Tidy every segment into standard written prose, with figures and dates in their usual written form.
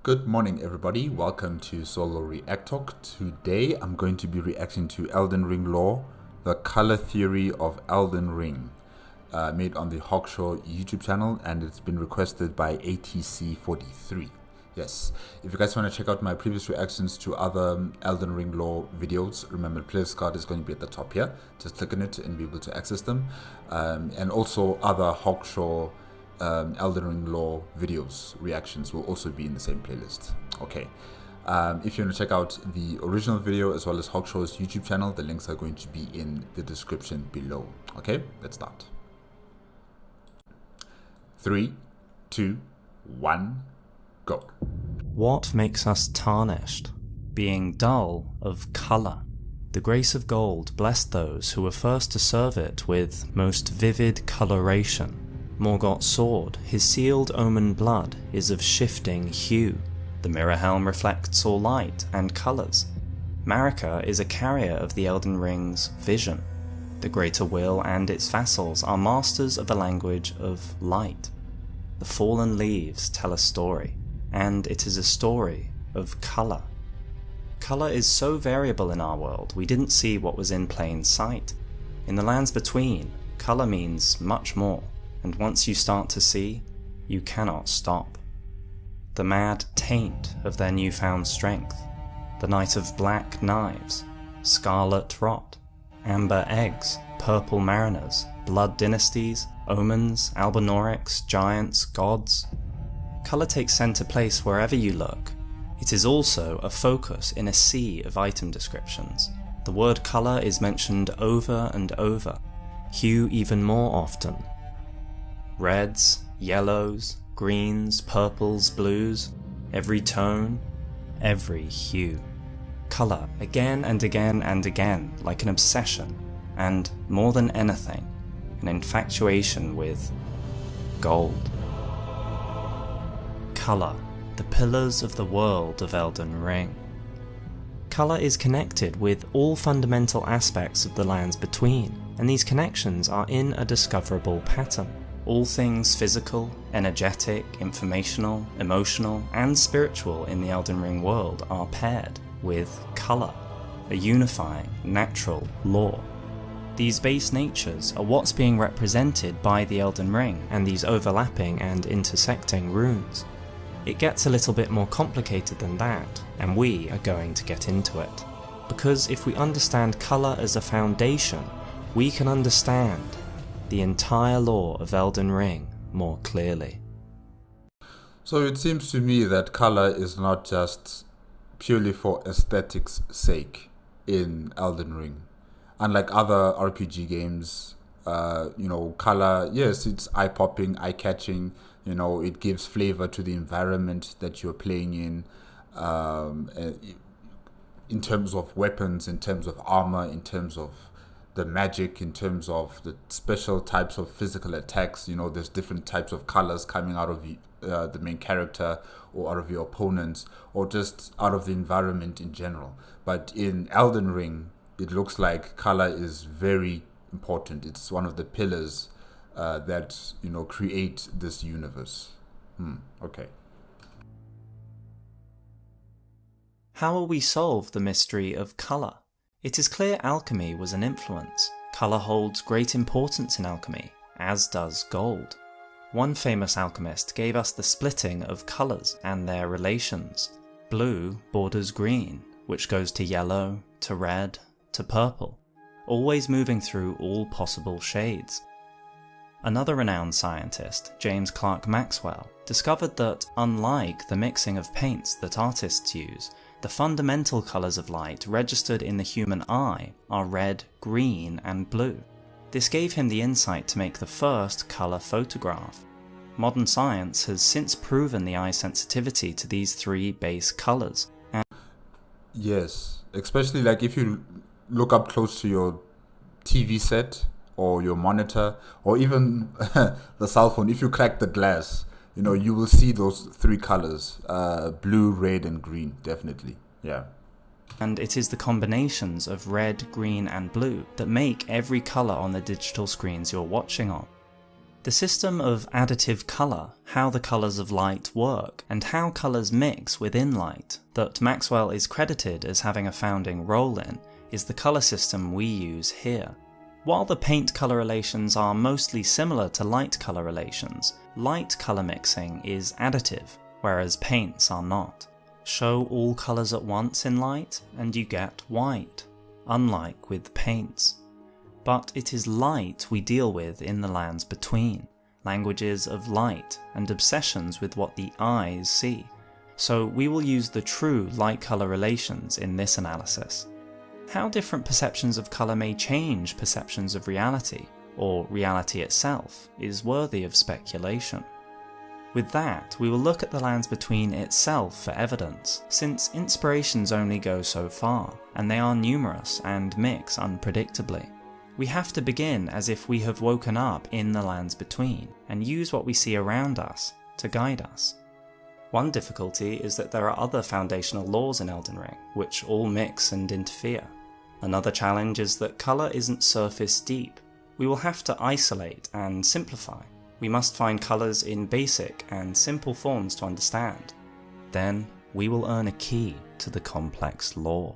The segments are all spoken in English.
Good morning, everybody. Welcome to Solo ReacTalk. Today, I'm going to be reacting to Elden Ring lore, the color theory of Elden Ring, made on the Hawkshaw YouTube channel, and it's been requested by ATC43. Yes, if you guys want to check out my previous reactions to other Elden Ring lore videos, remember the playlist card is going to be at the top here. Just click on it and be able to access them, and also other Hawkshaw Elden Ring lore videos, reactions will also be in the same playlist. Okay, if you want to check out the original video as well as Hawkshaw's YouTube channel, the links are going to be in the description below. Okay, let's start. 3, 2, 1, go. What makes us tarnished? Being dull of colour. The grace of gold blessed those who were first to serve it with most vivid coloration. Morgoth's sword, his sealed omen blood, is of shifting hue. The mirror helm reflects all light and colours. Marika is a carrier of the Elden Ring's vision. The Greater Will and its vassals are masters of the language of light. The fallen leaves tell a story, and it is a story of colour. Colour is so variable in our world, we didn't see what was in plain sight. In the lands between, colour means much more. And once you start to see, you cannot stop. The mad taint of their newfound strength, the night of black knives, scarlet rot, amber eggs, purple mariners, blood dynasties, omens, albinorics, giants, gods. Colour takes centre place wherever you look. It is also a focus in a sea of item descriptions. The word colour is mentioned over and over, hue even more often. Reds, yellows, greens, purples, blues, every tone, every hue. Colour again and again and again, like an obsession, and more than anything, an infatuation with gold. Colour, the pillars of the world of Elden Ring. Colour is connected with all fundamental aspects of the lands between, and these connections are in a discoverable pattern. All things physical, energetic, informational, emotional, and spiritual in the Elden Ring world are paired with colour, a unifying, natural law. These base natures are what's being represented by the Elden Ring and these overlapping and intersecting runes. It gets a little bit more complicated than that, and we are going to get into it. Because if we understand colour as a foundation, we can understand the entire lore of Elden Ring more clearly. So it seems to me that color is not just purely for aesthetics sake in Elden Ring. Unlike other RPG games, color, yes, it's eye-popping, eye-catching, it gives flavor to the environment that you're playing in terms of weapons, in terms of armor, in terms of the magic, in terms of the special types of physical attacks. There's different types of colors coming out of the main character or out of your opponents or just out of the environment in general. But in Elden Ring, it looks like color is very important. It's one of the pillars that create this universe. Okay. How will we solve the mystery of colour? It is clear alchemy was an influence. Colour holds great importance in alchemy, as does gold. One famous alchemist gave us the splitting of colours and their relations. Blue borders green, which goes to yellow, to red, to purple, always moving through all possible shades. Another renowned scientist, James Clerk Maxwell, discovered that, unlike the mixing of paints that artists use, the fundamental colours of light registered in the human eye are red, green, and blue. This gave him the insight to make the first colour photograph. Modern science has since proven the eye sensitivity to these three base colours. Yes, especially like if you look up close to your TV set or your monitor or even the cell phone, if you crack the glass, you will see those three colors, blue, red, and green, definitely. Yeah. And it is the combinations of red, green, and blue that make every colour on the digital screens you're watching on. The system of additive colour, how the colours of light work, and how colours mix within light, that Maxwell is credited as having a founding role in, is the colour system we use here. While the paint colour relations are mostly similar to light colour relations, light colour mixing is additive, whereas paints are not. Show all colours at once in light and you get white, unlike with paints. But it is light we deal with in the lands between, languages of light and obsessions with what the eyes see, so we will use the true light-colour relations in this analysis. How different perceptions of colour may change perceptions of reality, or reality itself, is worthy of speculation. With that, we will look at the lands between itself for evidence, since inspirations only go so far, and they are numerous and mix unpredictably. We have to begin as if we have woken up in the lands between, and use what we see around us to guide us. One difficulty is that there are other foundational laws in Elden Ring, which all mix and interfere. Another challenge is that colour isn't surface deep. We will have to isolate and simplify. We must find colours in basic and simple forms to understand. Then we will earn a key to the complex lore.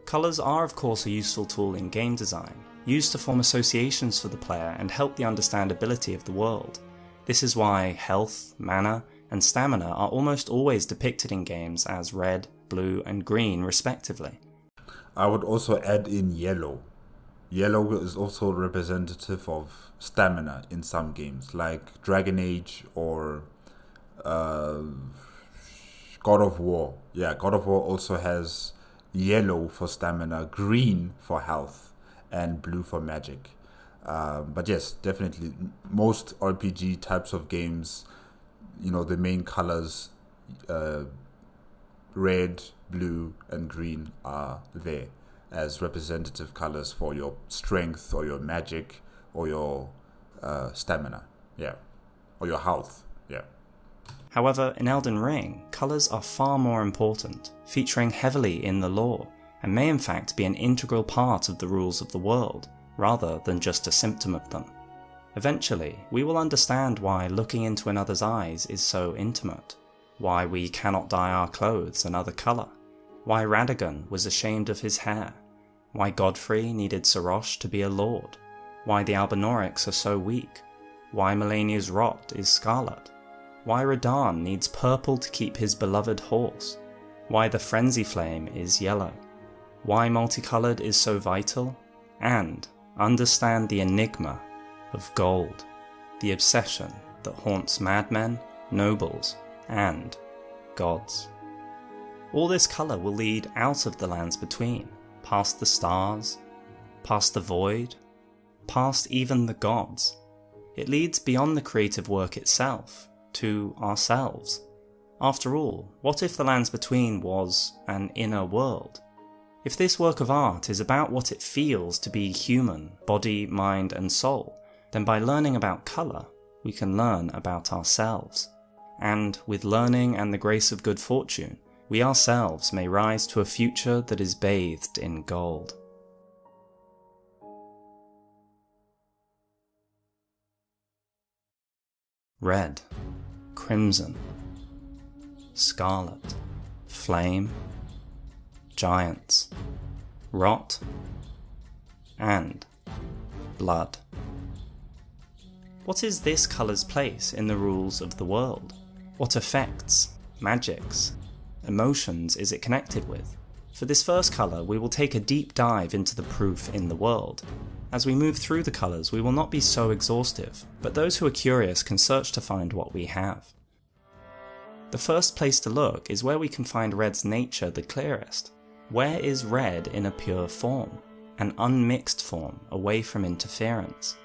Colours are of course a useful tool in game design, used to form associations for the player and help the understandability of the world. This is why health, mana, and stamina are almost always depicted in games as red, blue, and green respectively. I would also add in yellow. Yellow is also representative of stamina in some games, like Dragon Age or God of War. Yeah, God of War also has yellow for stamina, green for health, and blue for magic. But yes, definitely, most RPG types of games, the main colors, red, blue, and green are there as representative colors for your strength or your magic or your stamina, or your health, However, in Elden Ring, colours are far more important, featuring heavily in the lore, and may in fact be an integral part of the rules of the world, rather than just a symptom of them. Eventually, we will understand why looking into another's eyes is so intimate, why we cannot dye our clothes another colour, why Radagon was ashamed of his hair, why Godfrey needed Sarosh to be a lord, why the Albinaurics are so weak, why Melania's rot is scarlet, why Radahn needs purple to keep his beloved horse, why the Frenzy Flame is yellow, why multicoloured is so vital, and understand the enigma of gold, the obsession that haunts madmen, nobles, and gods. All this colour will lead out of the lands between, past the stars, past the void, past even the gods. It leads beyond the creative work itself, to ourselves. After all, what if the lands between was an inner world? If this work of art is about what it feels to be human, body, mind, and soul, then by learning about colour, we can learn about ourselves. And with learning and the grace of good fortune, we ourselves may rise to a future that is bathed in gold. Red, crimson, scarlet, flame, giants, rot, and blood. What is this colour's place in the rules of the world? What effects, magics, emotions is it connected with? For this first colour, we will take a deep dive into the proof in the world. As we move through the colours, we will not be so exhaustive, but those who are curious can search to find what we have. The first place to look is where we can find red's nature the clearest. Where is red in a pure form, an unmixed form away from interference?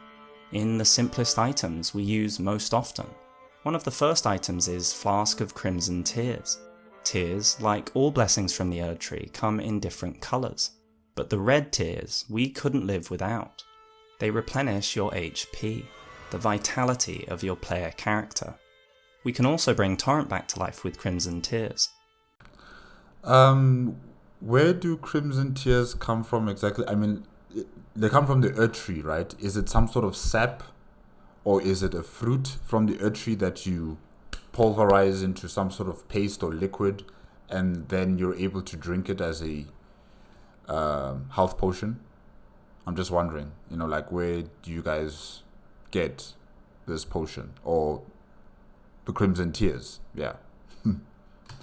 In the simplest items we use most often. One of the first items is Flask of Crimson Tears. Tears, like all blessings from the Erd Tree, come in different colours, but the red tears we couldn't live without. They replenish your HP, the vitality of your player character. We can also bring Torrent back to life with Crimson Tears. Where do Crimson Tears come from exactly? I mean, they come from the Erd Tree, right? Is it some sort of sap? Or is it a fruit from the earth tree that you pulverize into some sort of paste or liquid, and then you're able to drink it as a health potion? I'm just wondering, like, where do you guys get this potion or the Crimson Tears? Yeah.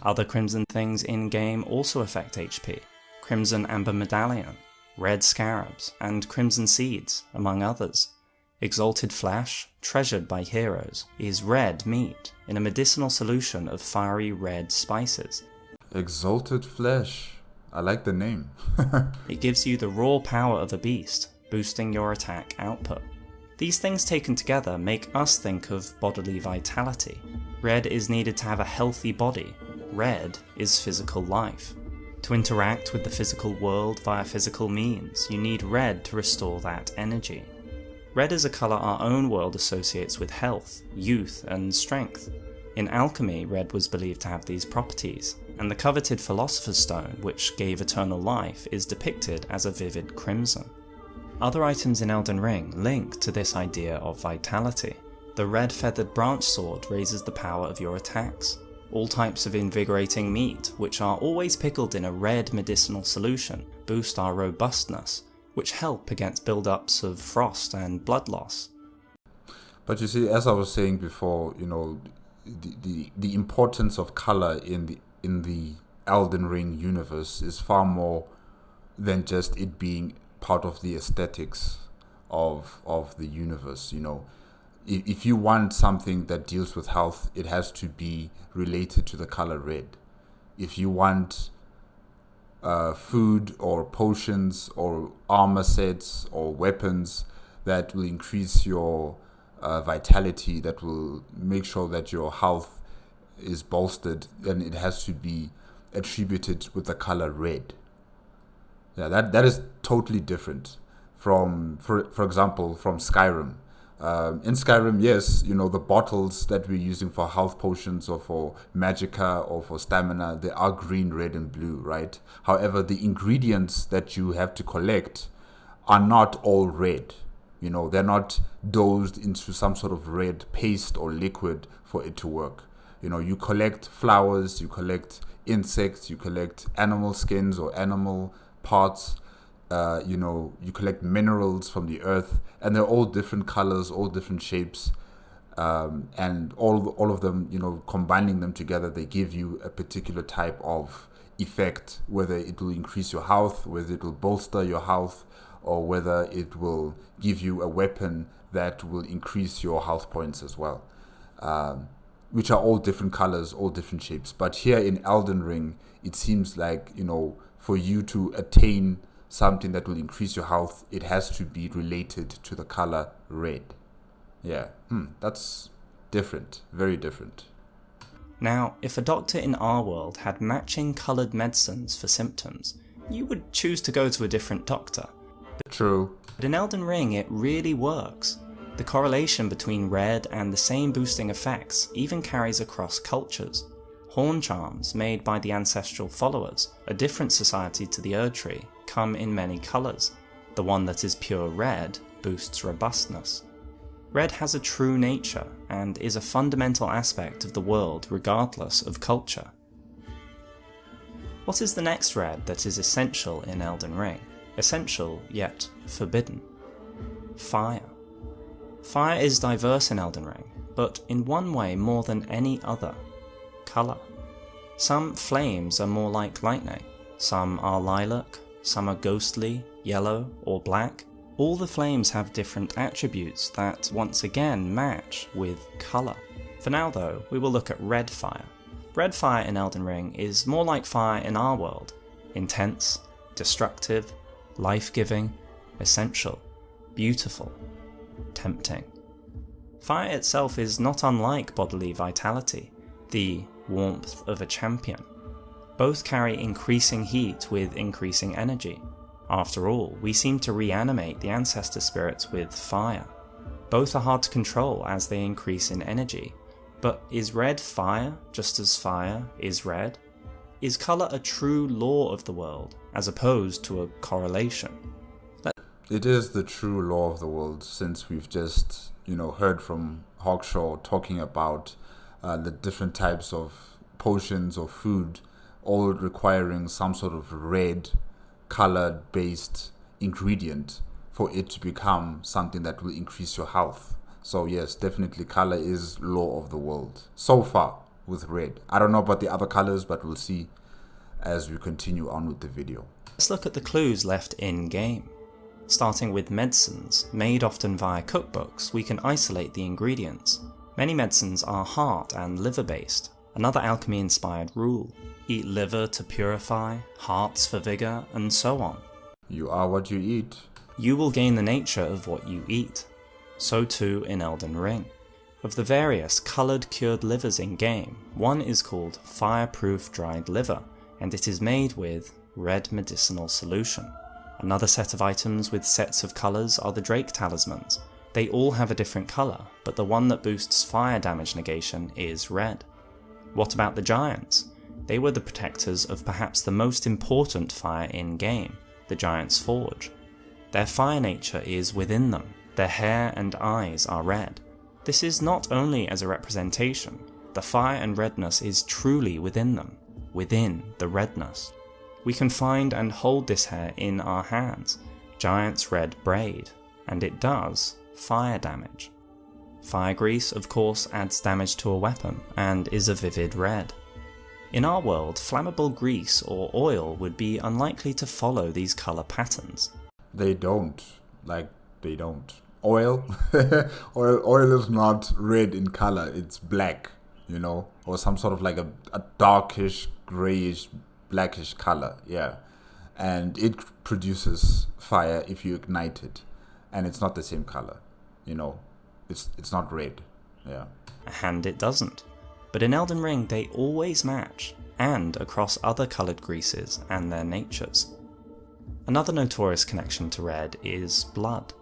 Other Crimson things in-game also affect HP. Crimson Amber Medallion, Red Scarabs, and Crimson Seeds, among others. Exalted Flesh, treasured by heroes, is red meat in a medicinal solution of fiery red spices. Exalted Flesh. I like the name. It gives you the raw power of a beast, boosting your attack output. These things taken together make us think of bodily vitality. Red is needed to have a healthy body. Red is physical life. To interact with the physical world via physical means, you need red to restore that energy. Red is a colour our own world associates with health, youth, and strength. In alchemy, red was believed to have these properties, and the coveted Philosopher's Stone, which gave eternal life, is depicted as a vivid crimson. Other items in Elden Ring link to this idea of vitality. The red feathered branch sword raises the power of your attacks. All types of invigorating meat, which are always pickled in a red medicinal solution, boost our robustness, which help against build-ups of frost and blood loss. But you see, as I was saying before, the importance of color in the Elden Ring universe is far more than just it being part of the aesthetics of the universe. If you want something that deals with health, it has to be related to the color red. If you want food or potions or armor sets or weapons that will increase your vitality, that will make sure that your health is bolstered, then it has to be attributed with the color red. Yeah, that is totally different from, for example, from Skyrim. In Skyrim, yes, the bottles that we're using for health potions or for magicka or for stamina, they are green, red, and blue, right? However, the ingredients that you have to collect are not all red. They're not dosed into some sort of red paste or liquid for it to work. You collect flowers, you collect insects, you collect animal skins or animal parts. You collect minerals from the earth, and they're all different colors, all different shapes, and all of them, combining them together, they give you a particular type of effect, whether it will increase your health, whether it will bolster your health, or whether it will give you a weapon that will increase your health points as well, which are all different colors, all different shapes. But here in Elden Ring, it seems like, for you to attain something that will increase your health, it has to be related to the color red. Yeah, that's different, very different. Now, if a doctor in our world had matching coloured medicines for symptoms, you would choose to go to a different doctor. True. But in Elden Ring, it really works. The correlation between red and the same boosting effects even carries across cultures. Horn charms made by the ancestral followers, a different society to the Erd Tree, come in many colours. The one that is pure red boosts robustness. Red has a true nature and is a fundamental aspect of the world regardless of culture. What is the next red that is essential in Elden Ring? Essential yet forbidden. Fire. Fire is diverse in Elden Ring, but in one way more than any other. Colour. Some flames are more like lightning, some are lilac, some are ghostly, yellow, or black. All the flames have different attributes that once again match with colour. For now though, we will look at red fire. Red fire in Elden Ring is more like fire in our world. Intense, destructive, life-giving, essential, beautiful, tempting. Fire itself is not unlike bodily vitality, the warmth of a champion. Both carry increasing heat with increasing energy. After all, we seem to reanimate the ancestor spirits with fire. Both are hard to control as they increase in energy, but is red fire just as fire is red? Is colour a true law of the world, as opposed to a correlation? It is the true law of the world, since we've just, heard from Hawkshaw talking about the different types of potions or food, all requiring some sort of red colored based ingredient for it to become something that will increase your health. So yes, definitely color is law of the world. So far with red. I don't know about the other colors, but we'll see as we continue on with the video. Let's look at the clues left in-game. Starting with medicines, made often via cookbooks, we can isolate the ingredients. Many medicines are heart and liver based, another alchemy inspired rule. Eat liver to purify, hearts for vigour, and so on. You are what you eat. You will gain the nature of what you eat. So too in Elden Ring. Of the various coloured cured livers in game, one is called Fireproof Dried Liver, and it is made with red medicinal solution. Another set of items with sets of colours are the Drake talismans. They all have a different colour, but the one that boosts fire damage negation is red. What about the giants? They were the protectors of perhaps the most important fire in game, the Giant's Forge. Their fire nature is within them, their hair and eyes are red. This is not only as a representation, the fire and redness is truly within them, within the redness. We can find and hold this hair in our hands, Giant's red braid, and it does fire damage. Fire grease, of course, adds damage to a weapon and is a vivid red. In our world, flammable grease or oil would be unlikely to follow these colour patterns. They don't. Oil? oil is not red in color, it's black, or some sort of like a darkish, grayish, blackish color, yeah. And it produces fire if you ignite it. And it's not the same color, it's not red, yeah. And it doesn't. But in Elden Ring they always match, and across other coloured greases and their natures. Another notorious connection to red is blood.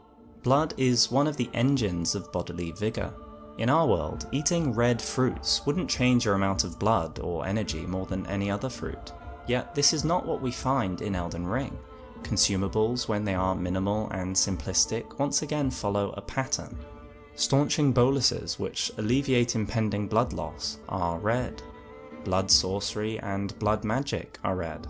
Blood is one of the engines of bodily vigour. In our world, eating red fruits wouldn't change your amount of blood or energy more than any other fruit. Yet this is not what we find in Elden Ring. Consumables, when they are minimal and simplistic, once again follow a pattern. Staunching boluses, which alleviate impending blood loss, are red. Blood sorcery and blood magic are red.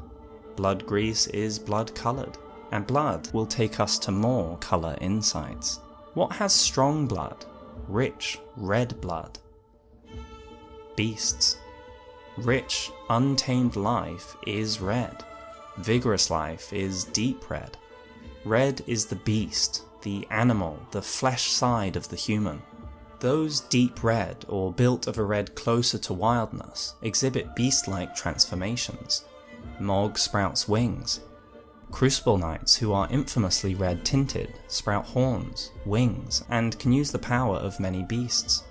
Blood grease is blood coloured, and blood will take us to more colour insights. What has strong blood? Rich, red blood. Beasts. Rich, untamed life is red. Vigorous life is deep red. Red is the beast, the animal, the flesh side of the human. Those deep red, or built of a red closer to wildness, exhibit beast-like transformations. Mog sprouts wings. Crucible Knights, who are infamously red-tinted, sprout horns, wings, and can use the power of many beasts.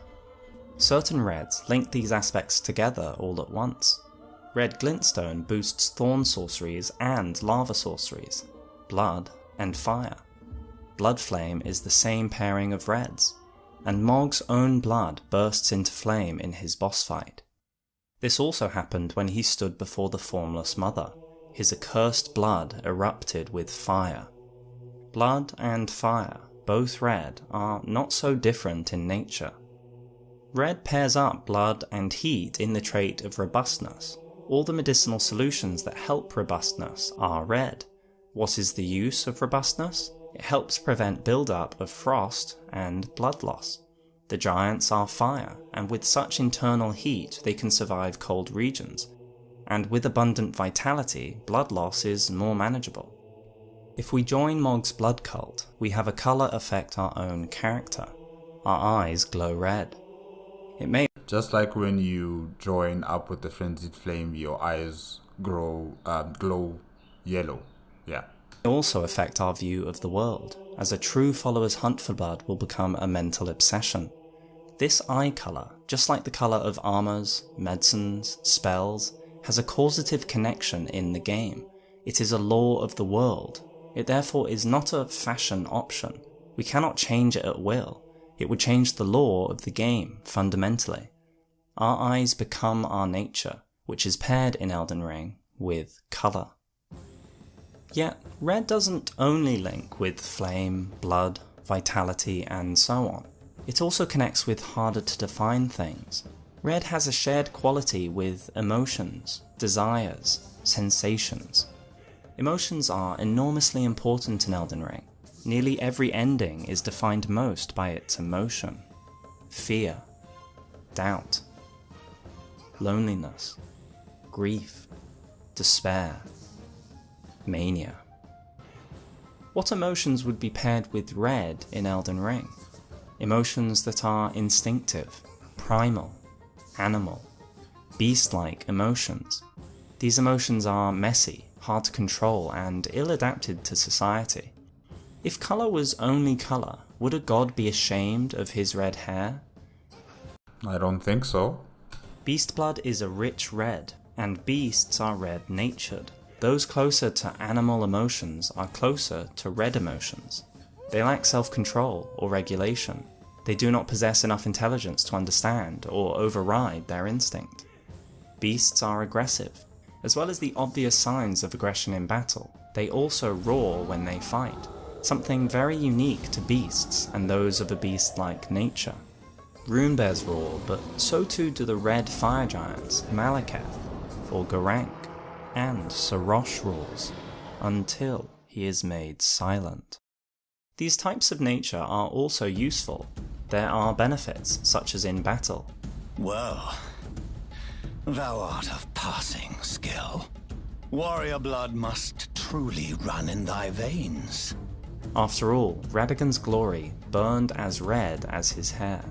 Certain reds link these aspects together all at once. Red glintstone boosts thorn sorceries and lava sorceries, blood and fire. Blood flame is the same pairing of reds, and Mog's own blood bursts into flame in his boss fight. This also happened when he stood before the Formless Mother. His accursed blood erupted with fire. Blood and fire, both red, are not so different in nature. Red pairs up blood and heat in the trait of robustness. All the medicinal solutions that help robustness are red. What is the use of robustness? It helps prevent build-up of frost and blood loss. The giants are fire, and with such internal heat they can survive cold regions. And with abundant vitality, blood loss is more manageable. If we join Mog's blood cult, we have a colour affect our own character. Our eyes glow red. It may Just like when you join up with the frenzied flame, your eyes glow yellow. Yeah. also affect our view of the world, as a true follower's hunt for blood will become a mental obsession. This eye colour, just like the colour of armours, medicines, spells, has a causative connection in the game. It is a law of the world. It therefore is not a fashion option. We cannot change it at will. It would change the law of the game fundamentally. Our eyes become our nature, which is paired in Elden Ring with colour. Yet, red doesn't only link with flame, blood, vitality, and so on. It also connects with harder to define things. Red has a shared quality with emotions, desires, sensations. Emotions are enormously important in Elden Ring. Nearly every ending is defined most by its emotion. Fear, doubt, loneliness, grief, despair, mania. What emotions would be paired with red in Elden Ring? Emotions that are instinctive, primal, animal, beast-like emotions. These emotions are messy, hard to control, and ill-adapted to society. If colour was only colour, would a god be ashamed of his red hair? I don't think so. Beast blood is a rich red, and beasts are red-natured. Those closer to animal emotions are closer to red emotions. They lack self-control or regulation. They do not possess enough intelligence to understand or override their instinct. Beasts are aggressive. As well as the obvious signs of aggression in battle, they also roar when they fight, something very unique to beasts and those of a beast-like nature. Runebears roar, but so too do the red fire giants Malekith or Garank, and Sarosh roars, until he is made silent. These types of nature are also useful. There are benefits, such as in battle. Well, thou art of passing skill. Warrior blood must truly run in thy veins. After all, Radagon's glory burned as red as his hair,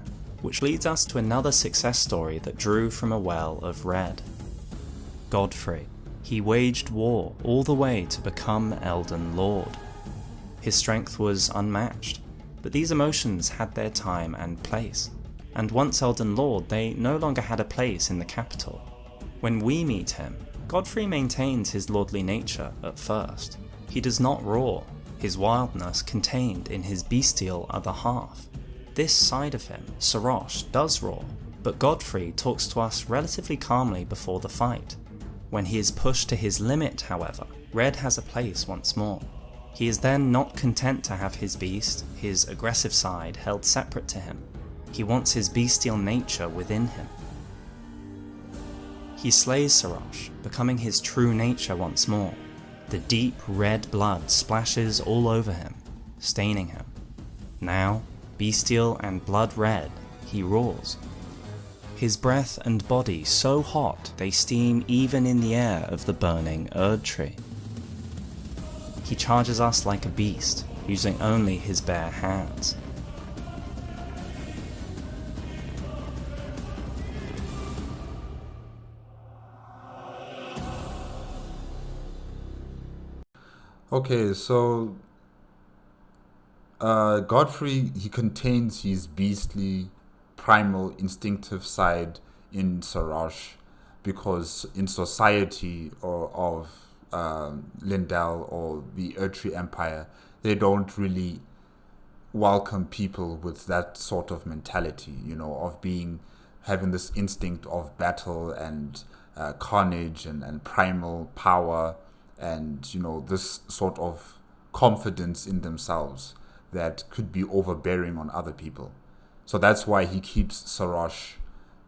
which leads us to another success story that drew from a well of red. Godfrey. He waged war all the way to become Elden Lord. His strength was unmatched, but these emotions had their time and place, and once Elden Lord they no longer had a place in the capital. When we meet him, Godfrey maintains his lordly nature at first. He does not roar, his wildness contained in his bestial other half. This side of him, Sarosh, does roar, but Godfrey talks to us relatively calmly before the fight. When he is pushed to his limit, however, red has a place once more. He is then not content to have his beast, his aggressive side, held separate to him. He wants his bestial nature within him. He slays Sarosh, becoming his true nature once more. The deep red blood splashes all over him, staining him. Now, bestial and blood red, he roars. His breath and body so hot they steam even in the air of the burning Erd tree. He charges us like a beast, using only his bare hands. Okay, so Godfrey, he contains his beastly, primal, instinctive side in Sarosh, because in society of Lindell or the Erdtree Empire, they don't really welcome people with that sort of mentality, of having this instinct of battle and carnage and primal power, and this sort of confidence in themselves that could be overbearing on other people. So that's why he keeps Sarosh,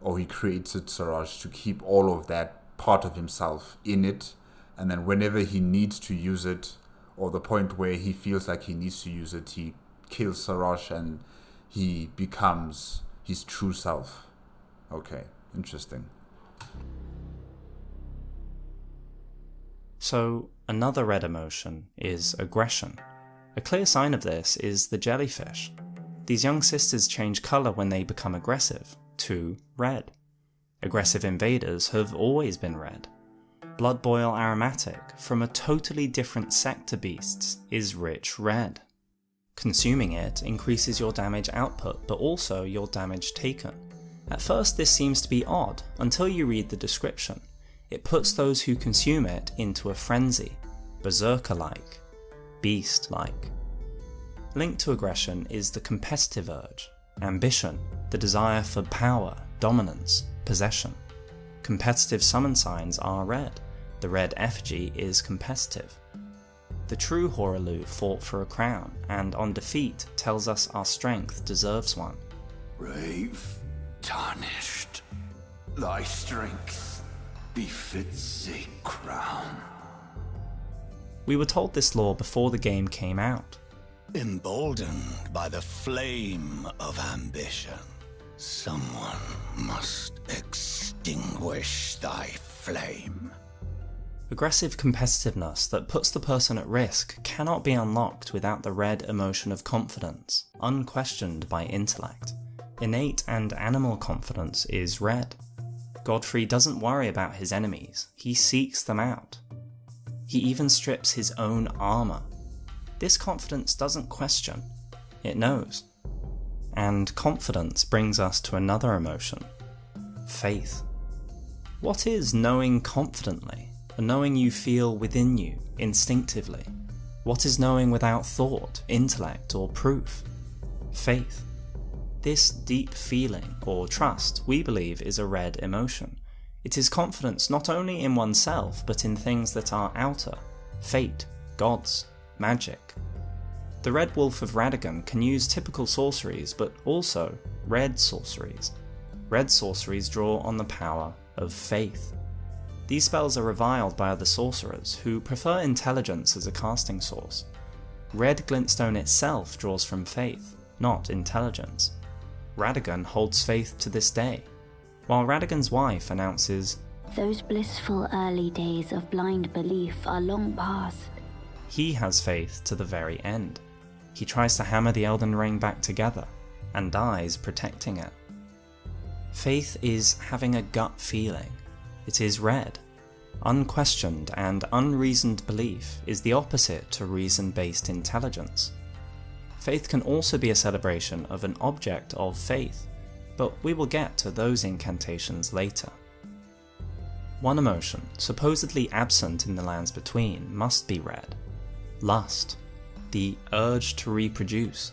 or he created Sarosh to keep all of that part of himself in it, and then whenever he needs to use it, or the point where he feels like he needs to use it, he kills Sarosh and he becomes his true self. Okay, interesting. So, another red emotion is aggression. A clear sign of this is the jellyfish. These young sisters change colour when they become aggressive, to red. Aggressive invaders have always been red. Blood Boil Aromatic, from a totally different sector beasts, is rich red. Consuming it increases your damage output, but also your damage taken. At first this seems to be odd, until you read the description. It puts those who consume it into a frenzy, berserker-like, beast-like. Linked to aggression is the competitive urge, ambition, the desire for power, dominance, possession. Competitive summon signs are red. The red effigy is competitive. The true Hoaraloo fought for a crown, and on defeat tells us our strength deserves one. Brave, tarnished, thy strength befits a crown. We were told this lore before the game came out. Emboldened by the flame of ambition, someone must extinguish thy flame. Aggressive competitiveness that puts the person at risk cannot be unlocked without the red emotion of confidence, unquestioned by intellect. Innate and animal confidence is red. Godfrey doesn't worry about his enemies, he seeks them out. He even strips his own armour. This confidence doesn't question, it knows. And confidence brings us to another emotion, faith. What is knowing confidently? A knowing you feel within you, instinctively. What is knowing without thought, intellect, or proof? Faith. This deep feeling, or trust, we believe is a red emotion. It is confidence not only in oneself, but in things that are outer, fate, gods, magic. The Red Wolf of Radagon can use typical sorceries, but also red sorceries. Red sorceries draw on the power of faith. These spells are reviled by other sorcerers, who prefer intelligence as a casting source. Red Glintstone itself draws from faith, not intelligence. Radagon holds faith to this day, while Radagon's wife announces, "Those blissful early days of blind belief are long past." He has faith to the very end. He tries to hammer the Elden Ring back together, and dies protecting it. Faith is having a gut feeling. It is red. Unquestioned and unreasoned belief is the opposite to reason-based intelligence. Faith can also be a celebration of an object of faith, but we will get to those incantations later. One emotion, supposedly absent in the lands between, must be red. Lust. The urge to reproduce.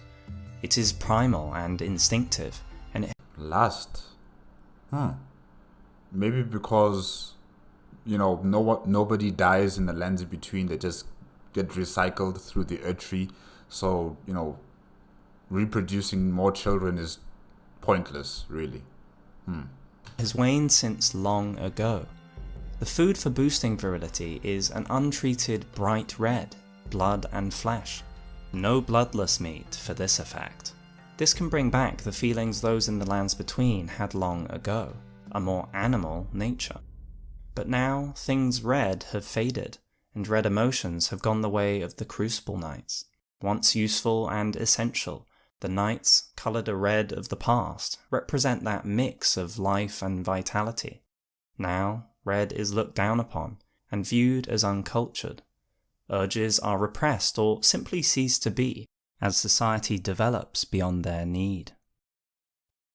It is primal and instinctive, and it... Lust? Maybe because, nobody dies in the lands in between, they just get recycled through the earth tree. So, reproducing more children is pointless, really. Has waned since long ago. The food for boosting virility is an untreated bright red, blood and flesh. No bloodless meat for this effect. This can bring back the feelings those in the lands between had long ago, a more animal nature. But now things red have faded, and red emotions have gone the way of the Crucible Knights. Once useful and essential, the knights, coloured a red of the past, represent that mix of life and vitality. Now, red is looked down upon, and viewed as uncultured. Urges are repressed or simply cease to be, as society develops beyond their need.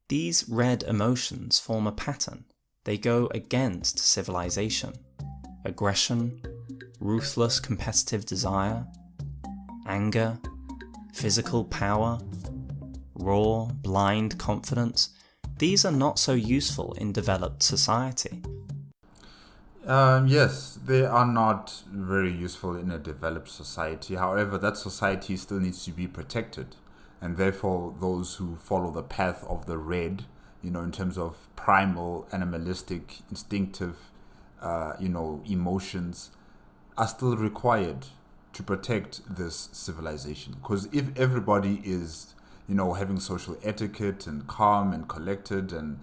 These red emotions form a pattern. They go against civilization. Aggression, ruthless competitive desire, anger, physical power, raw, blind confidence. These are not so useful in developed society. Yes, they are not very useful in a developed society. However, that society still needs to be protected. And therefore, those who follow the path of the red, in terms of primal, animalistic, instinctive, emotions, are still required to protect this civilization. Because if everybody is, having social etiquette and calm and collected and,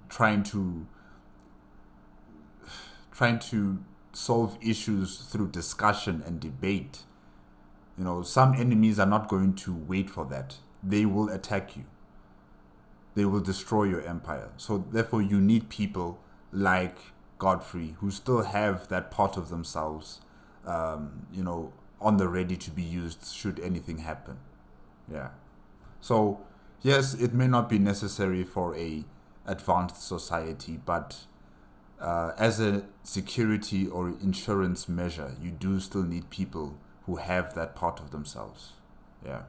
trying to solve issues through discussion and debate, some enemies are not going to wait for that. They will attack you. They will destroy your empire. So therefore you need people like Godfrey who still have that part of themselves, on the ready to be used should anything happen. Yeah. So yes, it may not be necessary for a advanced society, but as a security or insurance measure, you do still need people who have that part of themselves. Yeah.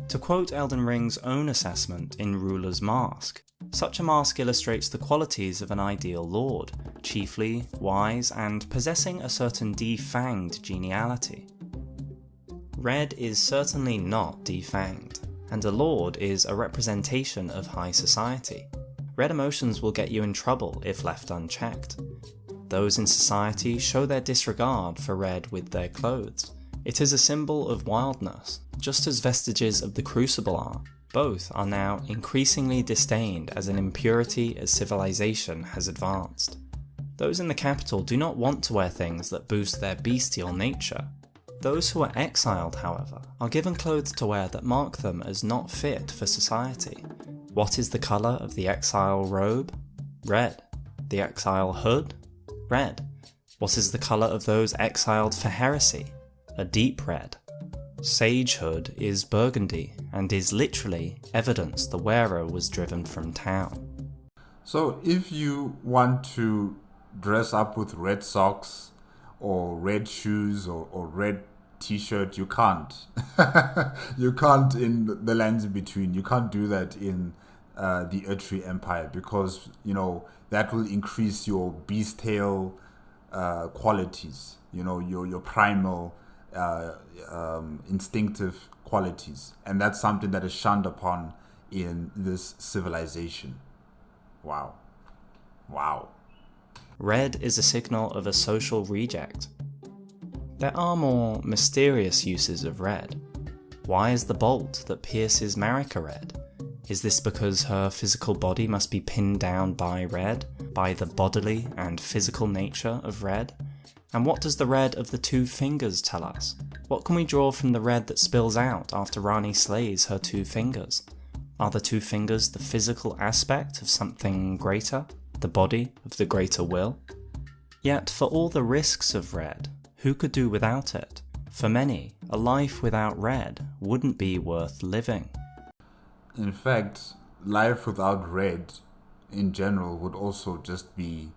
To quote Elden Ring's own assessment in Ruler's Mask, such a mask illustrates the qualities of an ideal lord, chiefly, wise, and possessing a certain defanged geniality. Red is certainly not defanged, and a lord is a representation of high society. Red emotions will get you in trouble if left unchecked. Those in society show their disregard for red with their clothes. It is a symbol of wildness, just as vestiges of the Crucible are. Both are now increasingly disdained as an impurity as civilization has advanced. Those in the capital do not want to wear things that boost their bestial nature. Those who are exiled, however, are given clothes to wear that mark them as not fit for society. What is the colour of the exile robe? Red. The exile hood? Red. What is the colour of those exiled for heresy? A deep red. Sagehood is burgundy and is literally evidence the wearer was driven from town. So if you want to dress up with red socks or red shoes or red t-shirt, you can't. You can't in the lands in between. You can't do that in the Etri Empire because, you know, that will increase your bestial qualities, you know, your primal instinctive qualities, and that's something that is shunned upon in this civilization. Wow. Red is a signal of a social reject. There are more mysterious uses of red. Why is the bolt that pierces Marika red? Is this because her physical body must be pinned down by red, by the bodily and physical nature of red? And what does the red of the two fingers tell us? What can we draw from the red that spills out after Rani slays her two fingers? Are the two fingers the physical aspect of something greater, the body of the greater will? Yet for all the risks of red, who could do without it? For many, a life without red wouldn't be worth living. In fact, life without red in general would also just be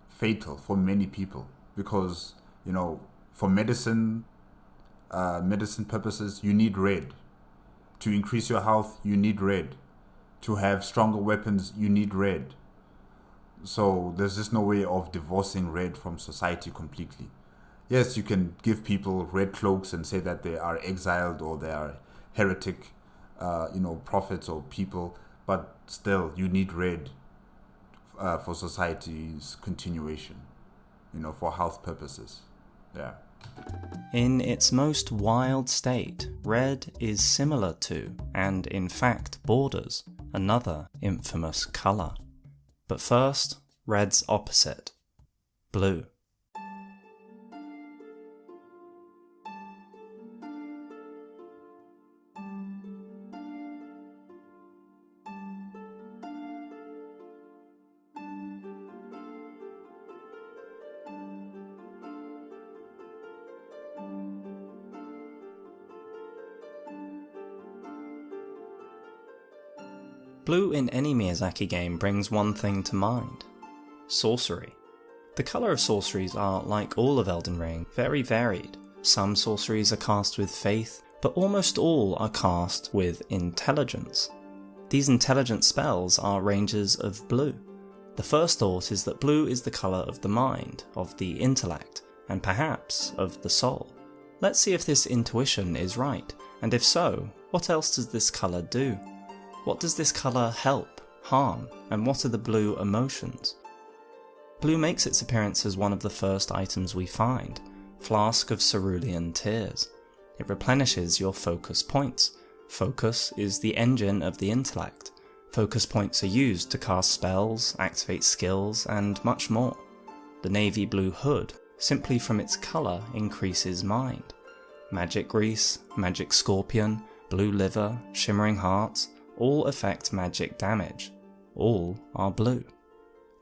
fatal for many people. Because, you know, for medicine purposes, you need red. To increase your health, you need red. To have stronger weapons, you need red. So there's just no way of divorcing red from society completely. Yes, you can give people red cloaks and say that they are exiled or they are heretic, prophets or people, but still, you need red for society's continuation. You know, for health purposes. Yeah. In its most wild state, red is similar to, and in fact borders, another infamous colour. But first, red's opposite, blue. Blue in any Miyazaki game brings one thing to mind: sorcery. The colour of sorceries are, like all of Elden Ring, very varied. Some sorceries are cast with faith, but almost all are cast with intelligence. These intelligent spells are ranges of blue. The first thought is that blue is the colour of the mind, of the intellect, and perhaps of the soul. Let's see if this intuition is right, and if so, what else does this colour do? What does this colour help, harm, and what are the blue emotions? Blue makes its appearance as one of the first items we find, Flask of Cerulean Tears. It replenishes your focus points. Focus is the engine of the intellect. Focus points are used to cast spells, activate skills, and much more. The navy blue hood, simply from its colour, increases mind. Magic grease, magic scorpion, blue liver, shimmering hearts, all affect magic damage. All are blue.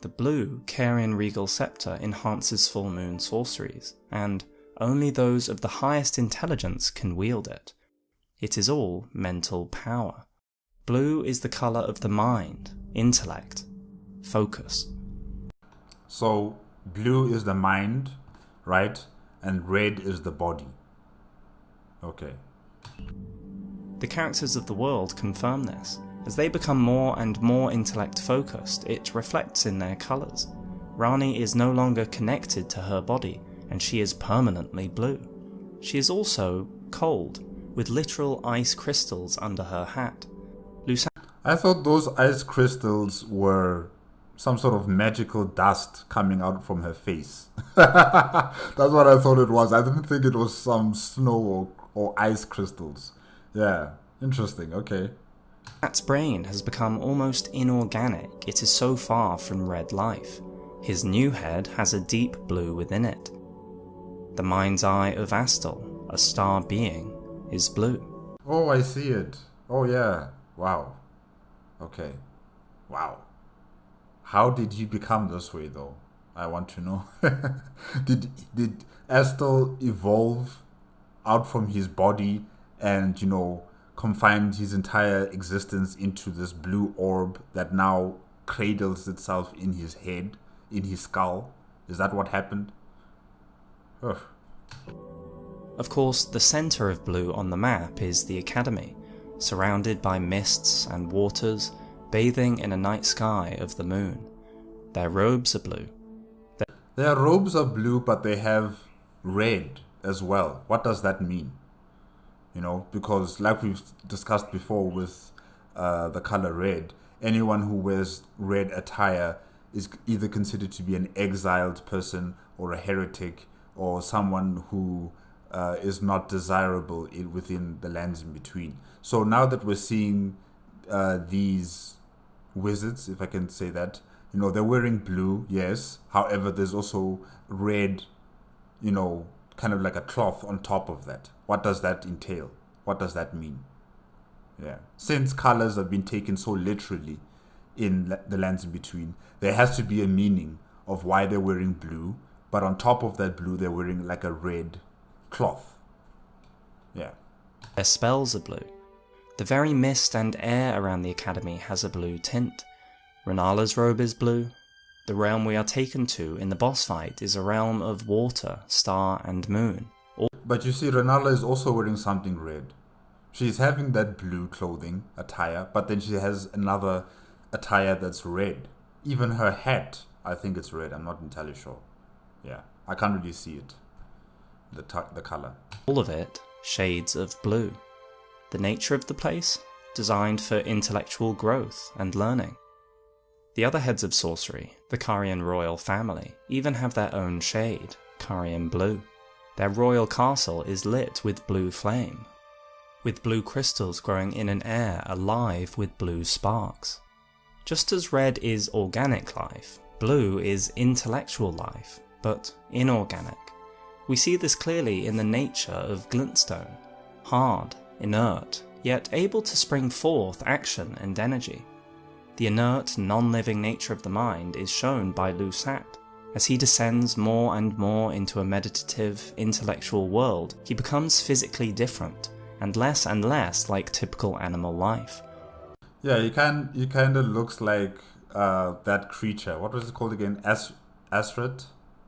The blue Carian Regal Scepter enhances full moon sorceries, and only those of the highest intelligence can wield it. It is all mental power. Blue is the colour of the mind, intellect, focus. So blue is the mind, right? And red is the body. Okay. The characters of the world confirm this. As they become more and more intellect focused, it reflects in their colours. Rani is no longer connected to her body, and she is permanently blue. She is also cold, with literal ice crystals under her hat. I thought those ice crystals were some sort of magical dust coming out from her face. That's what I thought it was. I didn't think it was some snow or ice crystals. Yeah, interesting, okay. Lusat's brain has become almost inorganic, it is so far from red life. His new head has a deep blue within it. The mind's eye of Astal, a star being, is blue. Oh, I see it. Oh yeah, wow. Okay, wow. How did he become this way though? I want to know. Did Astal evolve out from his body and, you know, confined his entire existence into this blue orb that now cradles itself in his head, in his skull? Is that what happened? Ugh. Of course, the centre of blue on the map is the Academy, surrounded by mists and waters, bathing in a night sky of the moon. Their robes are blue. Their robes are blue, but they have red as well. What does that mean? You know, because like we've discussed before with the color red, anyone who wears red attire is either considered to be an exiled person or a heretic or someone who is not desirable within the lands in between. So now that we're seeing these wizards, if I can say that, you know, they're wearing blue, yes. However, there's also red, you know, kind of like a cloth on top of that. What does that entail? What does that mean? Yeah. Since colors have been taken so literally in the lands in between, there has to be a meaning of why they're wearing blue, but on top of that blue, they're wearing like a red cloth. Yeah. Their spells are blue. The very mist and air around the Academy has a blue tint. Renala's robe is blue. The realm we are taken to in the boss fight is a realm of water, star and moon. But you see, Renala is also wearing something red. She's having that blue clothing attire, but then she has another attire that's red. Even her hat, I think it's red. I'm not entirely sure. Yeah, I can't really see it. The color. All of it shades of blue. The nature of the place, designed for intellectual growth and learning. The other heads of sorcery, the Carian royal family, even have their own shade, Carian blue. Their royal castle is lit with blue flame, with blue crystals growing in an air alive with blue sparks. Just as red is organic life, blue is intellectual life, but inorganic. We see this clearly in the nature of glintstone, hard, inert, yet able to spring forth action and energy. The inert, non-living nature of the mind is shown by Lusat. As he descends more and more into a meditative, intellectual world, he becomes physically different, and less like typical animal life. Yeah, he kind of looks like that creature. What was it called again? Astrid?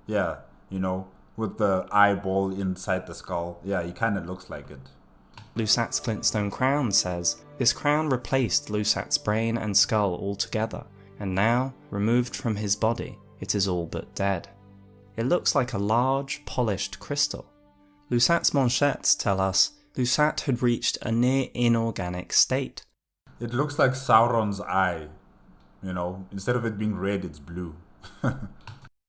Yeah, you know, with the eyeball inside the skull. Yeah, he kind of looks like it. Lusat's glintstone crown says, this crown replaced Lusat's brain and skull altogether, and now, removed from his body, it is all but dead. It looks like a large, polished crystal. Lusat's manchettes tell us Lusat had reached a near inorganic state. It looks like Sauron's eye. You know, instead of it being red, it's blue.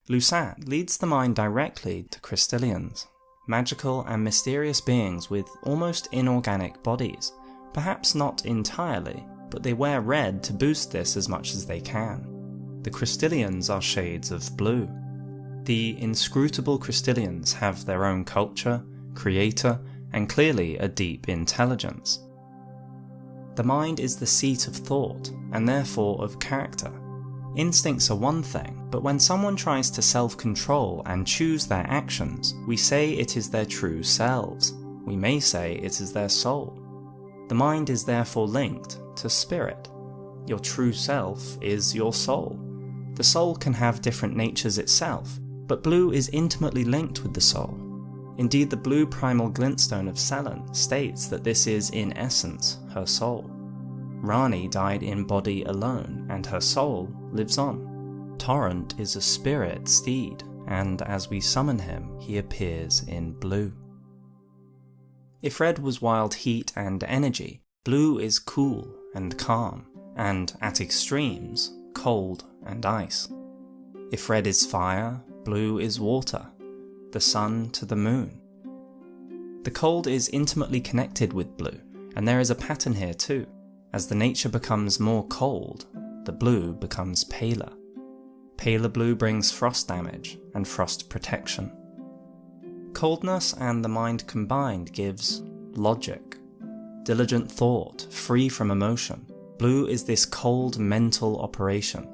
Lusat leads the mind directly to Crystallians, magical and mysterious beings with almost inorganic bodies. Perhaps not entirely, but they wear red to boost this as much as they can. The Crystallians are shades of blue. The inscrutable Crystallians have their own culture, creator, and clearly a deep intelligence. The mind is the seat of thought, and therefore of character. Instincts are one thing, but when someone tries to self-control and choose their actions, we say it is their true selves. We may say it is their soul. The mind is therefore linked to spirit. Your true self is your soul. The soul can have different natures itself, but blue is intimately linked with the soul. Indeed, the blue primal glintstone of Selen states that this is, in essence, her soul. Rani died in body alone, and her soul lives on. Torrent is a spirit steed, and as we summon him, he appears in blue. If red was wild heat and energy, blue is cool and calm, and at extremes, cold and ice. If red is fire, blue is water, the sun to the moon. The cold is intimately connected with blue, and there is a pattern here too. As the nature becomes more cold, the blue becomes paler. Paler blue brings frost damage and frost protection. Coldness and the mind combined gives logic, diligent thought, free from emotion. Blue is this cold mental operation.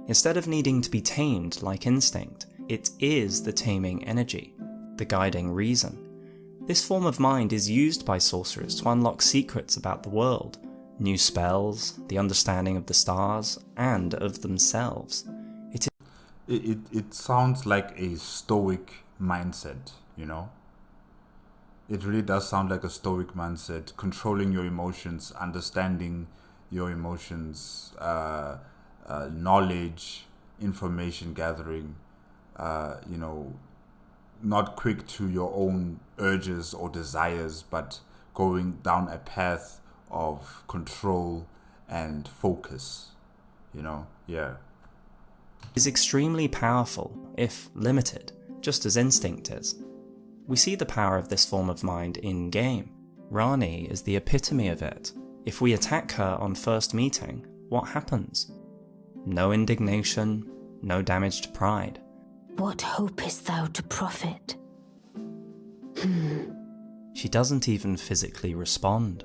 Instead of needing to be tamed like instinct, it is the taming energy, the guiding reason. This form of mind is used by sorcerers to unlock secrets about the world, new spells, the understanding of the stars, and of themselves. It sounds like a stoic mindset, you know? It really does sound like a stoic mindset, controlling your emotions, understanding your emotions, knowledge, information gathering, not quick to your own urges or desires, but going down a path of control and focus, yeah. Is extremely powerful, if limited, just as instinct is. We see the power of this form of mind in-game. Rani is the epitome of it. If we attack her on first meeting, what happens? No indignation, no damaged pride. What hopest thou to profit? She doesn't even physically respond.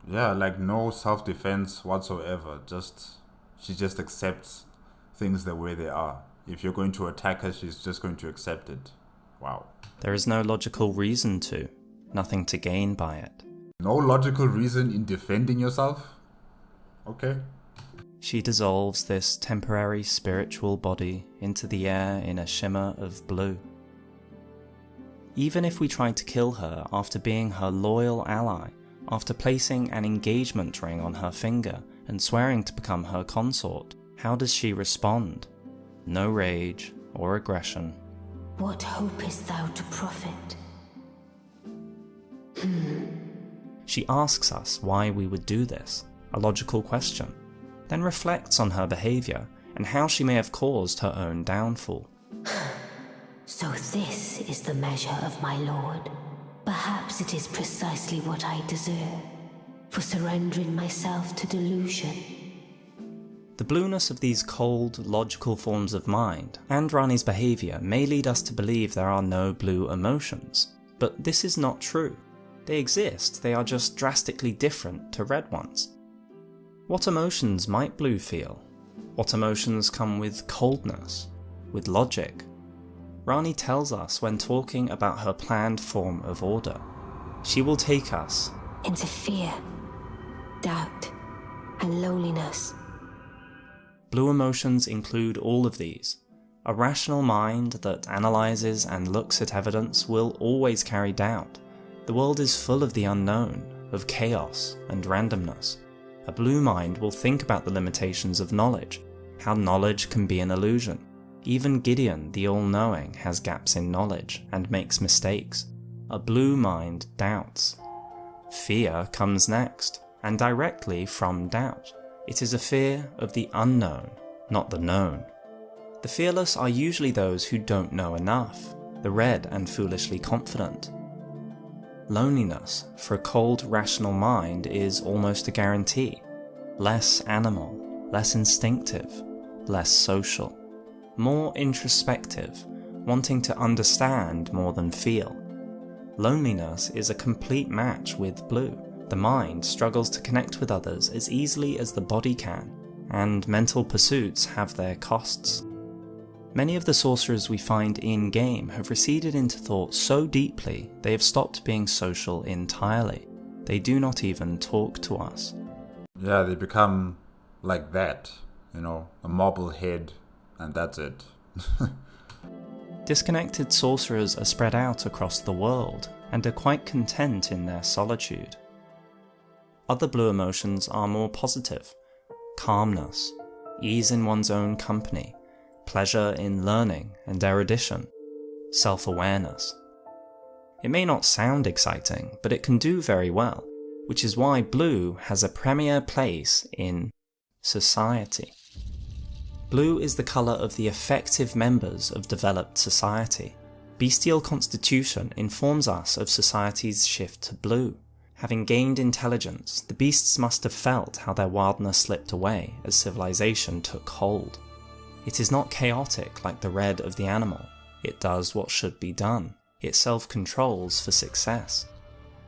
Yeah, like no self-defense whatsoever. She just accepts things the way they are. If you're going to attack her, she's just going to accept it. Wow. There is no logical reason to, nothing to gain by it. No logical reason in defending yourself? Okay. She dissolves this temporary spiritual body into the air in a shimmer of blue. Even if we tried to kill her after being her loyal ally, after placing an engagement ring on her finger and swearing to become her consort, how does she respond? No rage or aggression. What hopest thou to profit? She asks us why we would do this, a logical question, then reflects on her behaviour and how she may have caused her own downfall. So this is the measure of my lord. Perhaps it is precisely what I deserve, for surrendering myself to delusion. The blueness of these cold, logical forms of mind and Rani's behaviour may lead us to believe there are no blue emotions, but this is not true. They exist, they are just drastically different to red ones. What emotions might blue feel? What emotions come with coldness, with logic? Rani tells us when talking about her planned form of order. She will take us into fear, doubt, and loneliness. Blue emotions include all of these. A rational mind that analyses and looks at evidence will always carry doubt. The world is full of the unknown, of chaos and randomness. A blue mind will think about the limitations of knowledge, how knowledge can be an illusion. Even Gideon, the all-knowing, has gaps in knowledge and makes mistakes. A blue mind doubts. Fear comes next, and directly from doubt. It is a fear of the unknown, not the known. The fearless are usually those who don't know enough, the red and foolishly confident. Loneliness, for a cold, rational mind, is almost a guarantee. Less animal, less instinctive, less social. More introspective, wanting to understand more than feel. Loneliness is a complete match with blue. The mind struggles to connect with others as easily as the body can, and mental pursuits have their costs. Many of the sorcerers we find in-game have receded into thought so deeply they have stopped being social entirely. They do not even talk to us. Yeah, they become like that, a marble head, and that's it. Disconnected sorcerers are spread out across the world and are quite content in their solitude. Other blue emotions are more positive. Calmness, ease in one's own company, pleasure in learning and erudition, self-awareness. It may not sound exciting, but it can do very well, which is why blue has a premier place in society. Blue is the colour of the effective members of developed society. Bestial constitution informs us of society's shift to blue. Having gained intelligence, the beasts must have felt how their wildness slipped away as civilization took hold. It is not chaotic like the red of the animal. It does what should be done. It self-controls for success.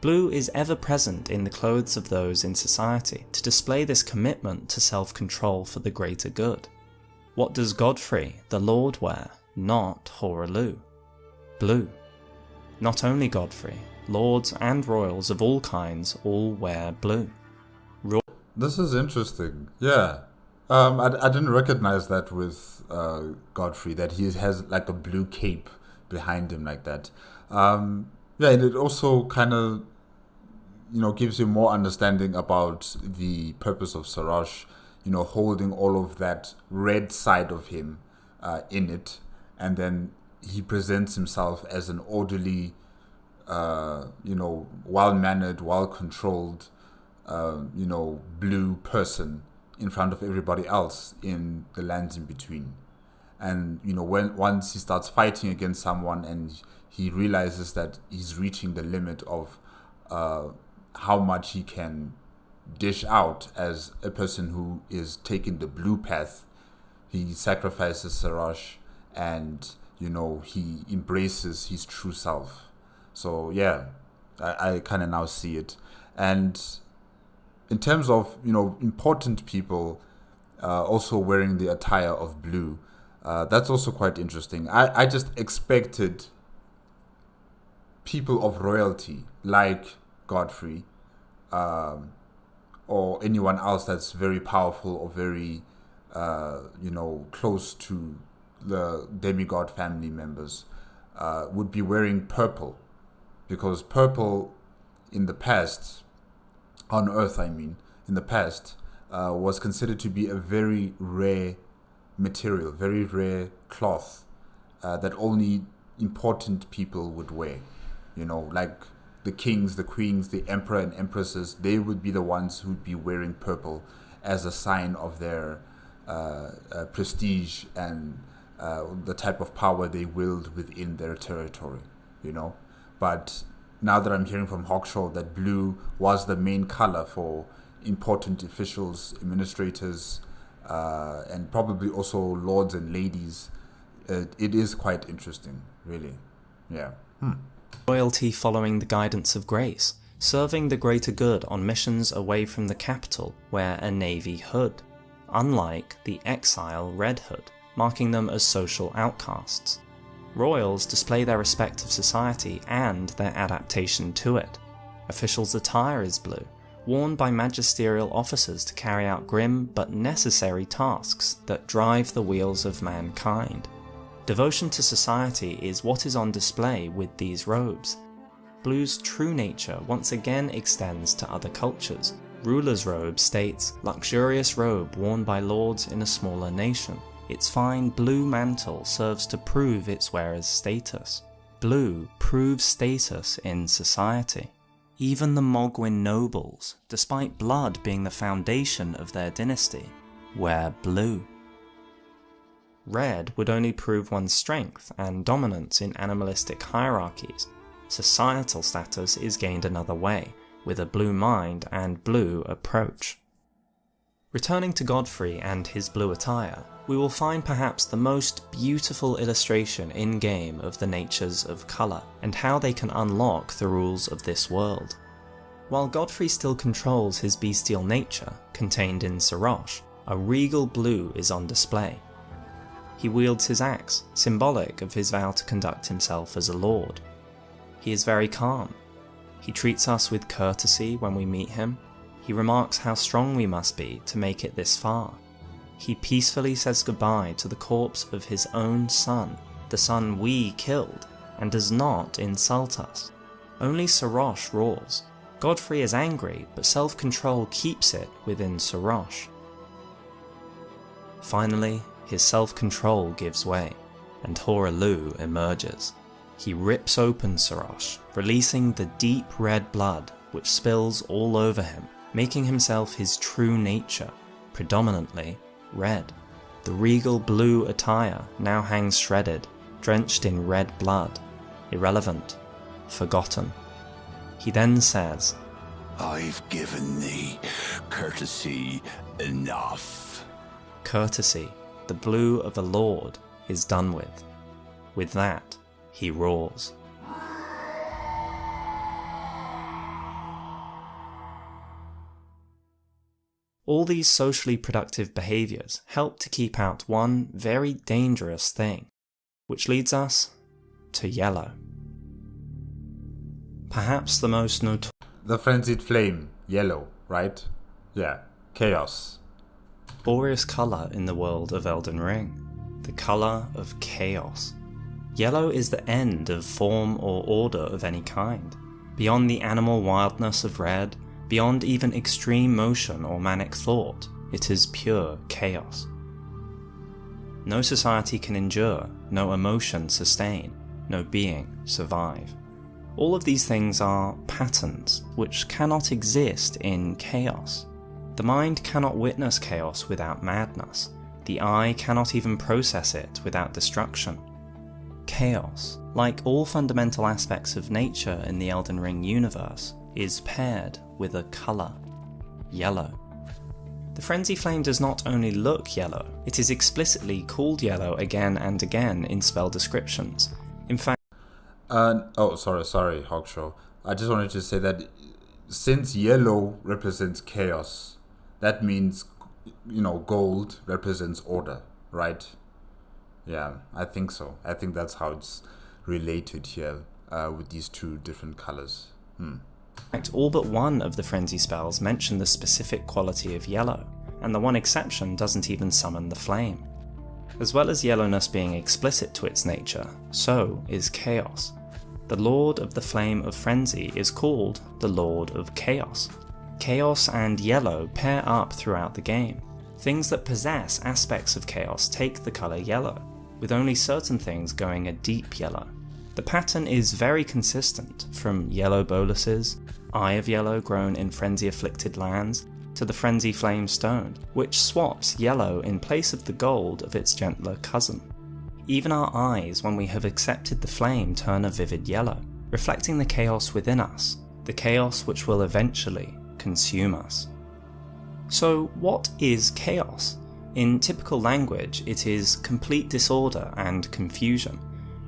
Blue is ever present in the clothes of those in society to display this commitment to self-control for the greater good. What does Godfrey, the Lord, wear? Not Hoaraloo. Blue. Not only Godfrey, lords and royals of all kinds all wear blue. This is interesting. Yeah. I didn't recognize that with Godfrey, that he has like a blue cape behind him like that. Yeah, and it also kind of, gives you more understanding about the purpose of Sarosh, holding all of that red side of him in it, and then he presents himself as an orderly, well-mannered, well-controlled, blue person in front of everybody else in the lands in between. And once he starts fighting against someone and he realizes that he's reaching the limit of how much he can dish out as a person who is taking the blue path, he sacrifices Sarosh and he embraces his true self. So yeah, I kind of now see it. And in terms of important people also wearing the attire of blue, that's also quite interesting. I just expected people of royalty like Godfrey or anyone else that's very powerful or very close to the demigod family members would be wearing purple, because purple in the past, on Earth in the past, was considered to be a very rare material, very rare cloth that only important people would wear. Like the kings, the queens, the emperor and empresses, they would be the ones who would be wearing purple as a sign of their prestige and the type of power they wield within their territory, But now that I'm hearing from Hawkshaw that blue was the main color for important officials, administrators, and probably also lords and ladies, it is quite interesting, really. Yeah. Royalty following the guidance of grace, serving the greater good on missions away from the capital wear a navy hood, unlike the exile red hood, marking them as social outcasts. Royals display their respect of society and their adaptation to it. Officials' attire is blue, worn by magisterial officers to carry out grim but necessary tasks that drive the wheels of mankind. Devotion to society is what is on display with these robes. Blue's true nature once again extends to other cultures. Ruler's robe states, luxurious robe worn by lords in a smaller nation. Its fine blue mantle serves to prove its wearer's status. Blue proves status in society. Even the Mogwin nobles, despite blood being the foundation of their dynasty, wear blue. Red would only prove one's strength and dominance in animalistic hierarchies. Societal status is gained another way, with a blue mind and blue approach. Returning to Godfrey and his blue attire, we will find perhaps the most beautiful illustration in-game of the natures of colour, and how they can unlock the rules of this world. While Godfrey still controls his bestial nature, contained in Sarosh, a regal blue is on display. He wields his axe, symbolic of his vow to conduct himself as a lord. He is very calm. He treats us with courtesy when we meet him. He remarks how strong we must be to make it this far. He peacefully says goodbye to the corpse of his own son, the son we killed, and does not insult us. Only Sarosh roars. Godfrey is angry, but self-control keeps it within Sarosh. Finally, his self-control gives way, and Hoarah emerges. He rips open Sarosh, releasing the deep red blood which spills all over him, making himself his true nature, predominantly red. The regal blue attire now hangs shredded, drenched in red blood, irrelevant, forgotten. He then says, I've given thee courtesy enough. Courtesy, the blue of a lord, is done with. With that, he roars. All these socially productive behaviours help to keep out one very dangerous thing, which leads us to yellow. Perhaps the most notorious. The frenzied flame, yellow, right? Yeah, chaos. Glorious colour in the world of Elden Ring, the colour of chaos. Yellow is the end of form or order of any kind. Beyond the animal wildness of red, beyond even extreme motion or manic thought, it is pure chaos. No society can endure, no emotion sustain, no being survive. All of these things are patterns which cannot exist in chaos. The mind cannot witness chaos without madness. The eye cannot even process it without destruction. Chaos, like all fundamental aspects of nature in the Elden Ring universe, is paired with a colour, yellow. The frenzy flame does not only look yellow, it is explicitly called yellow again and again in spell descriptions. In fact, sorry, Hawkshaw. I just wanted to say that since yellow represents chaos, that means, gold represents order, right? Yeah, I think so. I think that's how it's related here with these two different colors. In fact, all but one of the frenzy spells mention the specific quality of yellow, and the one exception doesn't even summon the flame. As well as yellowness being explicit to its nature, so is chaos. The Lord of the Flame of Frenzy is called the Lord of Chaos. Chaos and yellow pair up throughout the game. Things that possess aspects of chaos take the colour yellow, with only certain things going a deep yellow. The pattern is very consistent, from yellow boluses, Eye of Yellow grown in frenzy-afflicted lands, to the Frenzy Flame Stone, which swaps yellow in place of the gold of its gentler cousin. Even our eyes, when we have accepted the flame, turn a vivid yellow, reflecting the chaos within us, the chaos which will eventually consume us. So what is chaos? In typical language, it is complete disorder and confusion.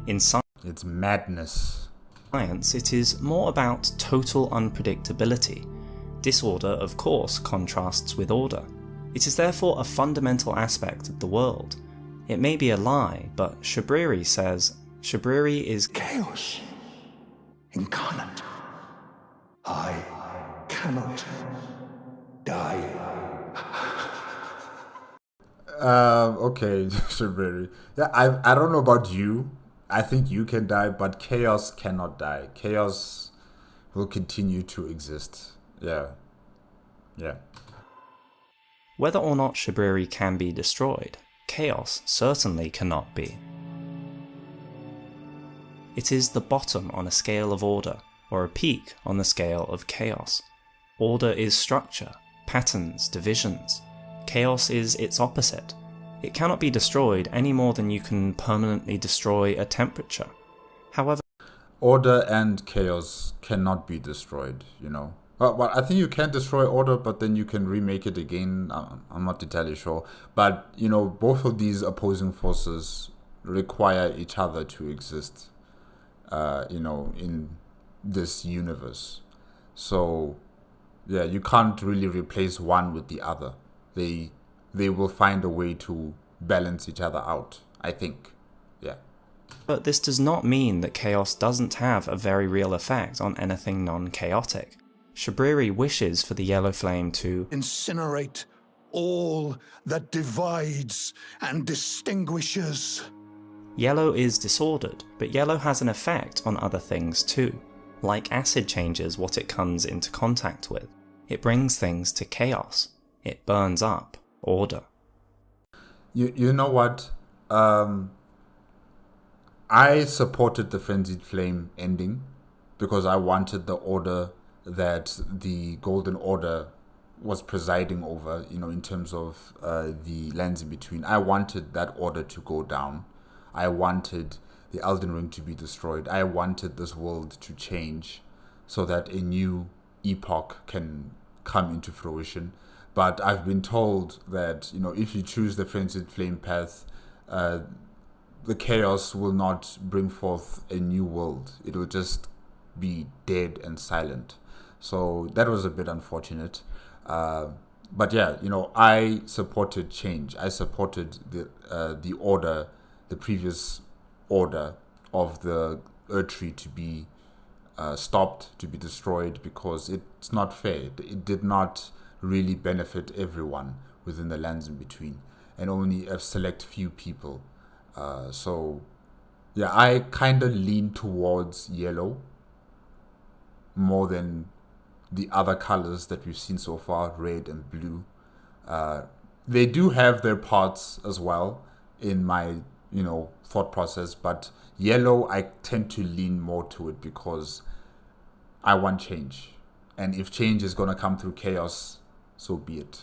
In It's madness. science, it is more about total unpredictability. Disorder, of course, contrasts with order. It is therefore a fundamental aspect of the world. It may be a lie, but Shabriri says Shabriri is Chaos incarnate. I cannot die. Okay, Shabiri. Yeah, I don't know about you. I think you can die, but chaos cannot die. Chaos will continue to exist. Yeah. Whether or not Shabriri can be destroyed, chaos certainly cannot be. It is the bottom on a scale of order, or a peak on the scale of chaos. Order is structure, patterns, divisions. Chaos is its opposite. It cannot be destroyed any more than you can permanently destroy a temperature. However, Order and chaos cannot be destroyed, Well, I think you can destroy order, but then you can remake it again. I'm not entirely sure. But, both of these opposing forces require each other to exist, in this universe. So, yeah, you can't really replace one with the other. They will find a way to balance each other out, I think. Yeah. But this does not mean that chaos doesn't have a very real effect on anything non-chaotic. Shabriri wishes for the yellow flame to Incinerate all that divides and distinguishes. Yellow is disordered, but yellow has an effect on other things too. Like acid changes what it comes into contact with. It brings things to chaos. It burns up order. You know what? Um, I supported the Frenzied Flame ending because I wanted the order that the Golden Order was presiding over, in terms of the lands in between. I wanted that order to go down. I wanted the Elden Ring to be destroyed. I wanted this world to change so that a new epoch can come into fruition. But I've been told that, if you choose the Frenzied Flame path, uh, the chaos will not bring forth a new world. It will just be dead and silent. So that was a bit unfortunate. But yeah, I supported change. I supported the order, the previous order of the Earth Tree to be stopped, to be destroyed, because it's not fair. It did not really benefit everyone within the lands in between, and only a select few people. So yeah, I kind of lean towards yellow more than the other colors that we've seen so far, red and blue. Uh, they do have their parts as well in my, thought process, but yellow, I tend to lean more to it because I want change. And if change is going to come through chaos, so be it.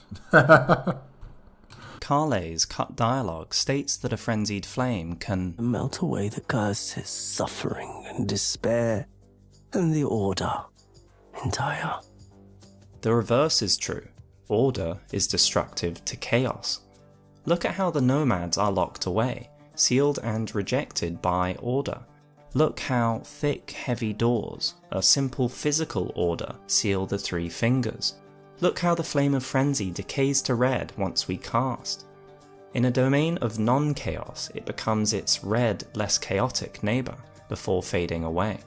Kale's cut dialogue states that a frenzied flame can melt away the curses, suffering, and despair, and the order entire. The reverse is true. Order is destructive to chaos. Look at how the nomads are locked away, sealed and rejected by order. Look how thick, heavy doors, a simple physical order, seal the three fingers. Look how the flame of frenzy decays to red once we cast. In a domain of non-chaos, it becomes its red, less chaotic neighbour before fading away.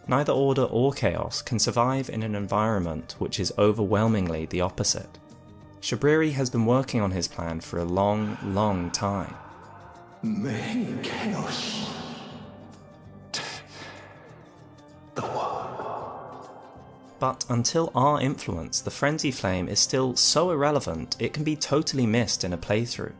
Neither order or chaos can survive in an environment which is overwhelmingly the opposite. Shabriri has been working on his plan for a long, long time. May chaos take the world. But until our influence, the frenzy flame is still so irrelevant it can be totally missed in a playthrough.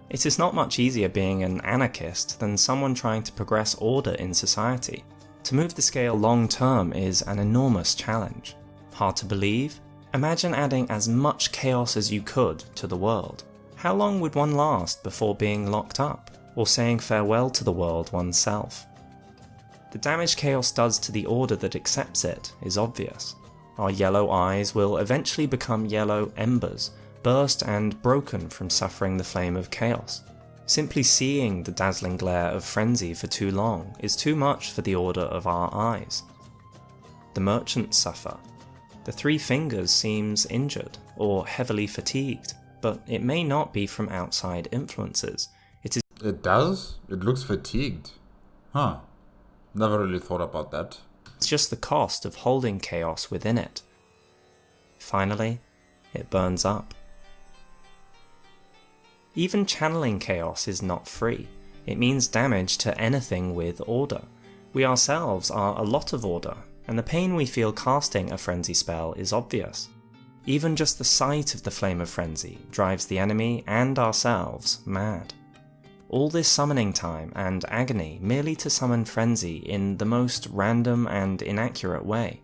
It is not much easier being an anarchist than someone trying to progress order in society. To move the scale long term is an enormous challenge. Hard to believe? Imagine adding as much chaos as you could to the world. How long would one last before being locked up, or saying farewell to the world oneself? The damage chaos does to the order that accepts it is obvious. Our yellow eyes will eventually become yellow embers, burst and broken from suffering the flame of chaos. Simply seeing the dazzling glare of frenzy for too long is too much for the order of our eyes. The merchants suffer. The three fingers seems injured or heavily fatigued, but it may not be from outside influences. It does? It looks fatigued. Huh. Never really thought about that. It's just the cost of holding chaos within it. Finally, it burns up. Even channeling chaos is not free. It means damage to anything with order. We ourselves are a lot of order, and the pain we feel casting a frenzy spell is obvious. Even just the sight of the flame of frenzy drives the enemy and ourselves mad. All this summoning time and agony merely to summon frenzy in the most random and inaccurate way.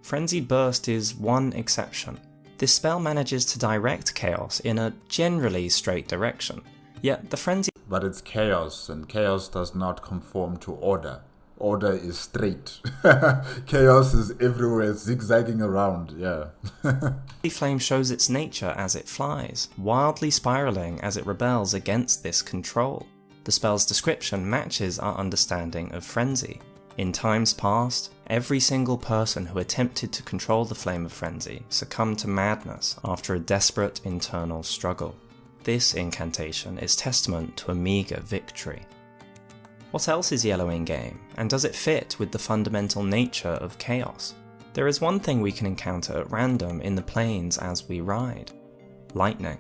Frenzy Burst is one exception. This spell manages to direct chaos in a generally straight direction, yet the frenzy— But it's chaos, and chaos does not conform to order. Order is straight. Chaos is everywhere, zigzagging around, yeah. flame shows its nature as it flies, wildly spiraling as it rebels against this control. The spell's description matches our understanding of frenzy. In times past, every single person who attempted to control the flame of frenzy succumbed to madness after a desperate internal struggle. This incantation is testament to a meagre victory. What else is yellow in game, and does it fit with the fundamental nature of chaos? There is one thing we can encounter at random in the plains as we ride: lightning.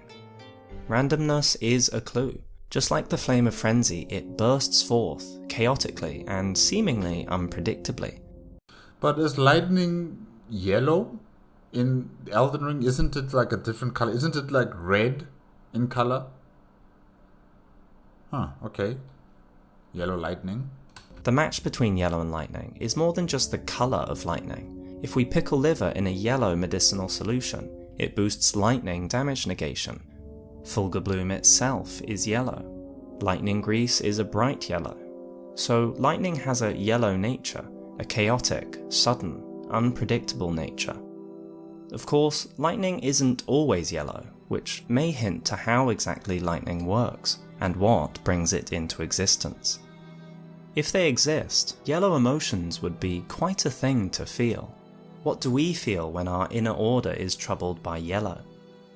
Randomness is a clue. Just like the flame of frenzy, it bursts forth chaotically and seemingly unpredictably. But is lightning yellow in Elden Ring? Isn't it like a different color? Isn't it like red in color? Huh, okay. Yellow lightning. The match between yellow and lightning is more than just the colour of lightning. If we pickle liver in a yellow medicinal solution, it boosts lightning damage negation. Fulgur bloom itself is yellow. Lightning grease is a bright yellow. So lightning has a yellow nature, a chaotic, sudden, unpredictable nature. Of course, lightning isn't always yellow, which may hint to how exactly lightning works and what brings it into existence. If they exist, yellow emotions would be quite a thing to feel. What do we feel when our inner order is troubled by yellow?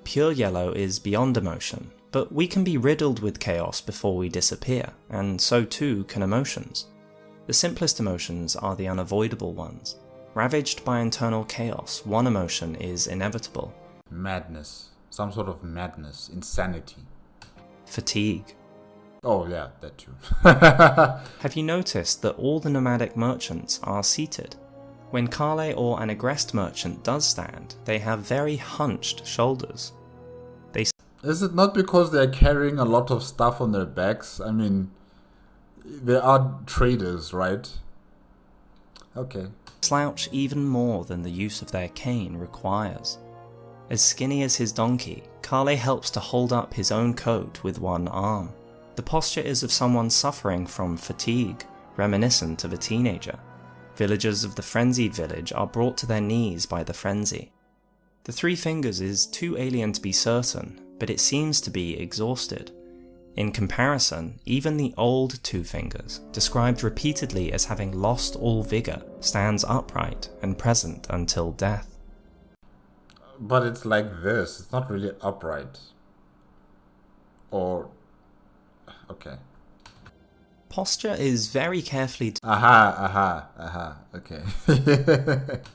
Pure yellow is beyond emotion, but we can be riddled with chaos before we disappear, and so too can emotions. The simplest emotions are the unavoidable ones. Ravaged by internal chaos, one emotion is inevitable. Madness. Some sort of madness. Insanity. Fatigue. Oh yeah, that too. Have you noticed that all the nomadic merchants are seated? When Kale or an aggressed merchant does stand, they have very hunched shoulders. Is it not because they're carrying a lot of stuff on their backs? I mean, they are traders, right? Okay. Slouch even more than the use of their cane requires. As skinny as his donkey, Kale helps to hold up his own coat with one arm. The posture is of someone suffering from fatigue, reminiscent of a teenager. Villagers of the frenzied village are brought to their knees by the frenzy. The three fingers is too alien to be certain, but it seems to be exhausted. In comparison, even the old two fingers, described repeatedly as having lost all vigour, stands upright and present until death. But it's like this. It's not really upright. Or... okay. Posture is very carefully okay.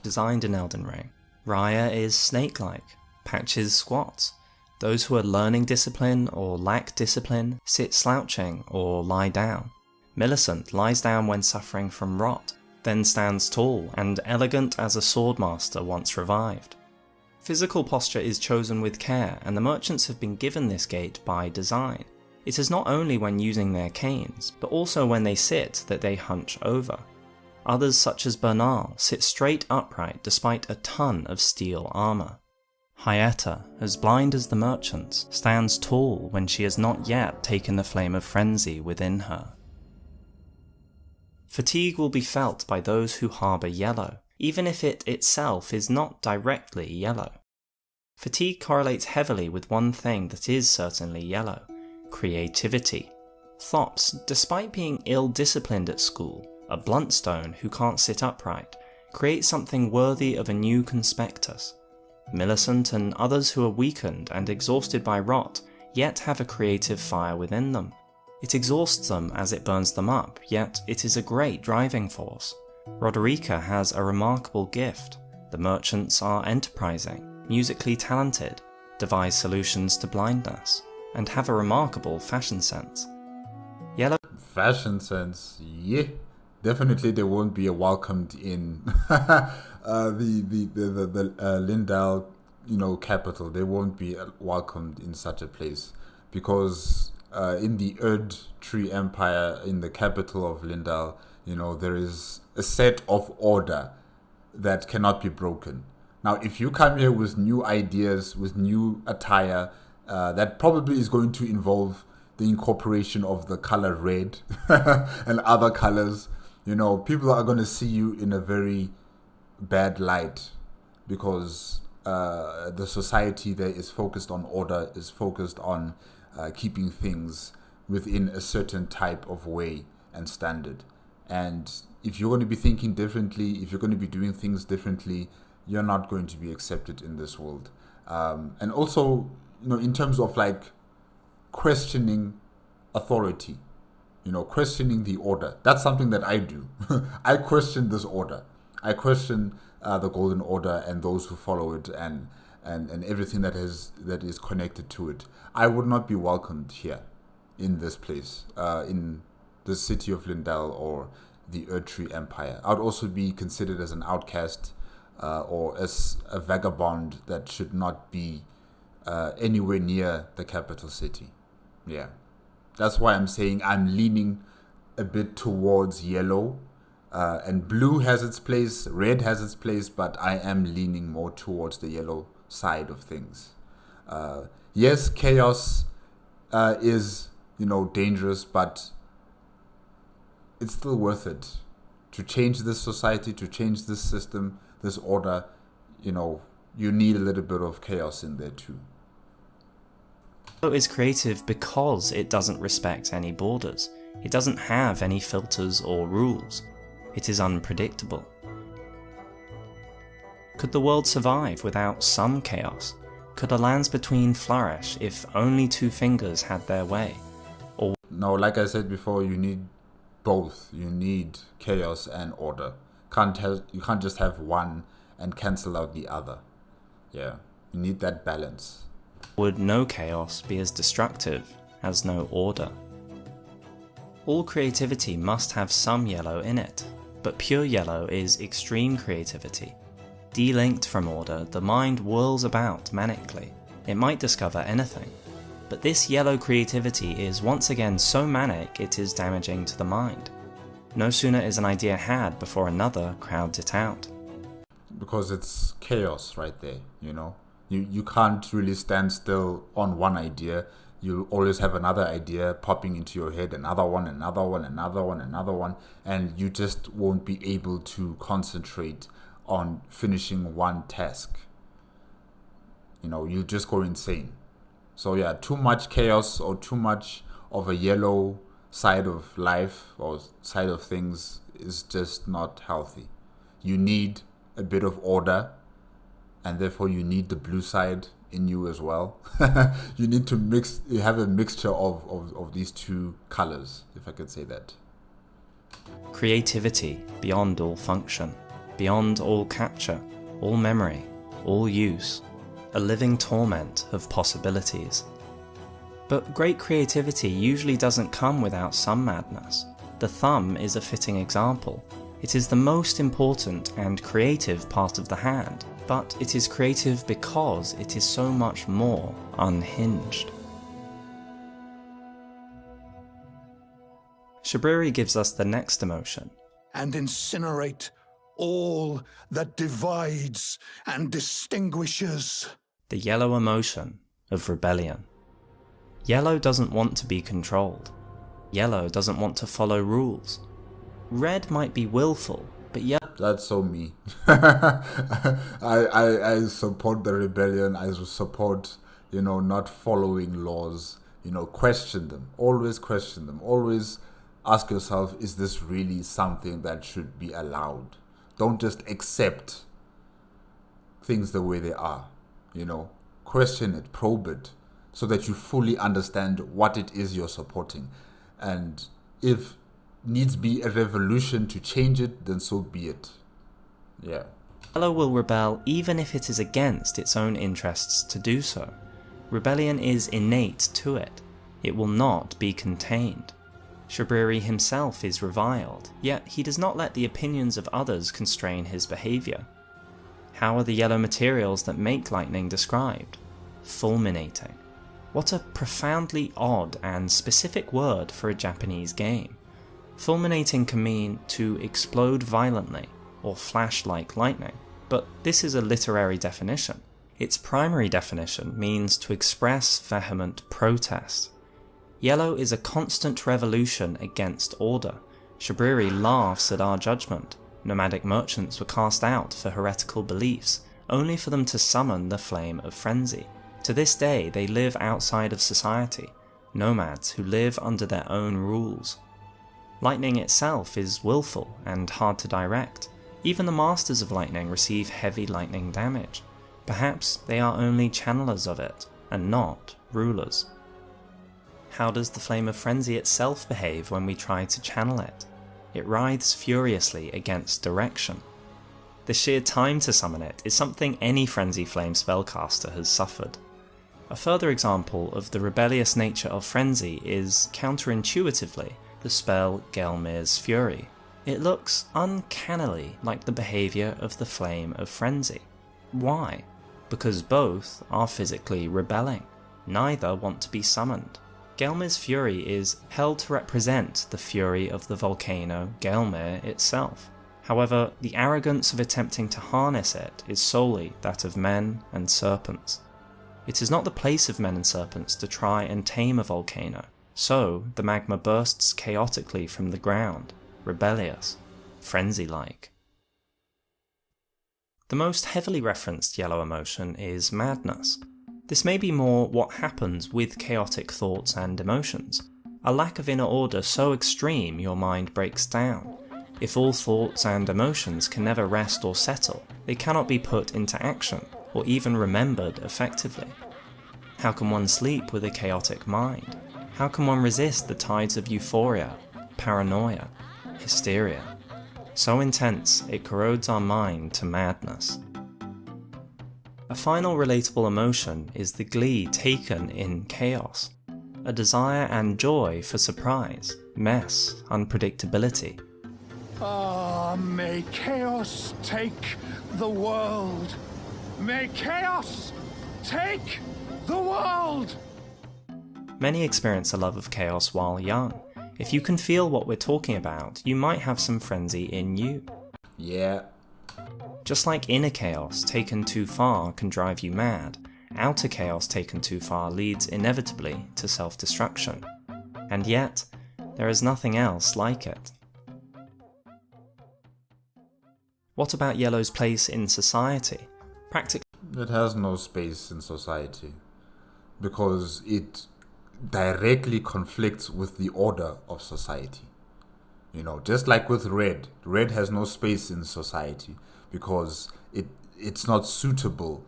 designed in Elden Ring. Raya is snake-like, Patches squats. Those who are learning discipline or lack discipline sit slouching or lie down. Millicent lies down when suffering from rot, then stands tall and elegant as a swordmaster once revived. Physical posture is chosen with care, and the merchants have been given this gait by design. It is not only when using their canes, but also when they sit that they hunch over. Others, such as Bernal, sit straight upright despite a ton of steel armour. Hyetta, as blind as the merchants, stands tall when she has not yet taken the flame of frenzy within her. Fatigue will be felt by those who harbour yellow, even if it itself is not directly yellow. Fatigue correlates heavily with one thing that is certainly yellow: creativity. Thops, despite being ill-disciplined at school, a bluntstone who can't sit upright, create something worthy of a new conspectus. Millicent and others who are weakened and exhausted by rot, yet have a creative fire within them. It exhausts them as it burns them up, yet it is a great driving force. Roderica has a remarkable gift. The merchants are enterprising, musically talented, devise solutions to blindness, and have a remarkable fashion sense. Yellow Fashion sense, yeah. Definitely they won't be welcomed in the Lindau, capital. They won't be welcomed in such a place, because in the Erd Tree Empire, in the capital of Lindau, there is a set of order that cannot be broken. Now, if you come here with new ideas, with new attire, that probably is going to involve the incorporation of the color red and other colors. People are going to see you in a very bad light, because the society there is focused on order, is focused on keeping things within a certain type of way and standard. And if you're going to be thinking differently, if you're going to be doing things differently, you're not going to be accepted in this world. And also, in terms of questioning authority, questioning the order. That's something that I do. I question this order. I question the Golden Order and those who follow it, and everything that is connected to it. I would not be welcomed here in this place, in the city of Lindell or the Erdtree Empire. I would also be considered as an outcast, or as a vagabond that should not be anywhere near the capital city. Yeah. That's why I'm saying I'm leaning a bit towards yellow. And blue has its place, red has its place, but I am leaning more towards the yellow side of things. Yes, chaos is, dangerous, but it's still worth it. To change this society, to change this system, this order, you need a little bit of chaos in there too. Yellow is creative because it doesn't respect any borders. It doesn't have any filters or rules. It is unpredictable. Could the world survive without some chaos? Could a lands between flourish if only two fingers had their way? Or no, like I said before, you need both. You need chaos and order. You can't just have one and cancel out the other. Yeah, you need that balance. would no chaos be as destructive as no order? All creativity must have some yellow in it, but pure yellow is extreme creativity. Delinked from order, the mind whirls about manically. It might discover anything, but this yellow creativity is once again so manic it is damaging to the mind. No sooner is an idea had before another crowds it out. Because it's chaos right there, You can't really stand still on one idea. You'll always have another idea popping into your head, another one, and you just won't be able to concentrate on finishing one task. You'll just go insane. So yeah, too much chaos or too much of a yellow side of life or side of things is just not healthy. You need a bit of order, and therefore you need the blue side in you as well. You need to have a mixture of these two colors, if I could say that. Creativity beyond all function, beyond all capture, all memory, all use, a living torment of possibilities. But great creativity usually doesn't come without some madness. The thumb is a fitting example. It is the most important and creative part of the hand, but it is creative because it is so much more unhinged. Shabriri gives us the next emotion. And incinerate all that divides and distinguishes. The yellow emotion of rebellion. Yellow doesn't want to be controlled. Yellow doesn't want to follow rules. Red might be willful, but yellow... That's so me. I support the rebellion. I support, not following laws. Question them. Always question them. Always ask yourself, is this really something that should be allowed? Don't just accept things the way they are. Question it, probe it, so that you fully understand what it is you're supporting. And if needs be a revolution to change it, then so be it. Yeah. Yellow will rebel even if it is against its own interests to do so. Rebellion is innate to it. It will not be contained. Shabriri himself is reviled, yet he does not let the opinions of others constrain his behaviour. How are the yellow materials that make lightning described? Fulminating. What a profoundly odd and specific word for a Japanese game. Fulminating can mean to explode violently or flash like lightning, but this is a literary definition. Its primary definition means to express vehement protest. Yellow is a constant revolution against order. Shabriri laughs at our judgment. Nomadic merchants were cast out for heretical beliefs, only for them to summon the flame of frenzy. To this day they live outside of society, nomads who live under their own rules. Lightning itself is willful and hard to direct. Even the masters of lightning receive heavy lightning damage. Perhaps they are only channelers of it, and not rulers. How does the flame of frenzy itself behave when we try to channel it? It writhes furiously against direction. The sheer time to summon it is something any frenzy flame spellcaster has suffered. A further example of the rebellious nature of frenzy is, counterintuitively, the spell Gelmir's Fury. It looks uncannily like the behaviour of the flame of frenzy. Why? Because both are physically rebelling. Neither want to be summoned. Gelmir's fury is held to represent the fury of the volcano Gelmir itself. However, the arrogance of attempting to harness it is solely that of men and serpents. It is not the place of men and serpents to try and tame a volcano, so the magma bursts chaotically from the ground, rebellious, frenzy-like. The most heavily referenced yellow emotion is madness. This may be more what happens with chaotic thoughts and emotions, a lack of inner order so extreme your mind breaks down. If all thoughts and emotions can never rest or settle, they cannot be put into action, or even remembered effectively. How can one sleep with a chaotic mind? How can one resist the tides of euphoria, paranoia, hysteria? So intense, it corrodes our mind to madness. A final relatable emotion is the glee taken in chaos, a desire and joy for surprise, mess, unpredictability. May chaos take the world. May chaos take the world! Many experience a love of chaos while young. If you can feel what we're talking about, you might have some frenzy in you. Yeah. Just like inner chaos taken too far can drive you mad, outer chaos taken too far leads inevitably to self-destruction. And yet, there is nothing else like it. What about yellow's place in society? Practically, It has no space in society because it directly conflicts with the order of society. You know, just like with red has no space in society because it's not suitable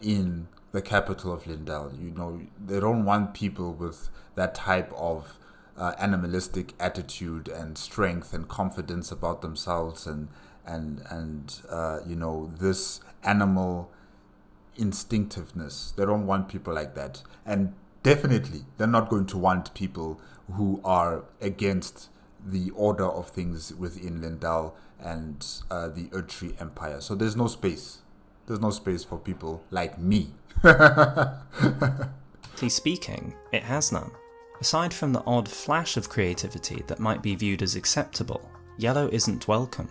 in the capital of Lindell. You know, they don't want people with that type of animalistic attitude and strength and confidence about themselves and you know, this animal instinctiveness. They don't want people like that. And definitely, they're not going to want people who are against the order of things within Lindell and the Erdtree Empire. So there's no space. There's no space for people like me. speaking, it has none. Aside from the odd flash of creativity that might be viewed as acceptable, yellow isn't welcome.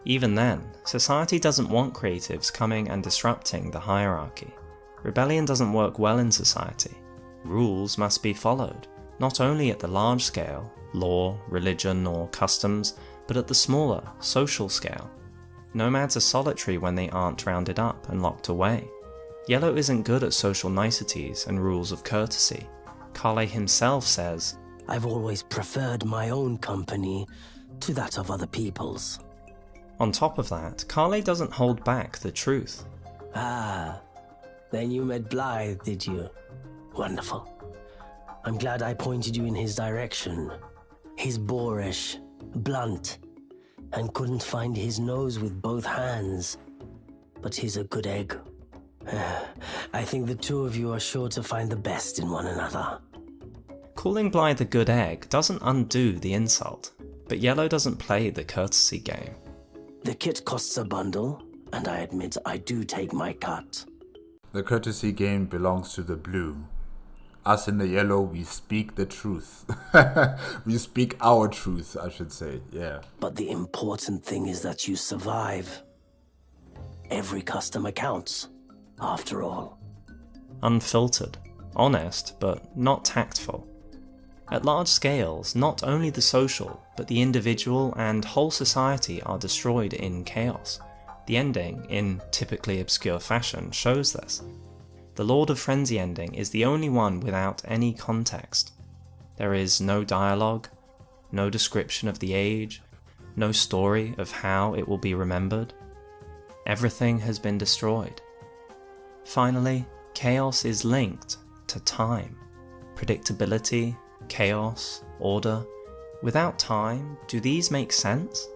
Even then, society doesn't want creatives coming and disrupting the hierarchy. Rebellion doesn't work well in society. Rules must be followed, not only at the large scale, law, religion, or customs, but at the smaller, social scale. Nomads are solitary when they aren't rounded up and locked away. Yellow isn't good at social niceties and rules of courtesy. Kale himself says, I've always preferred my own company to that of other people's. On top of that, Kale doesn't hold back the truth. Ah, then you met Blythe, did you? Wonderful. I'm glad I pointed you in his direction. He's boorish, blunt, and couldn't find his nose with both hands. But he's a good egg. I think the two of you are sure to find the best in one another. Calling Blythe a good egg doesn't undo the insult, but Yellow doesn't play the courtesy game. The kit costs a bundle, and I admit I do take my cut. The courtesy game belongs to the blue. Us in the yellow, we speak the truth. We speak our truth, I should say, yeah. But the important thing is that you survive. Every customer counts, after all. Unfiltered, honest, but not tactful. At large scales, not only the social, but the individual and whole society are destroyed in chaos. The ending, in typically obscure fashion, shows this. The Lord of Frenzy ending is the only one without any context. There is no dialogue, no description of the age, no story of how it will be remembered. Everything has been destroyed. Finally, chaos is linked to time, predictability, chaos, order. Without time, do these make sense?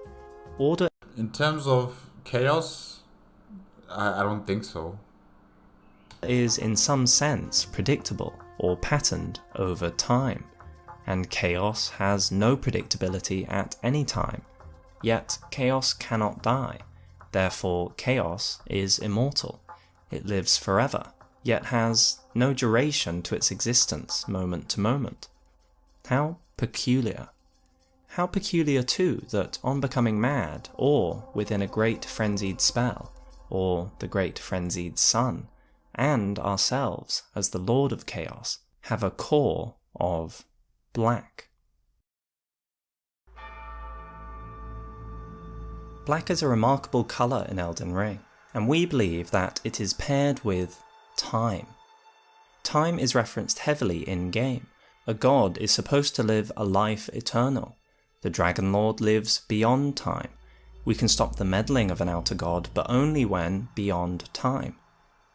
Order In terms of chaos, I don't think so. is in some sense predictable or patterned over time, and chaos has no predictability at any time. Yet chaos cannot die, therefore chaos is immortal. It lives forever, yet has no duration to its existence moment to moment. How peculiar. How peculiar too that on becoming mad, or within a great frenzied spell, or the great frenzied sun, and ourselves as the Lord of Chaos, have a core of black. Black is a remarkable colour in Elden Ring, and we believe that it is paired with time. Time is referenced heavily in-game. A god is supposed to live a life eternal. The Dragon Lord lives beyond time. We can stop the meddling of an outer god, but only when beyond time.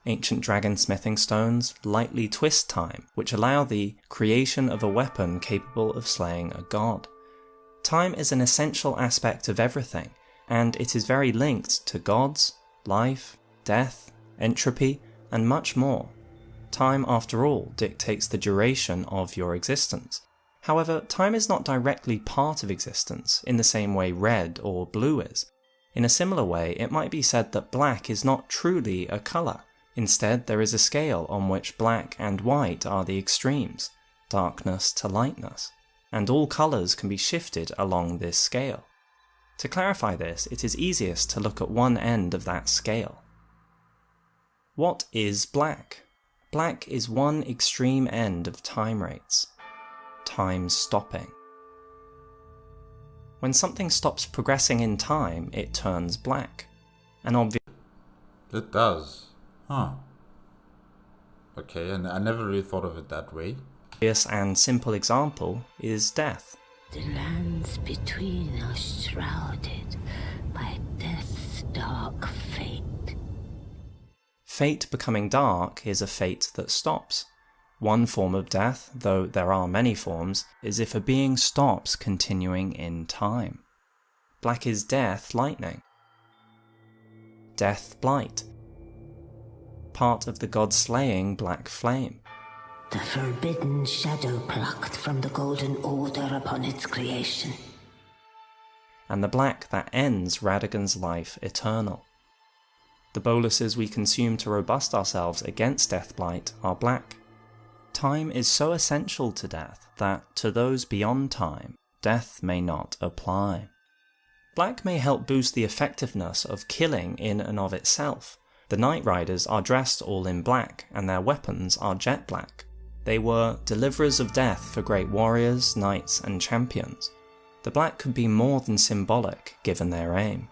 Ancient dragon smithing stones lightly twist time, which allow the creation of a weapon capable of slaying a god. Time is an essential aspect of everything, and it is very linked to gods, life, death, entropy, and much more. Time, after all, dictates the duration of your existence. However, time is not directly part of existence in the same way red or blue is. In a similar way, it might be said that black is not truly a colour. Instead, there is a scale on which black and white are the extremes, darkness to lightness, and all colours can be shifted along this scale. To clarify this, it is easiest to look at one end of that scale. What is black? Black is one extreme end of time rates. Time stopping. When something stops progressing in time, it turns black. An obvious... It does. Huh. Okay, and I never really thought of it that way. and simple example is death. The lands between are shrouded by death's dark fate. Fate becoming dark is a fate that stops. One form of death, though there are many forms, is if a being stops continuing in time. Black is death lightning. Death blight. Part of the god-slaying black flame. The forbidden shadow plucked from the golden order upon its creation. And the black that ends Radagon's life eternal. The boluses we consume to robust ourselves against deathblight are black. Time is so essential to death that, to those beyond time, death may not apply. Black may help boost the effectiveness of killing in and of itself. The Night Riders are dressed all in black, and their weapons are jet black. They were deliverers of death for great warriors, knights, and champions. The black could be more than symbolic, given their aim.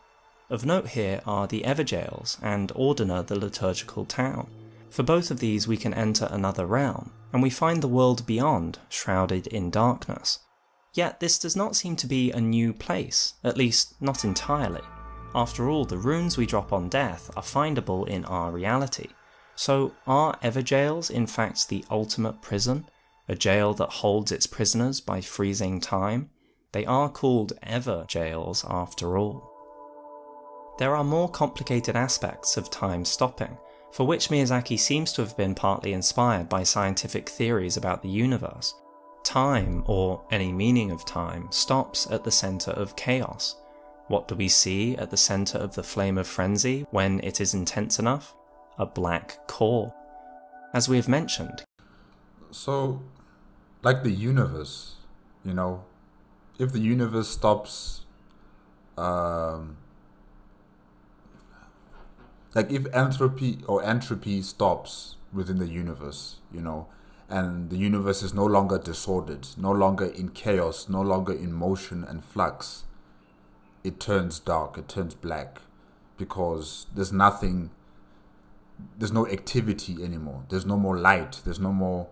Of note here are the Evergaols and Ordina the liturgical town. For both of these we can enter another realm, and we find the world beyond shrouded in darkness. Yet this does not seem to be a new place, at least not entirely. After all, the runes we drop on death are findable in our reality. So are Evergaols in fact the ultimate prison? A jail that holds its prisoners by freezing time? They are called Evergaols after all. There are more complicated aspects of time stopping, for which Miyazaki seems to have been partly inspired by scientific theories about the universe. Time, or any meaning of time, stops at the centre of chaos. What do we see at the centre of the flame of frenzy when it is intense enough? A black core. As we have mentioned. So, like the universe, you know, if the universe stops, like if entropy stops within the universe, you know, and the universe is no longer disordered, no longer in chaos, no longer in motion and flux, it turns dark, it turns black, because there's no activity anymore, there's no more light, there's no more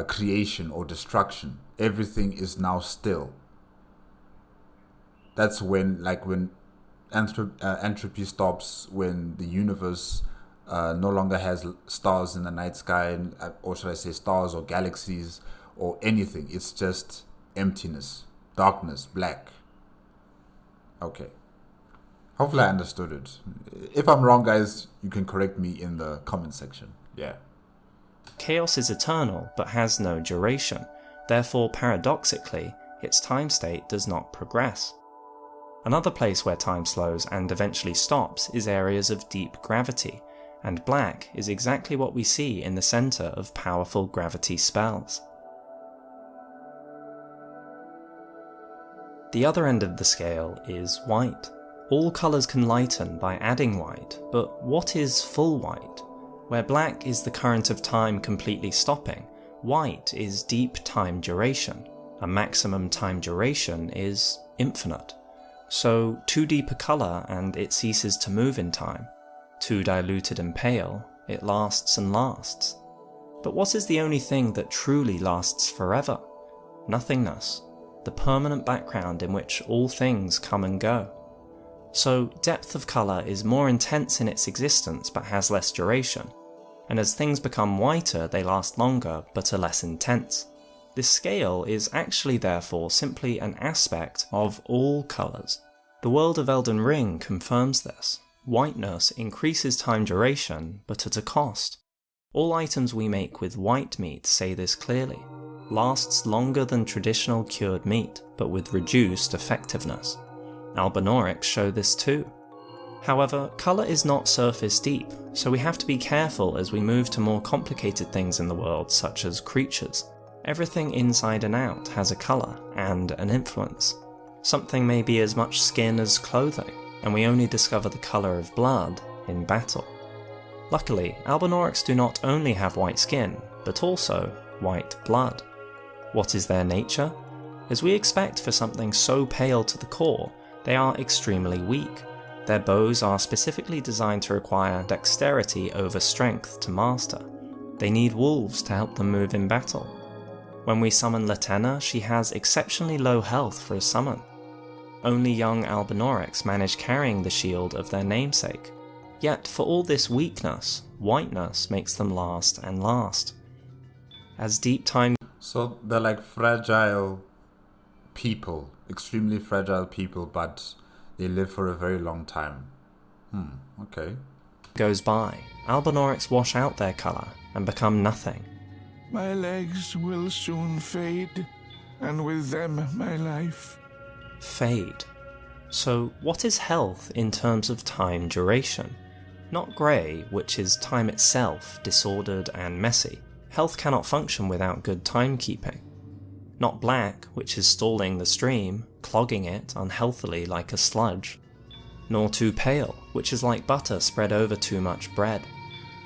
creation or destruction. Everything is now still. That's when entropy stops, when the universe no longer has stars in the night sky, or should I say stars or galaxies or anything. It's just emptiness, darkness, black. Okay. Hopefully I understood it. If I'm wrong, guys, you can correct me in the comment section. Yeah. Chaos is eternal but has no duration. Therefore, paradoxically, its time state does not progress. Another place where time slows and eventually stops is areas of deep gravity, and black is exactly what we see in the center of powerful gravity spells. The other end of the scale is white. All colours can lighten by adding white, but what is full white? Where black is the current of time completely stopping, white is deep time duration. A maximum time duration is infinite. So too deep a colour and it ceases to move in time. Too diluted and pale, it lasts and lasts. But what is the only thing that truly lasts forever? Nothingness, the permanent background in which all things come and go. So depth of colour is more intense in its existence but has less duration, and as things become whiter they last longer but are less intense. This scale is actually therefore simply an aspect of all colours. The world of Elden Ring confirms this. Whiteness increases time duration, but at a cost. All items we make with white meat say this clearly. Lasts longer than traditional cured meat, but with reduced effectiveness. Albinaurics show this too. However, colour is not surface deep, so we have to be careful as we move to more complicated things in the world, such as creatures. Everything inside and out has a colour and an influence. Something may be as much skin as clothing, and we only discover the colour of blood in battle. Luckily, Albinaurics do not only have white skin, but also white blood. What is their nature? As we expect for something so pale to the core, they are extremely weak. Their bows are specifically designed to require dexterity over strength to master. They need wolves to help them move in battle. When we summon Latenna, she has exceptionally low health for a summon. Only young Albinaurics manage carrying the shield of their namesake. Yet for all this weakness, whiteness makes them last and last. As deep time... So they're like fragile people, extremely fragile people, but they live for a very long time. Okay. Goes by, Albinaurics wash out their colour and become nothing. My legs will soon fade, and with them my life. Fade. So what is health in terms of time duration? Not grey, which is time itself, disordered and messy. Health cannot function without good timekeeping. Not black, which is stalling the stream, clogging it unhealthily like a sludge. Nor too pale, which is like butter spread over too much bread.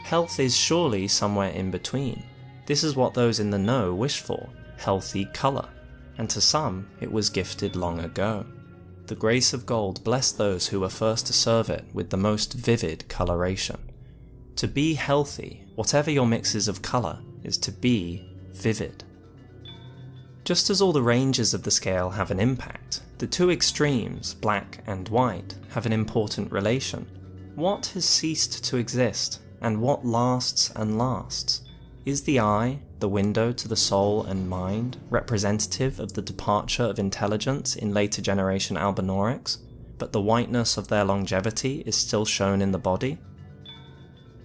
Health is surely somewhere in between. This is what those in the know wish for, healthy colour, and to some it was gifted long ago. The grace of gold blessed those who were first to serve it with the most vivid coloration. To be healthy, whatever your mixes of colour, is to be vivid. Just as all the ranges of the scale have an impact, the two extremes, black and white, have an important relation. What has ceased to exist, and what lasts and lasts? Is the eye, the window to the soul and mind, representative of the departure of intelligence in later generation Albinaurics, but the whiteness of their longevity is still shown in the body?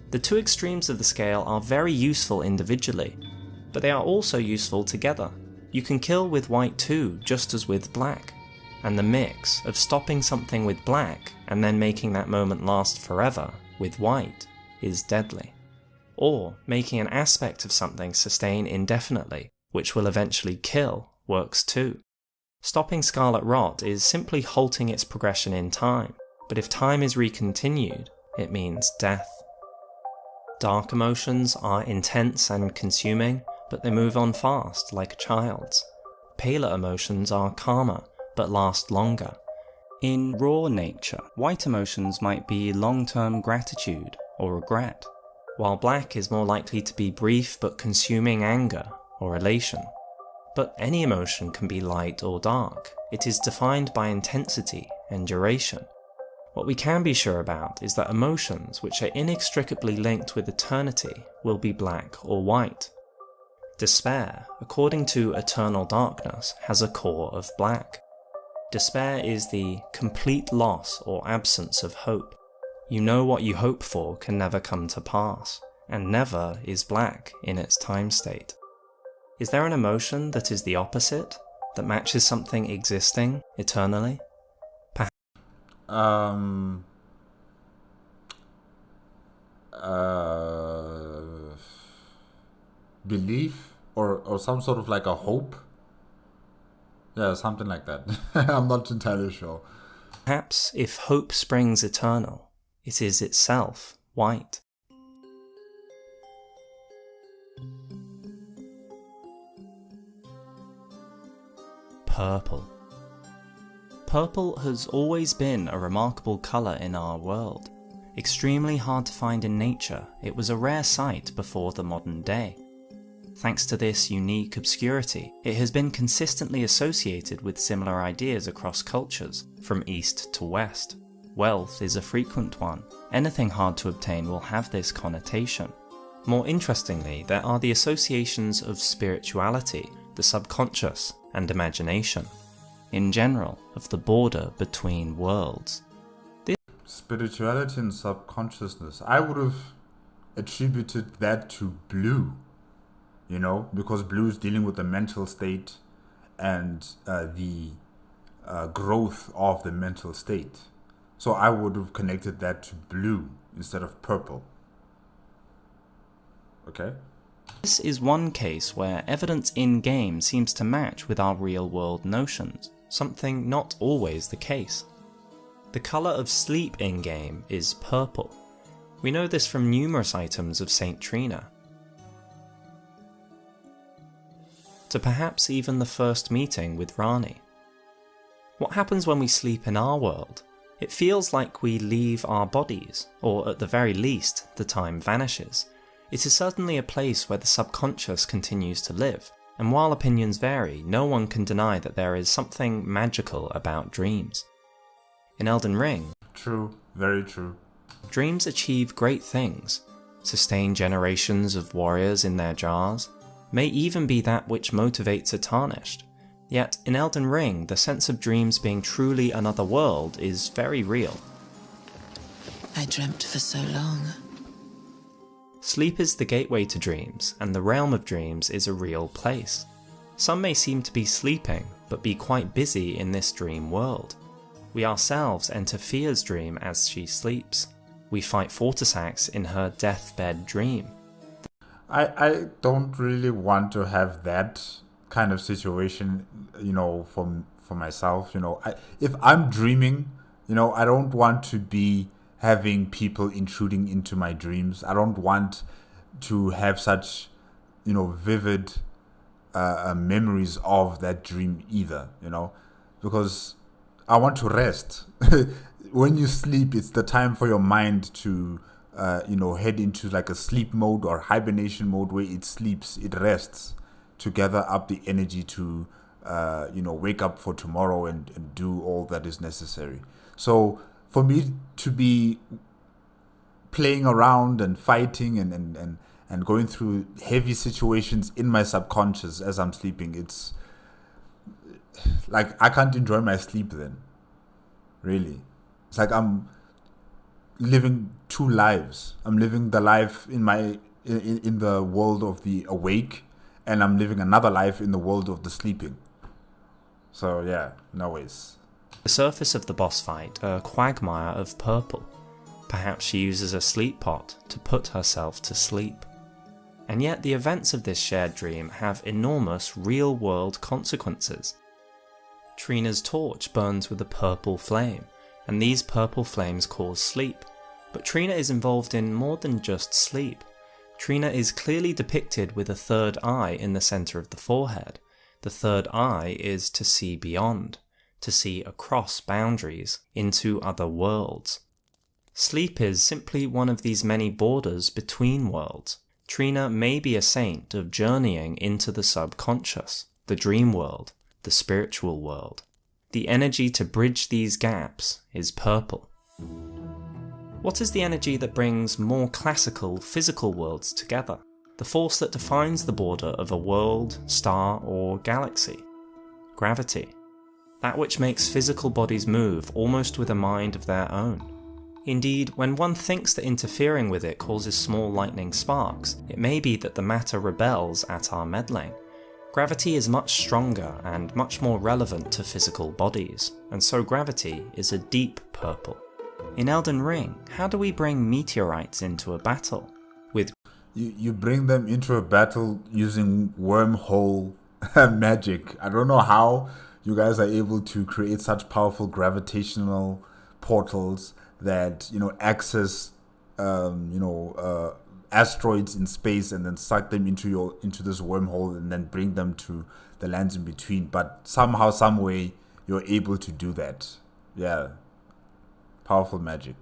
The two extremes of the scale are very useful individually, but they are also useful together. You can kill with white too, just as with black, and the mix of stopping something with black and then making that moment last forever with white is deadly. Or making an aspect of something sustain indefinitely, which will eventually kill, works too. Stopping scarlet rot is simply halting its progression in time, but if time is recontinued, it means death. Dark emotions are intense and consuming, but they move on fast, like a child's. Paler emotions are calmer, but last longer. In raw nature, white emotions might be long-term gratitude or regret, while black is more likely to be brief but consuming anger or elation. But any emotion can be light or dark. It is defined by intensity and duration. What we can be sure about is that emotions which are inextricably linked with eternity will be black or white. Despair, according to Eternal Darkness, has a core of black. Despair is the complete loss or absence of hope. You know what you hope for can never come to pass, and never is black in its time state. Is there an emotion that is the opposite, that matches something existing eternally? belief or some sort of like a hope. Yeah, something like that. I'm not entirely sure. Perhaps if hope springs eternal, it is itself white. Purple. Purple has always been a remarkable colour in our world. Extremely hard to find in nature, it was a rare sight before the modern day. Thanks to this unique obscurity, it has been consistently associated with similar ideas across cultures, from east to west. Wealth is a frequent one. Anything hard to obtain will have this connotation. More interestingly, there are the associations of spirituality, the subconscious, and imagination. In general, of the border between worlds. Spirituality and subconsciousness. I would have attributed that to blue, you know, because blue is dealing with the mental state and the growth of the mental state. So I would have connected that to blue instead of purple. Okay? This is one case where evidence in-game seems to match with our real-world notions, something not always the case. The colour of sleep in-game is purple. We know this from numerous items of Saint Trina, to perhaps even the first meeting with Rani. What happens when we sleep in our world? It feels like we leave our bodies, or at the very least, the time vanishes. It is certainly a place where the subconscious continues to live, and while opinions vary, no one can deny that there is something magical about dreams. In Elden Ring, True, very true. dreams achieve great things, sustain generations of warriors in their jars, may even be that which motivates a tarnished. Yet in Elden Ring, the sense of dreams being truly another world is very real. I dreamt for so long. Sleep is the gateway to dreams, and the realm of dreams is a real place. Some may seem to be sleeping, but be quite busy in this dream world. We ourselves enter Fia's dream as she sleeps. We fight Fortisax in her deathbed dream. I don't really want to have that kind of situation, you know, for myself. You know, if I'm dreaming, you know, I don't want to be having people intruding into my dreams. I don't want to have such, you know, vivid memories of that dream either, you know, because I want to rest. When you sleep, it's the time for your mind to, you know, head into like a sleep mode or hibernation mode where it sleeps, it rests to gather up the energy to, you know, wake up for tomorrow and do all that is necessary. So for me to be playing around and fighting and going through heavy situations in my subconscious as I'm sleeping, it's like I can't enjoy my sleep then. Really. It's like I'm living two lives. I'm living the life in the world of the awake, and I'm living another life in the world of the sleeping. So yeah, no ways. The surface of the boss fight, a quagmire of purple. Perhaps she uses a sleep pot to put herself to sleep. And yet the events of this shared dream have enormous real-world consequences. Trina's torch burns with a purple flame, and these purple flames cause sleep. But Trina is involved in more than just sleep. Trina is clearly depicted with a third eye in the centre of the forehead. The third eye is to see beyond, to see across boundaries into other worlds. Sleep is simply one of these many borders between worlds. Trina may be a saint of journeying into the subconscious, the dream world, the spiritual world. The energy to bridge these gaps is purple. What is the energy that brings more classical, physical worlds together? The force that defines the border of a world, star, or galaxy? Gravity. That which makes physical bodies move almost with a mind of their own. Indeed, when one thinks that interfering with it causes small lightning sparks, it may be that the matter rebels at our meddling. Gravity is much stronger and much more relevant to physical bodies, and so gravity is a deep purple. In Elden Ring, how do we bring meteorites into a battle? With You bring them into a battle using wormhole magic. I don't know how you guys are able to create such powerful gravitational portals that, you know, access asteroids in space and then suck them into this wormhole and then bring them to the lands in between. But somehow, some way, you're able to do that. Yeah, powerful magic.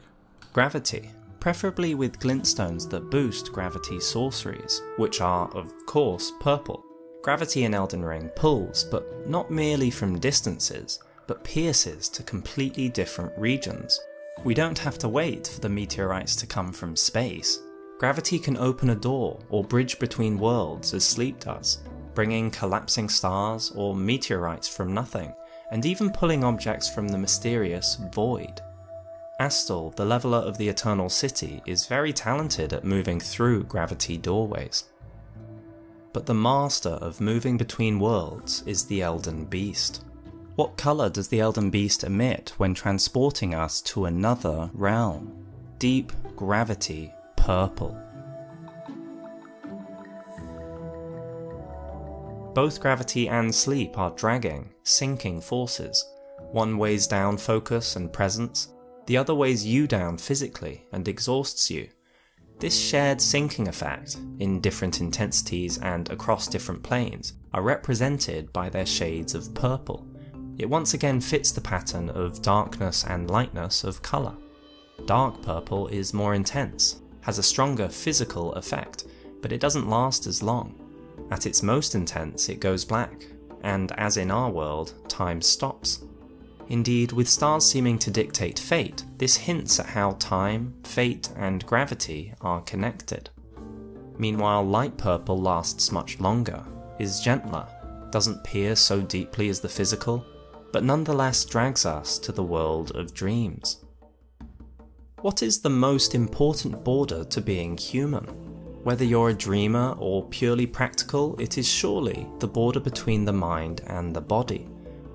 gravity, preferably with glintstones that boost gravity sorceries, which are, of course, purple. Gravity in Elden Ring pulls, but not merely from distances, but pierces to completely different regions. We don't have to wait for the meteorites to come from space. Gravity can open a door or bridge between worlds as sleep does, bringing collapsing stars or meteorites from nothing, and even pulling objects from the mysterious void. Astal, the leveler of the Eternal City, is very talented at moving through gravity doorways. But the master of moving between worlds is the Elden Beast. What colour does the Elden Beast emit when transporting us to another realm? Deep gravity purple. Both gravity and sleep are dragging, sinking forces. One weighs down focus and presence, the other weighs you down physically and exhausts you. This shared sinking effect, in different intensities and across different planes, are represented by their shades of purple. It once again fits the pattern of darkness and lightness of colour. Dark purple is more intense, has a stronger physical effect, but it doesn't last as long. At its most intense it goes black, and as in our world, time stops. Indeed, with stars seeming to dictate fate, this hints at how time, fate and gravity are connected. Meanwhile, light purple lasts much longer, is gentler, doesn't pierce so deeply as the physical, but nonetheless drags us to the world of dreams. What is the most important border to being human? Whether you're a dreamer or purely practical, it is surely the border between the mind and the body.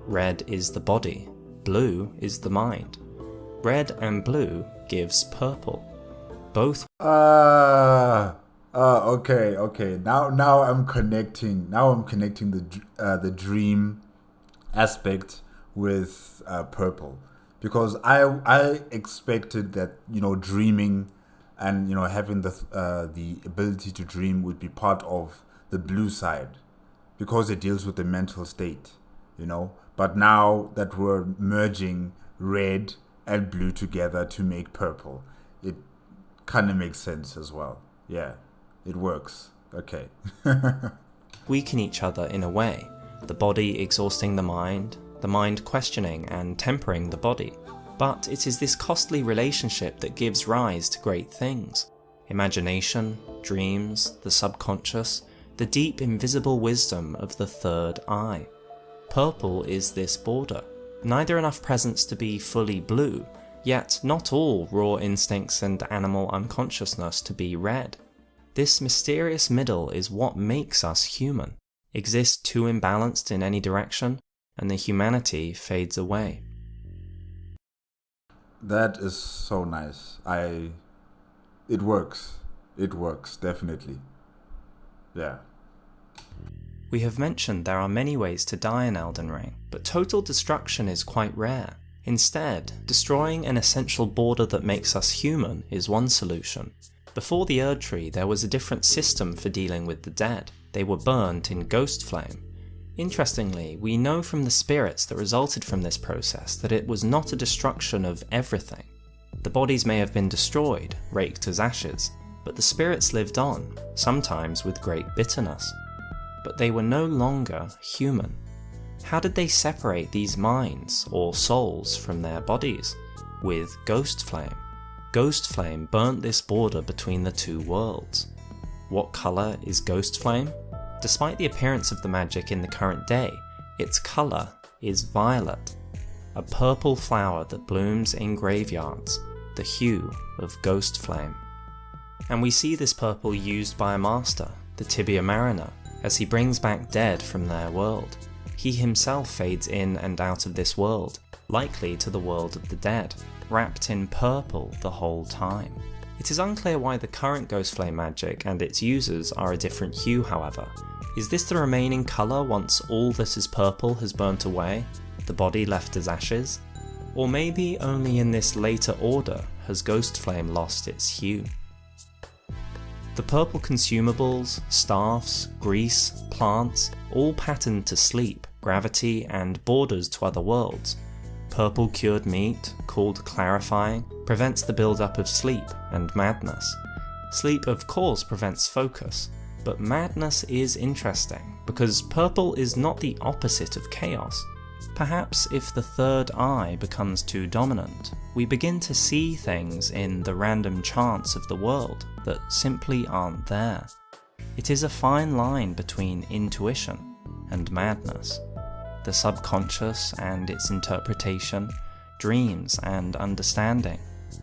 Red is the body, blue is the mind. Red and blue gives purple. Both. Okay. Now I'm connecting. Now I'm connecting the dream aspect with purple, because I expected that, you know, dreaming and, you know, having the ability to dream would be part of the blue side, because it deals with the mental state, you know. But now that we're merging red and blue together to make purple, it kind of makes sense as well. Yeah, it works. Okay. weaken each other in a way, the body exhausting the mind questioning and tempering the body. But it is this costly relationship that gives rise to great things. Imagination, dreams, the subconscious, the deep invisible wisdom of the third eye. Purple is this border, neither enough presence to be fully blue, yet not all raw instincts and animal unconsciousness to be red. This mysterious middle is what makes us human. Exist too imbalanced in any direction, and the humanity fades away. That is so nice. It works. It works, definitely. Yeah. We have mentioned there are many ways to die in Elden Ring, but total destruction is quite rare. Instead, destroying an essential border that makes us human is one solution. Before the Erd Tree, there was a different system for dealing with the dead. They were burnt in ghost flame. Interestingly, we know from the spirits that resulted from this process that it was not a destruction of everything. The bodies may have been destroyed, raked as ashes, but the spirits lived on, sometimes with great bitterness. But they were no longer human. How did they separate these minds, or souls, from their bodies? With ghost flame. Ghost flame burnt this border between the two worlds. What colour is ghost flame? Despite the appearance of the magic in the current day, its colour is violet, a purple flower that blooms in graveyards, the hue of ghost flame. And we see this purple used by a master, the Tibia Mariner, as he brings back dead from their world. he himself fades in and out of this world, likely to the world of the dead, wrapped in purple the whole time. It is unclear why the current Ghostflame magic and its users are a different hue, however. Is this the remaining colour once all that is purple has burnt away, the body left as ashes? Or maybe only in this later order has Ghostflame lost its hue? The purple consumables, staffs, grease, plants, all patterned to sleep, gravity, and borders to other worlds. Purple cured meat, called clarifying, prevents the build-up of sleep and madness. Sleep of course prevents focus, but madness is interesting, because purple is not the opposite of chaos. Perhaps if the third eye becomes too dominant, we begin to see things in the random chance of the world that simply aren't there. It is a fine line between intuition and madness. The subconscious and its interpretation, dreams and understanding,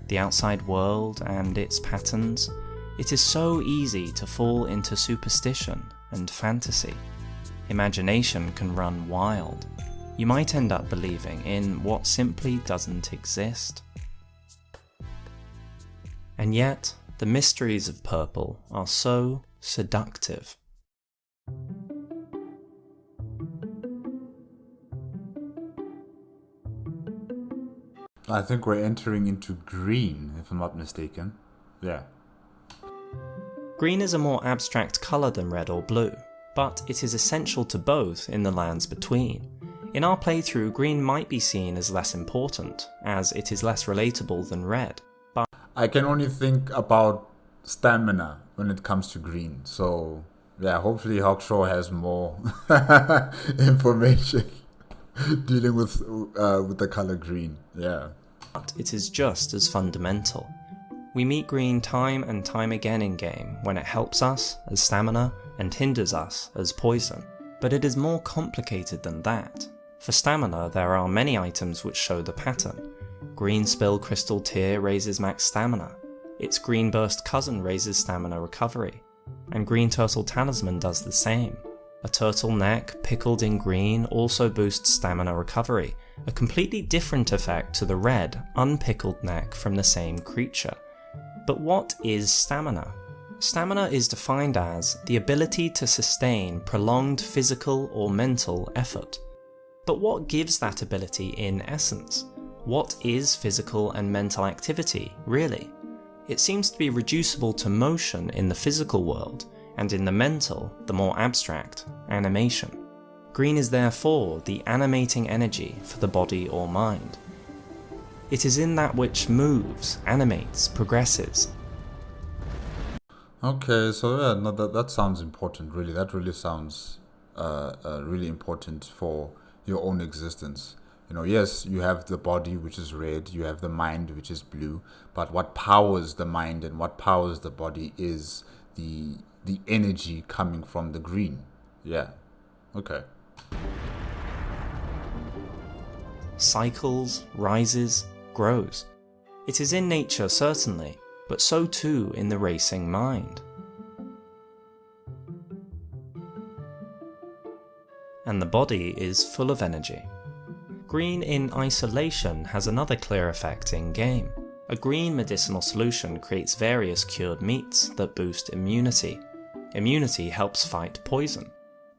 the outside world and its patterns. It is so easy to fall into superstition and fantasy. Imagination can run wild. You might end up believing in what simply doesn't exist. And yet, the mysteries of purple are so seductive. I think we're entering into green, if I'm not mistaken. Yeah. Green is a more abstract colour than red or blue, but it is essential to both in the lands between. In our playthrough, green might be seen as less important, as it is less relatable than red, but I can only think about stamina when it comes to green, so yeah, hopefully Hawkshaw has more information dealing with the color green. Yeah. it is just as fundamental. We meet green time and time again in game when it helps us as stamina and hinders us as poison, but it is more complicated than that. For stamina, there are many items which show the pattern. Green Spill Crystal Tear raises max stamina, its Green Burst cousin raises stamina recovery, and Green Turtle Talisman does the same. A turtle neck pickled in green also boosts stamina recovery, a completely different effect to the red, unpickled neck from the same creature. But what is stamina? Stamina is defined as the ability to sustain prolonged physical or mental effort. But what gives that ability in essence? What is physical and mental activity, really? It seems to be reducible to motion in the physical world, and in the mental, the more abstract, animation. Green is therefore the animating energy for the body or mind. It is in that which moves, animates, progresses. Okay, so yeah, no, that sounds important, really. That really sounds really important for your own existence. You know, yes, you have the body, which is red, you have the mind, which is blue, but what powers the mind and what powers the body is the energy coming from the green. Yeah, okay. Cycles, rises, grows. It is in nature certainly, but so too in the racing mind. And the body is full of energy. Green in isolation has another clear effect in game. A green medicinal solution creates various cured meats that boost immunity. Immunity helps fight poison.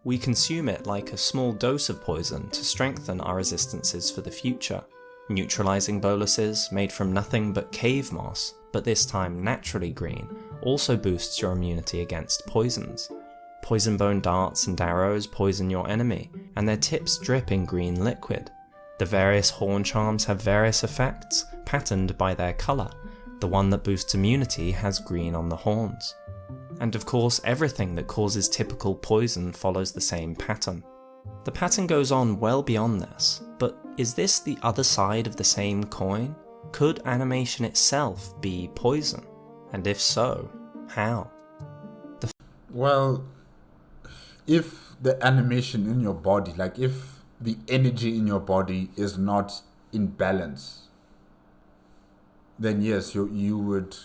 We consume it like a small dose of poison to strengthen our resistances for the future. Neutralizing boluses made from nothing but cave moss, but this time naturally green, also boosts your immunity against poisons. Poison bone darts and arrows poison your enemy, and their tips drip in green liquid. The various horn charms have various effects, patterned by their colour. The one that boosts immunity has green on the horns. And of course, everything that causes typical poison follows the same pattern. The pattern goes on well beyond this, but is this the other side of the same coin? Could animation itself be poison? And if so, how? Well, if the animation in your body, like if the energy in your body is not in balance, then yes, you would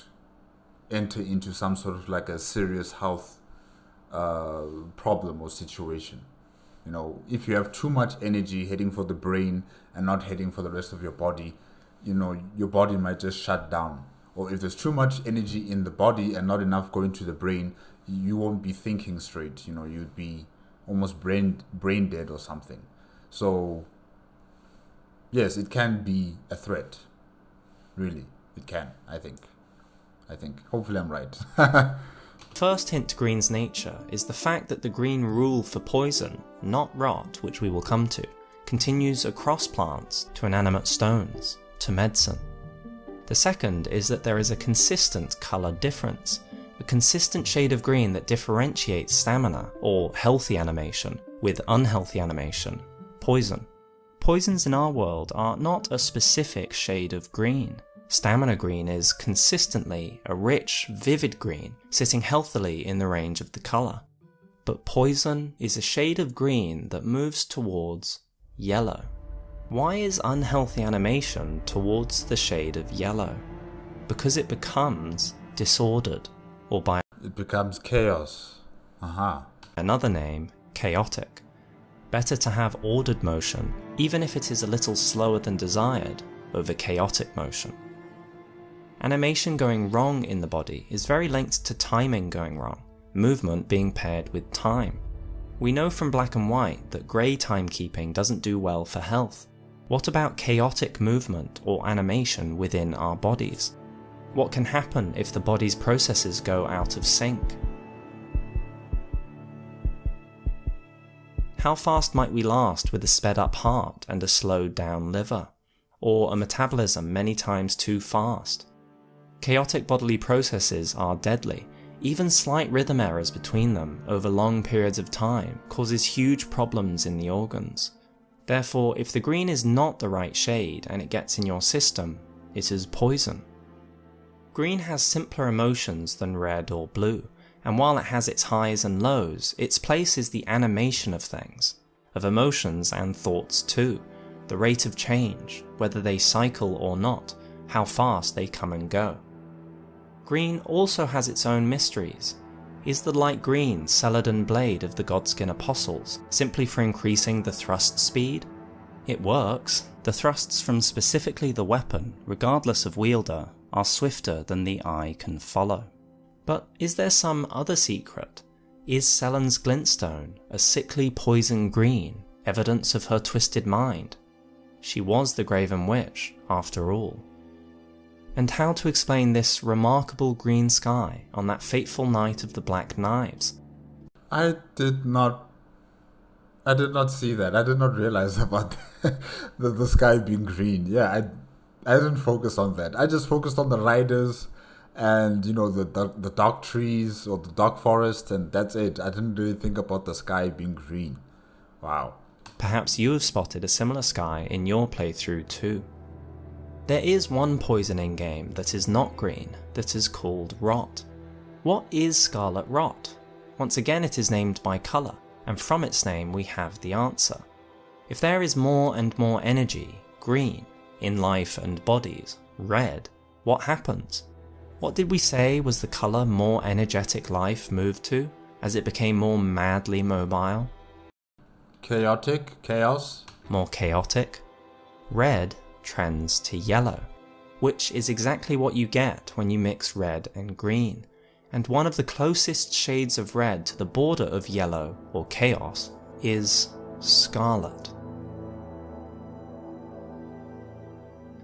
enter into some sort of like a serious health problem or situation. You know, if you have too much energy heading for the brain and not heading for the rest of your body, you know, your body might just shut down. Or if there's too much energy in the body and not enough going to the brain, you won't be thinking straight. You know, you'd be almost brain dead or something. So yes, it can be a threat. Really, it can. I think. Hopefully, I'm right. First hint to green's nature is the fact that the green rule for poison, not rot, which we will come to, continues across plants to inanimate stones to medicine. The second is that there is a consistent colour difference, a consistent shade of green that differentiates stamina, or healthy animation, with unhealthy animation, poison. Poisons in our world are not a specific shade of green. Stamina green is consistently a rich, vivid green, sitting healthily in the range of the colour. But poison is a shade of green that moves towards yellow. Why is unhealthy animation towards the shade of yellow? Because it becomes disordered, or by It becomes chaos. another name, chaotic. Better to have ordered motion, even if it is a little slower than desired, over chaotic motion. Animation going wrong in the body is very linked to timing going wrong, movement being paired with time. We know from black and white that grey timekeeping doesn't do well for health. What about chaotic movement or animation within our bodies? What can happen if the body's processes go out of sync? How fast might we last with a sped up heart and a slowed down liver? Or a metabolism many times too fast? Chaotic bodily processes are deadly. Even slight rhythm errors between them over long periods of time causes huge problems in the organs. Therefore, if the green is not the right shade and it gets in your system, it is poison. Green has simpler emotions than red or blue, and while it has its highs and lows, its place is the animation of things, of emotions and thoughts too, the rate of change, whether they cycle or not, how fast they come and go. Green also has its own mysteries. Is the light green Celadon blade of the Godskin Apostles simply for increasing the thrust speed? It works. The thrusts from specifically the weapon, regardless of wielder, are swifter than the eye can follow. But is there some other secret? Is Selen's glintstone a sickly poison green, evidence of her twisted mind? She was the Graven Witch, after all. And how to explain this remarkable green sky on that fateful night of the Black Knives? I did not see that. I did not realize about the sky being green. Yeah, I didn't focus on that. I just focused on the riders and, you know, the dark trees or the dark forest, and that's it. I didn't really think about the sky being green. Wow. Perhaps you have spotted a similar sky in your playthrough too. There is one poison in game that is not green, that is called rot. What is scarlet rot? Once again it is named by colour, and from its name we have the answer. If there is more and more energy, green, in life and bodies, red, what happens? What did we say was the colour more energetic life moved to, as it became more madly mobile? Chaotic, chaos. More chaotic. Red trends to yellow, which is exactly what you get when you mix red and green, and one of the closest shades of red to the border of yellow, or chaos, is scarlet.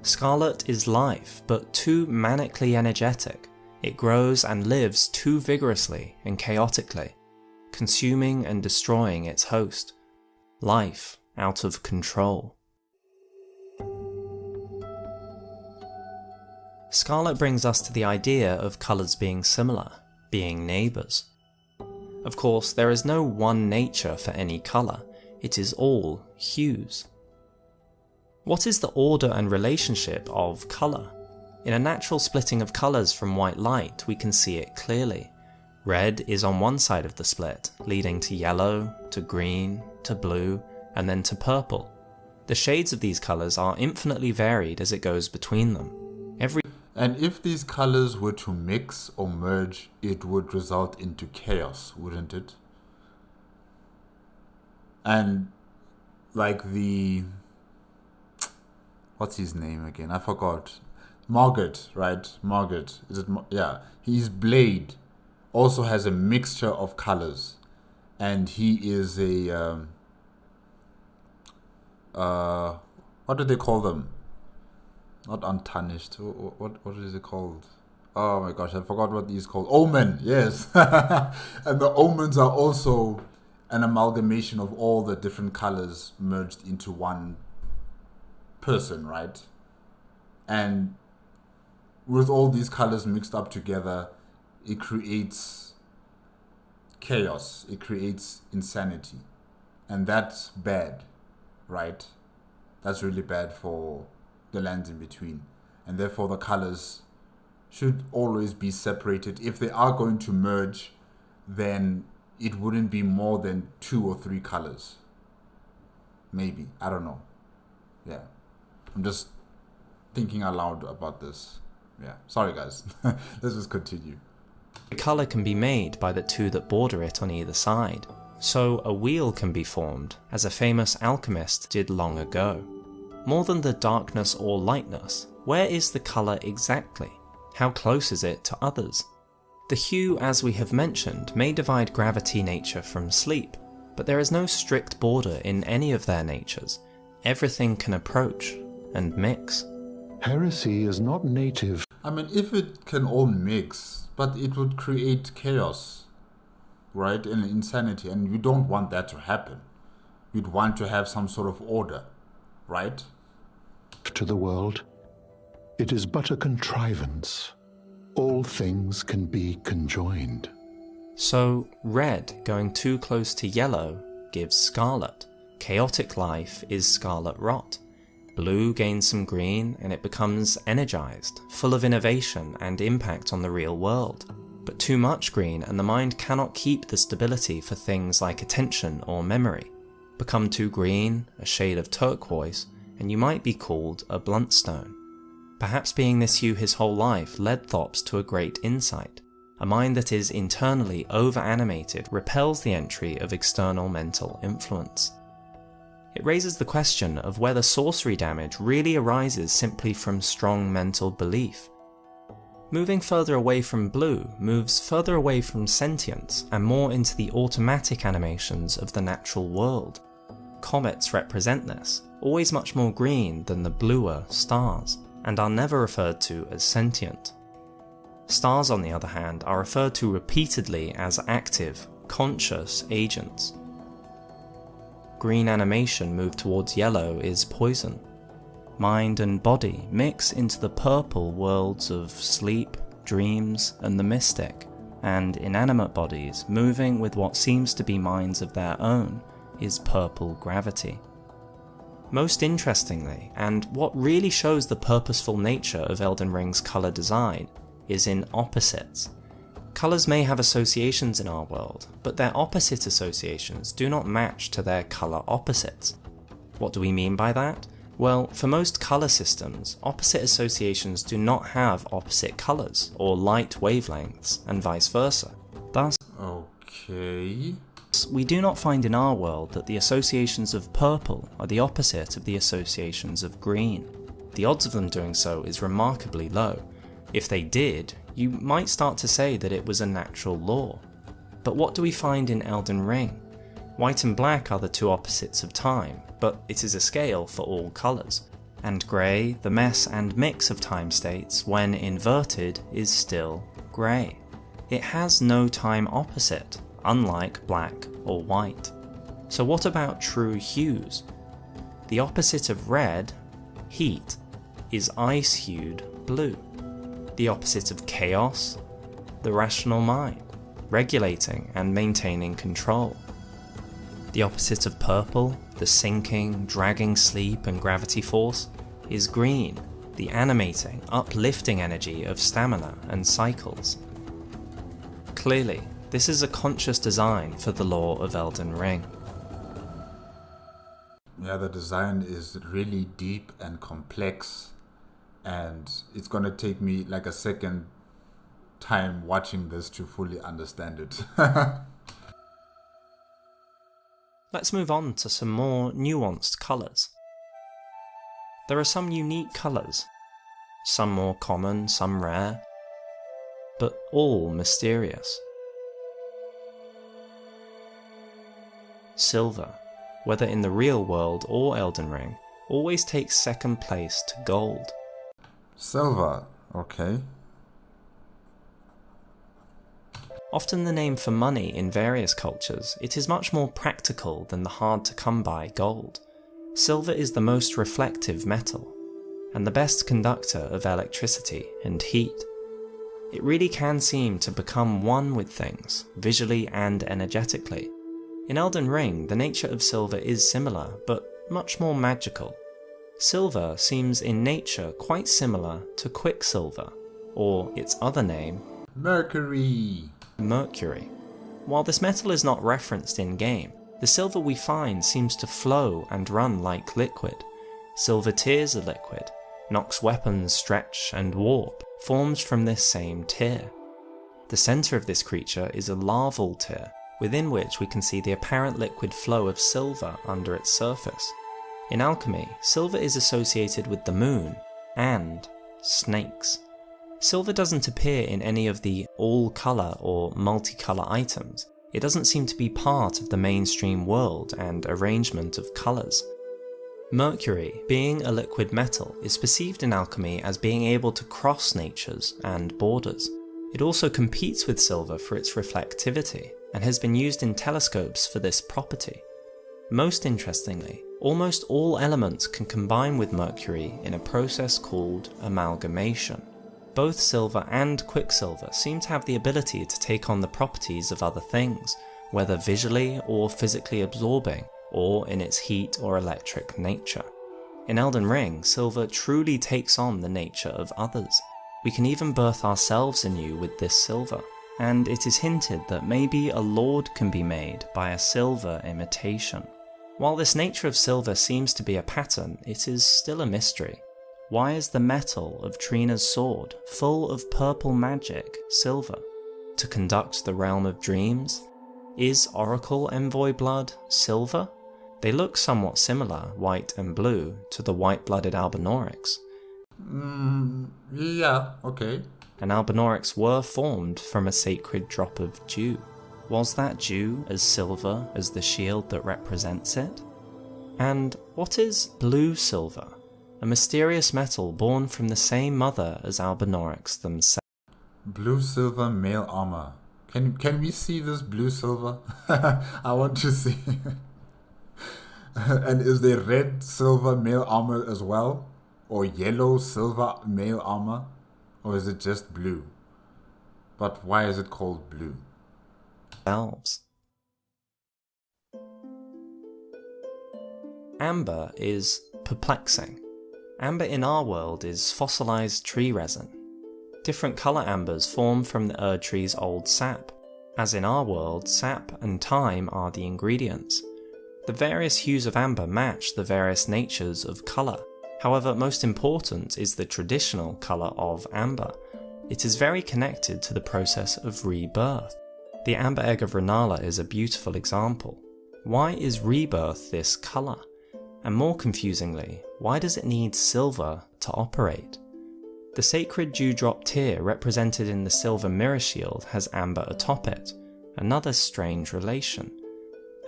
Scarlet is life, but too manically energetic. It grows and lives too vigorously and chaotically, consuming and destroying its host. Life out of control. Scarlet brings us to the idea of colours being similar, being neighbours. Of course, there is no one nature for any colour, it is all hues. What is the order and relationship of colour? In a natural splitting of colours from white light, we can see it clearly. Red is on one side of the split, leading to yellow, to green, to blue, and then to purple. The shades of these colours are infinitely varied as it goes between them. And if these colors were to mix or merge, it would result into chaos, wouldn't it? And like what's his name again? I forgot. Margaret, right? Margaret. Is it? Yeah. His blade also has a mixture of colors, and he is a what do they call them? Not untarnished. What is it called? Oh my gosh, I forgot what these called. Omen, yes. And the omens are also an amalgamation of all the different colors merged into one person, right? And with all these colors mixed up together, it creates chaos. It creates insanity. And that's bad, right? That's really bad for the lands in between. And therefore the colors should always be separated. If they are going to merge, then it wouldn't be more than 2 or 3 colors. Maybe. I don't know. Yeah. I'm just thinking aloud about this. Yeah. Sorry guys. Let's just continue. The colour can be made by the two that border it on either side. So a wheel can be formed, as a famous alchemist did long ago. More than the darkness or lightness, where is the colour exactly? How close is it to others? The hue, as we have mentioned, may divide gravity nature from sleep, but there is no strict border in any of their natures. Everything can approach and mix. Heresy is not native. I mean, if it can all mix, but it would create chaos, right, and insanity, and we don't want that to happen. We'd want to have some sort of order, right? To the world, it is but a contrivance. All things can be conjoined. So red going too close to yellow gives scarlet. Chaotic life is scarlet rot. Blue gains some green and it becomes energized, full of innovation and impact on the real world. But too much green and the mind cannot keep the stability for things like attention or memory. Become too green, a shade of turquoise, and you might be called a bluntstone. Perhaps being this hue his whole life led Thops to a great insight. A mind that is internally over-animated repels the entry of external mental influence. It raises the question of whether sorcery damage really arises simply from strong mental belief. Moving further away from blue moves further away from sentience and more into the automatic animations of the natural world. Comets represent this, always much more green than the bluer stars, and are never referred to as sentient. Stars, on the other hand, are referred to repeatedly as active, conscious agents. Green animation moved towards yellow is poison. Mind and body mix into the purple worlds of sleep, dreams, and the mystic, and inanimate bodies moving with what seems to be minds of their own is purple gravity. Most interestingly, and what really shows the purposeful nature of Elden Ring's colour design, is in opposites. Colours may have associations in our world, but their opposite associations do not match to their colour opposites. What do we mean by that? Well, for most colour systems, opposite associations do not have opposite colours, or light wavelengths, and vice versa. Thus, Okay. we do not find in our world that the associations of purple are the opposite of the associations of green. The odds of them doing so is remarkably low. If they did, you might start to say that it was a natural law. But what do we find in Elden Ring? White and black are the two opposites of time, but it is a scale for all colours. And grey, the mess and mix of time states, when inverted, is still grey. It has no time opposite, unlike black or white. So what about true hues? The opposite of red, heat, is ice-hued blue. The opposite of chaos, the rational mind, regulating and maintaining control. The opposite of purple, the sinking, dragging sleep and gravity force, is green, the animating, uplifting energy of stamina and cycles. Clearly, this is a conscious design for the lore of Elden Ring. Yeah, the design is really deep and complex, and it's gonna take me like a second time watching this to fully understand it. Let's move on to some more nuanced colours. There are some unique colours, some more common, some rare, but all mysterious. Silver, whether in the real world or Elden Ring, always takes second place to gold. Silver, okay. Often the name for money in various cultures, it is much more practical than the hard-to-come-by gold. Silver is the most reflective metal, and the best conductor of electricity and heat. It really can seem to become one with things, visually and energetically. In Elden Ring, the nature of silver is similar, but much more magical. Silver seems in nature quite similar to quicksilver, or its other name, Mercury. Mercury. While this metal is not referenced in-game, the silver we find seems to flow and run like liquid. Silver tears are liquid. Nox weapons stretch and warp, formed from this same tear. The centre of this creature is a larval tear, within which we can see the apparent liquid flow of silver under its surface. In alchemy, silver is associated with the moon and snakes. Silver doesn't appear in any of the all-colour or multicolour items. It doesn't seem to be part of the mainstream world and arrangement of colours. Mercury, being a liquid metal, is perceived in alchemy as being able to cross natures and borders. It also competes with silver for its reflectivity, and has been used in telescopes for this property. Most interestingly, almost all elements can combine with mercury in a process called amalgamation. Both silver and quicksilver seem to have the ability to take on the properties of other things, whether visually or physically absorbing, or in its heat or electric nature. In Elden Ring, silver truly takes on the nature of others. We can even birth ourselves anew with this silver, and it is hinted that maybe a lord can be made by a silver imitation. While this nature of silver seems to be a pattern, it is still a mystery. Why is the metal of Trina's sword full of purple magic silver? To conduct the realm of dreams? Is Oracle Envoy blood silver? They look somewhat similar, white and blue, to the white-blooded Albinaurics. Yeah, okay. And Albinaurics were formed from a sacred drop of dew. Was that dew as silver as the shield that represents it? And what is blue silver? A mysterious metal born from the same mother as Albinaurics themselves. Blue silver male armor. Can we see this blue silver? I want to see. And is there red silver male armor as well? Or yellow silver male armor? Or is it just blue? But why is it called blue? Amber is perplexing. Amber in our world is fossilized tree resin. Different colour ambers form from the Erd tree's old sap. As in our world, sap and time are the ingredients. The various hues of amber match the various natures of colour. However, most important is the traditional colour of amber. It is very connected to the process of rebirth. The amber egg of Renala is a beautiful example. Why is rebirth this colour? And more confusingly, why does it need silver to operate? The sacred dewdrop tear represented in the silver mirror shield has amber atop it, another strange relation.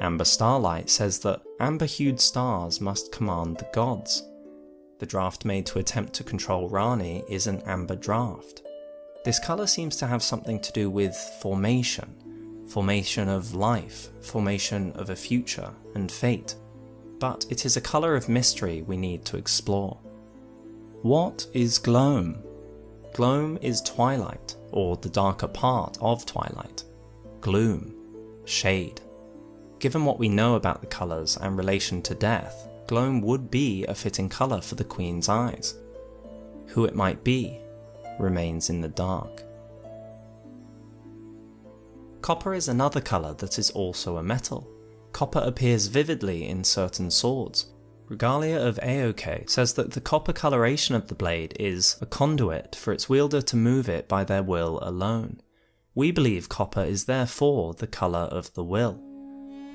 Amber Starlight says that amber-hued stars must command the gods. The draft made to attempt to control Rani is an amber draft. This colour seems to have something to do with formation of life, formation of a future and fate. But it is a colour of mystery we need to explore. What is gloam? Gloam is twilight, or the darker part of twilight. Gloom, shade. Given what we know about the colours and relation to death, gloam would be a fitting colour for the Queen's eyes. Who it might be remains in the dark. Copper is another colour that is also a metal. Copper appears vividly in certain swords. Regalia of Aoke says that the copper coloration of the blade is a conduit for its wielder to move it by their will alone. We believe copper is therefore the colour of the will.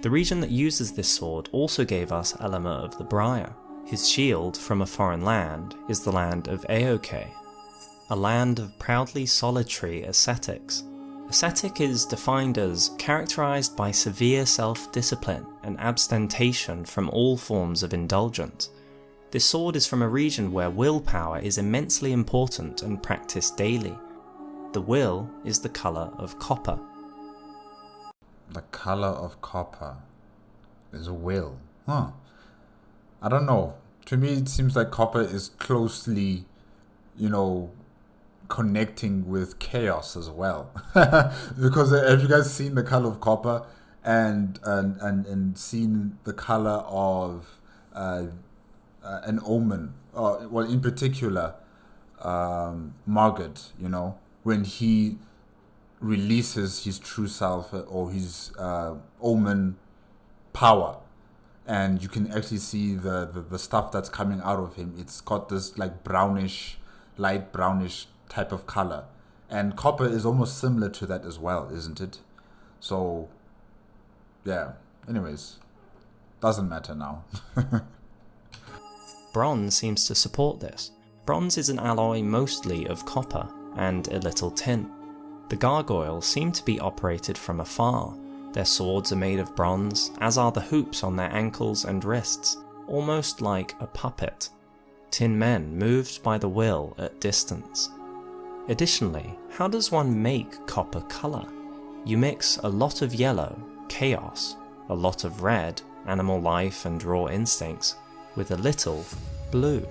The region that uses this sword also gave us Elema of the Briar. His shield from a foreign land is the land of Aoke, a land of proudly solitary ascetics. Ascetic is defined as characterized by severe self-discipline and abstention from all forms of indulgence. This sword is from a region where willpower is immensely important and practiced daily. The will is the colour of copper. The color of copper is a will. I don't know. To me, it seems like copper is closely, connecting with chaos as well. Because have you guys seen the color of copper and seen the color of an omen? Well, in particular, Margaret, when he releases his true self or his omen power, and you can actually see the stuff that's coming out of him. It's got this like brownish, light brownish type of color, and copper is almost similar to that as well, isn't it? So yeah, anyways, doesn't matter now. Bronze seems to support this. Bronze is an alloy mostly of copper and a little tin. The gargoyles seem to be operated from afar. Their swords are made of bronze, as are the hoops on their ankles and wrists, almost like a puppet. Tin men moved by the will at distance. Additionally, how does one make copper colour? You mix a lot of yellow, chaos, a lot of red, animal life and raw instincts, with a little blue.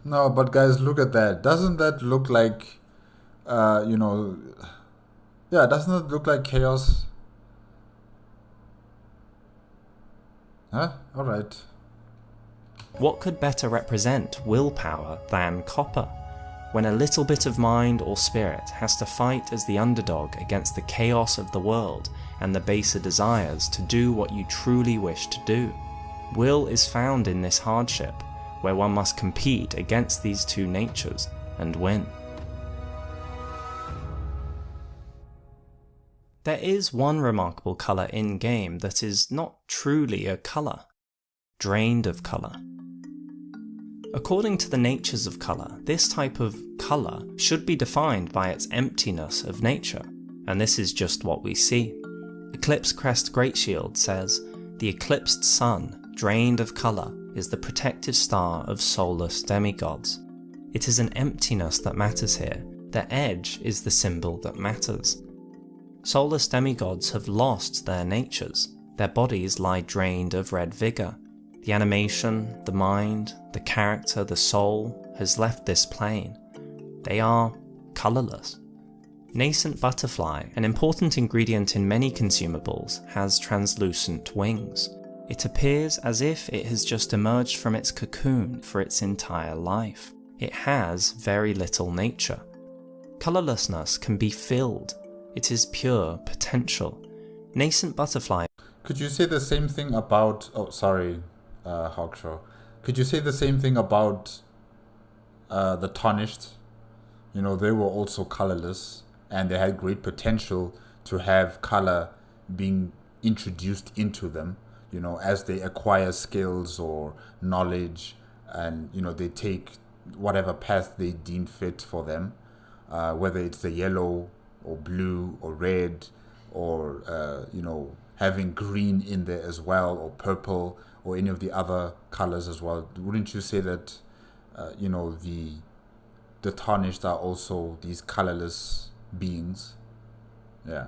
No, but guys, look at that. Doesn't that look like, doesn't it look like chaos? Huh? Alright. What could better represent willpower than copper? When a little bit of mind or spirit has to fight as the underdog against the chaos of the world and the baser desires to do what you truly wish to do. Will is found in this hardship, where one must compete against these two natures and win. There is one remarkable colour in-game that is not truly a colour: drained of colour. According to the natures of colour, this type of colour should be defined by its emptiness of nature, and this is just what we see. Eclipse Crest Greatshield says, "The eclipsed sun, drained of colour, is the protective star of soulless demigods." It is an emptiness that matters here. The edge is the symbol that matters. Soulless demigods have lost their natures. Their bodies lie drained of red vigour. The animation, the mind, the character, the soul has left this plane. They are colourless. Nascent butterfly, an important ingredient in many consumables, has translucent wings. It appears as if it has just emerged from its cocoon for its entire life. It has very little nature. Colourlessness can be filled. It is pure potential. Nascent butterfly. Could you say the same thing about... Oh, sorry, Hawkshaw. Could you say the same thing about the Tarnished? They were also colourless, and they had great potential to have colour being introduced into them, as they acquire skills or knowledge, and, they take whatever path they deem fit for them, whether it's the yellow or blue or red or, having green in there as well, or purple, or any of the other colors as well. Wouldn't you say that, the Tarnished are also these colorless beings? Yeah.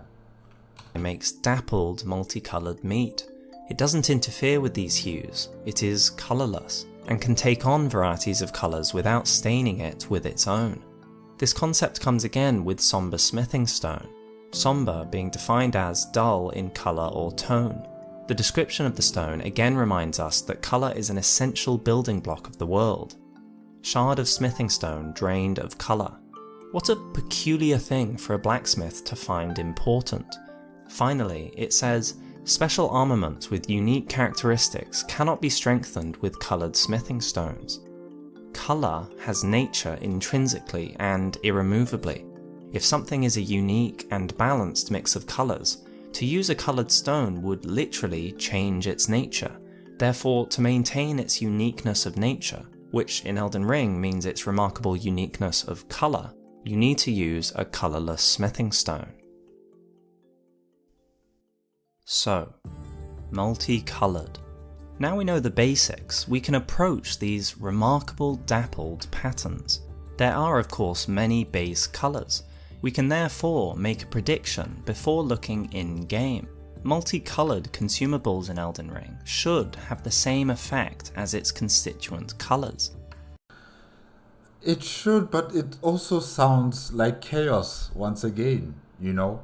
It makes dappled, multicolored meat. It doesn't interfere with these hues. It is colorless, and can take on varieties of colors without staining it with its own. This concept comes again with somber smithing stone. Somber being defined as dull in color or tone. The description of the stone again reminds us that color is an essential building block of the world. Shard of smithing stone drained of color. What a peculiar thing for a blacksmith to find important. Finally, it says, special armament with unique characteristics cannot be strengthened with colored smithing stones. Color has nature intrinsically and irremovably. If something is a unique and balanced mix of colors, To use a coloured stone would literally change its nature. Therefore, to maintain its uniqueness of nature, which in Elden Ring means its remarkable uniqueness of colour, you need to use a colourless smithing stone. So, multicoloured. Now we know the basics, we can approach these remarkable dappled patterns. There are of course many base colours. We can therefore make a prediction before looking in-game. Multicoloured consumables in Elden Ring should have the same effect as its constituent colours. It should, but it also sounds like chaos once again, you know?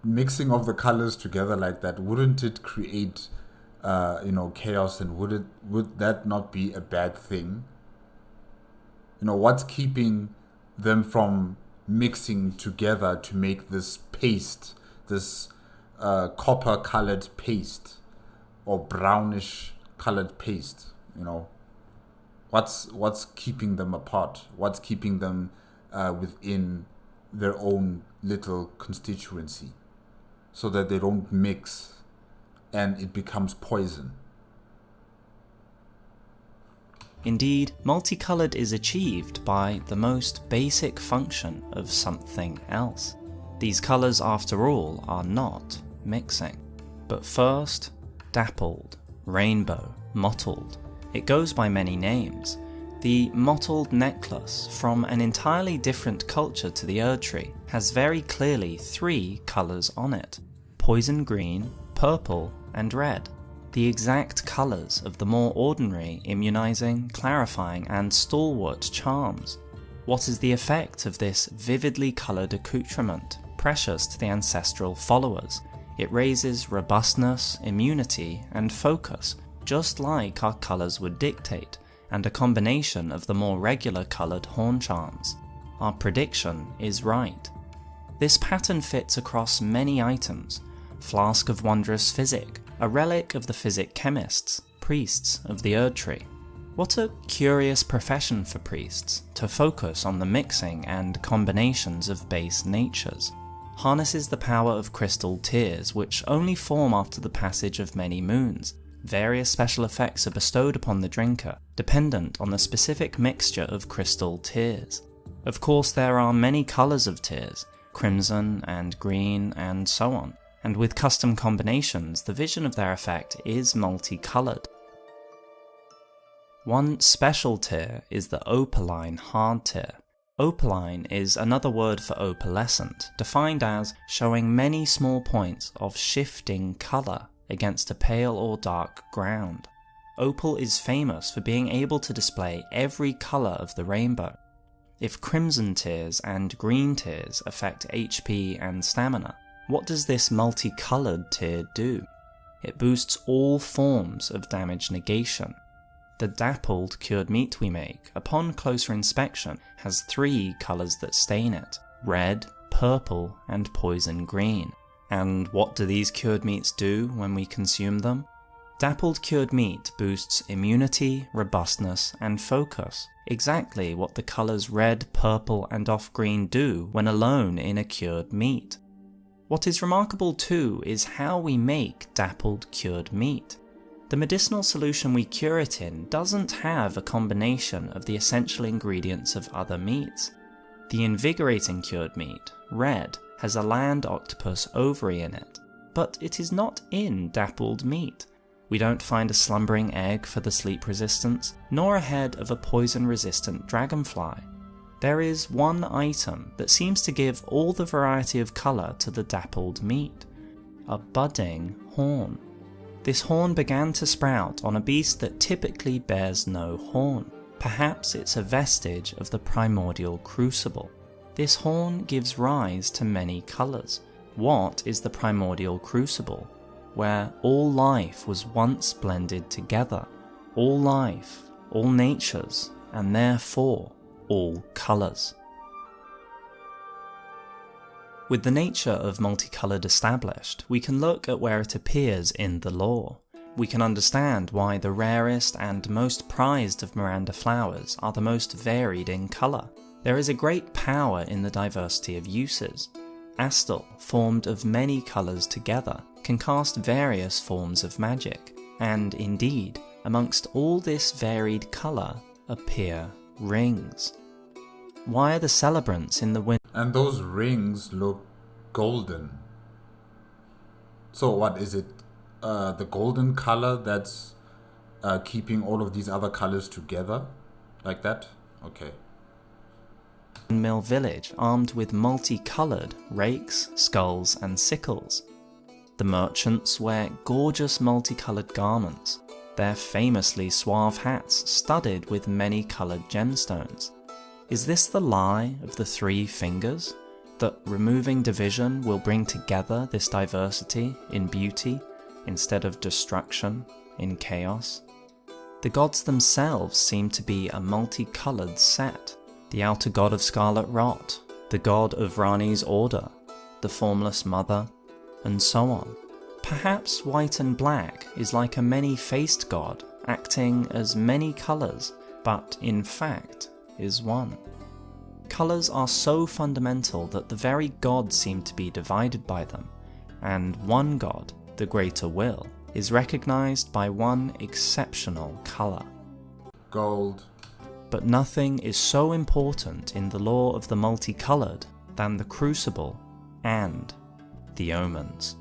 Mixing of the colors together like that, wouldn't it create chaos, and would that not be a bad thing? You know, what's keeping them from mixing together to make this paste, this copper colored paste or brownish colored paste? You know, what's keeping them apart? What's keeping them within their own little constituency, so that they don't mix and it becomes poison? Indeed, multicoloured is achieved by the most basic function of something else. These colours, after all, are not mixing. But first, dappled, rainbow, mottled. It goes by many names. The mottled necklace, from an entirely different culture to the Erdtree, has very clearly 3 colours on it: poison green, purple, and red. The exact colours of the more ordinary immunising, clarifying, and stalwart charms. What is the effect of this vividly coloured accoutrement, precious to the ancestral followers? It raises robustness, immunity, and focus, just like our colours would dictate, and a combination of the more regular coloured horn charms. Our prediction is right. This pattern fits across many items: flask of wondrous physic, a relic of the physic chemists, priests of the Erdtree. What a curious profession for priests, to focus on the mixing and combinations of base natures. Harnesses the power of crystal tears, which only form after the passage of many moons. Various special effects are bestowed upon the drinker, dependent on the specific mixture of crystal tears. Of course, there are many colours of tears, crimson and green and so on, and with custom combinations, the vision of their effect is multicoloured. One special tear is the opaline hard tear. Opaline is another word for opalescent, defined as showing many small points of shifting colour against a pale or dark ground. Opal is famous for being able to display every colour of the rainbow. If crimson tears and green tears affect HP and stamina, what does this multicoloured tear do? It boosts all forms of damage negation. The dappled cured meat we make, upon closer inspection, has 3 colours that stain it: red, purple, and poison green. And what do these cured meats do when we consume them? Dappled cured meat boosts immunity, robustness, and focus, exactly what the colours red, purple, and off-green do when alone in a cured meat. What is remarkable too is how we make dappled cured meat. The medicinal solution we cure it in doesn't have a combination of the essential ingredients of other meats. The invigorating cured meat, red, has a land octopus ovary in it, but it is not in dappled meat. We don't find a slumbering egg for the sleep resistance, nor a head of a poison-resistant dragonfly. There is one item that seems to give all the variety of colour to the dappled meat: a budding horn. This horn began to sprout on a beast that typically bears no horn. Perhaps it's a vestige of the primordial crucible. This horn gives rise to many colours. What is the primordial crucible? Where all life was once blended together. All life, all natures, and therefore all colours. With the nature of multicoloured established, we can look at where it appears in the lore. We can understand why the rarest and most prized of Miranda flowers are the most varied in colour. There is a great power in the diversity of uses. Astal, formed of many colours together, can cast various forms of magic, and indeed, amongst all this varied colour appear rings. Why are the celebrants in the window? And those rings look golden. So what is it? The golden color that's keeping all of these other colors together? Like that? Okay. Mill village armed with multicoloured rakes, skulls and sickles. The merchants wear gorgeous multicoloured garments, their famously suave hats studded with many coloured gemstones. Is this the lie of the three fingers? That removing division will bring together this diversity in beauty instead of destruction in chaos? The gods themselves seem to be a multicoloured set. The outer god of scarlet rot, the god of Rani's order, the formless mother, and so on. Perhaps white and black is like a many-faced god, acting as many colours, but in fact is one. Colours are so fundamental that the very gods seem to be divided by them, and one god, the greater will, is recognised by one exceptional colour. Gold. But nothing is so important in the lore of the multicoloured than the crucible and the omens.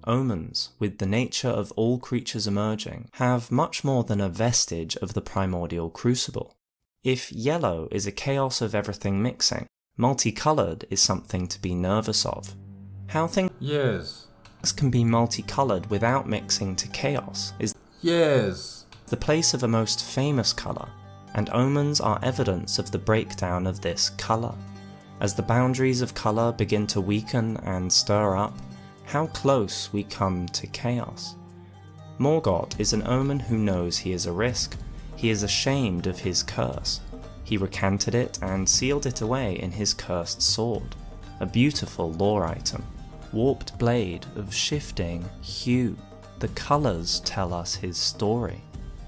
Omens, with the nature of all creatures emerging, have much more than a vestige of the primordial crucible. If yellow is a chaos of everything mixing, multicoloured is something to be nervous of. How things can be multicoloured without mixing to chaos is the place of a most famous colour, and omens are evidence of the breakdown of this colour. As the boundaries of colour begin to weaken and stir up, how close we come to chaos. Morgoth is an omen who knows he is a risk. He is ashamed of his curse. He recanted it and sealed it away in his cursed sword, a beautiful lore item. Warped blade of shifting hue. The colours tell us his story.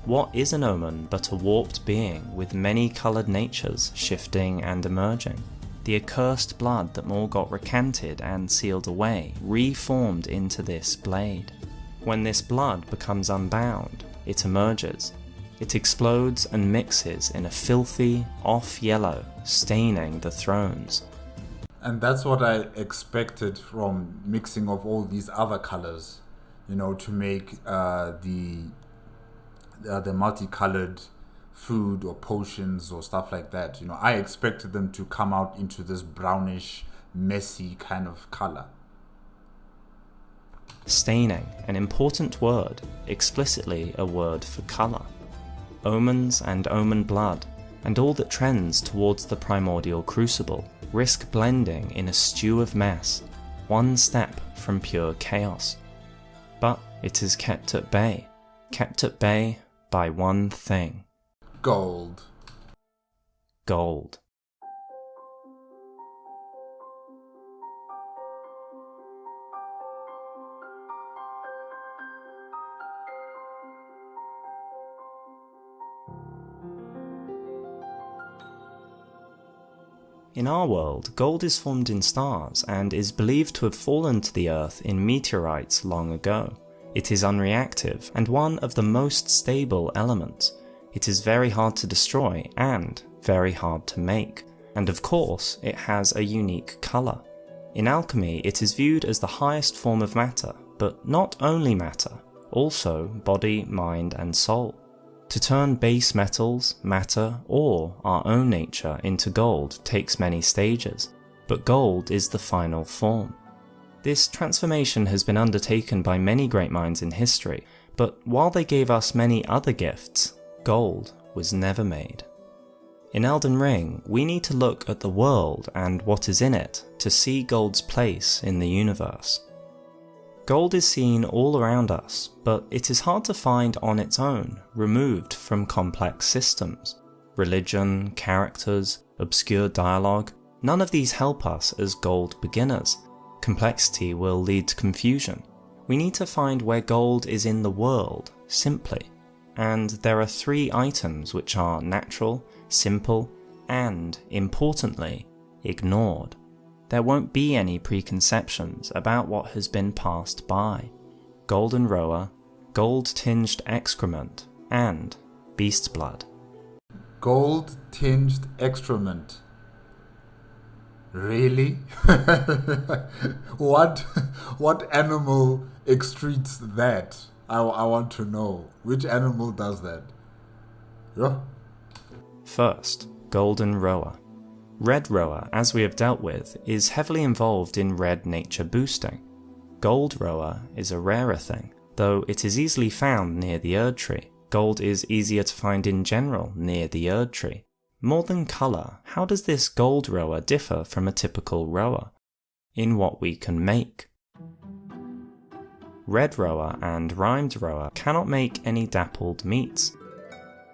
What is an omen but a warped being with many coloured natures shifting and emerging? The accursed blood that Morgoth recanted and sealed away, reformed into this blade. When this blood becomes unbound, it emerges. It explodes and mixes in a filthy, off-yellow, staining the thrones. And that's what I expected from mixing of all these other colors, you know, to make the multicolored food or potions or stuff like that. You know, I expected them to come out into this brownish, messy kind of color. Staining, an important word, explicitly a word for color. Omens and omen blood, and all that trends towards the primordial crucible, risk blending in a stew of mess, one step from pure chaos. But it is kept at bay by one thing. Gold. Gold. In our world, gold is formed in stars and is believed to have fallen to the earth in meteorites long ago. It is unreactive and one of the most stable elements. It is very hard to destroy and very hard to make. And of course, it has a unique colour. In alchemy, it is viewed as the highest form of matter, but not only matter, also body, mind and soul. To turn base metals, matter, or our own nature into gold takes many stages, but gold is the final form. This transformation has been undertaken by many great minds in history, but while they gave us many other gifts, gold was never made. In Elden Ring, we need to look at the world and what is in it to see gold's place in the universe. Gold is seen all around us, but it is hard to find on its own, removed from complex systems. Religion, characters, obscure dialogue, none of these help us as gold beginners. Complexity will lead to confusion. We need to find where gold is in the world, simply. And there are three items which are natural, simple, and, importantly, ignored. There won't be any preconceptions about what has been passed by. Golden roa, gold-tinged excrement, and beast blood. Gold-tinged excrement. Really? What animal excretes that? I want to know. Which animal does that? Yeah. First, golden roa. Red roa, as we have dealt with, is heavily involved in red nature boosting. Gold roa is a rarer thing, though it is easily found near the Erd Tree. Gold is easier to find in general near the Erd Tree. More than colour, how does this gold roa differ from a typical roa? In what we can make. Red roa and rhymed roa cannot make any dappled meats.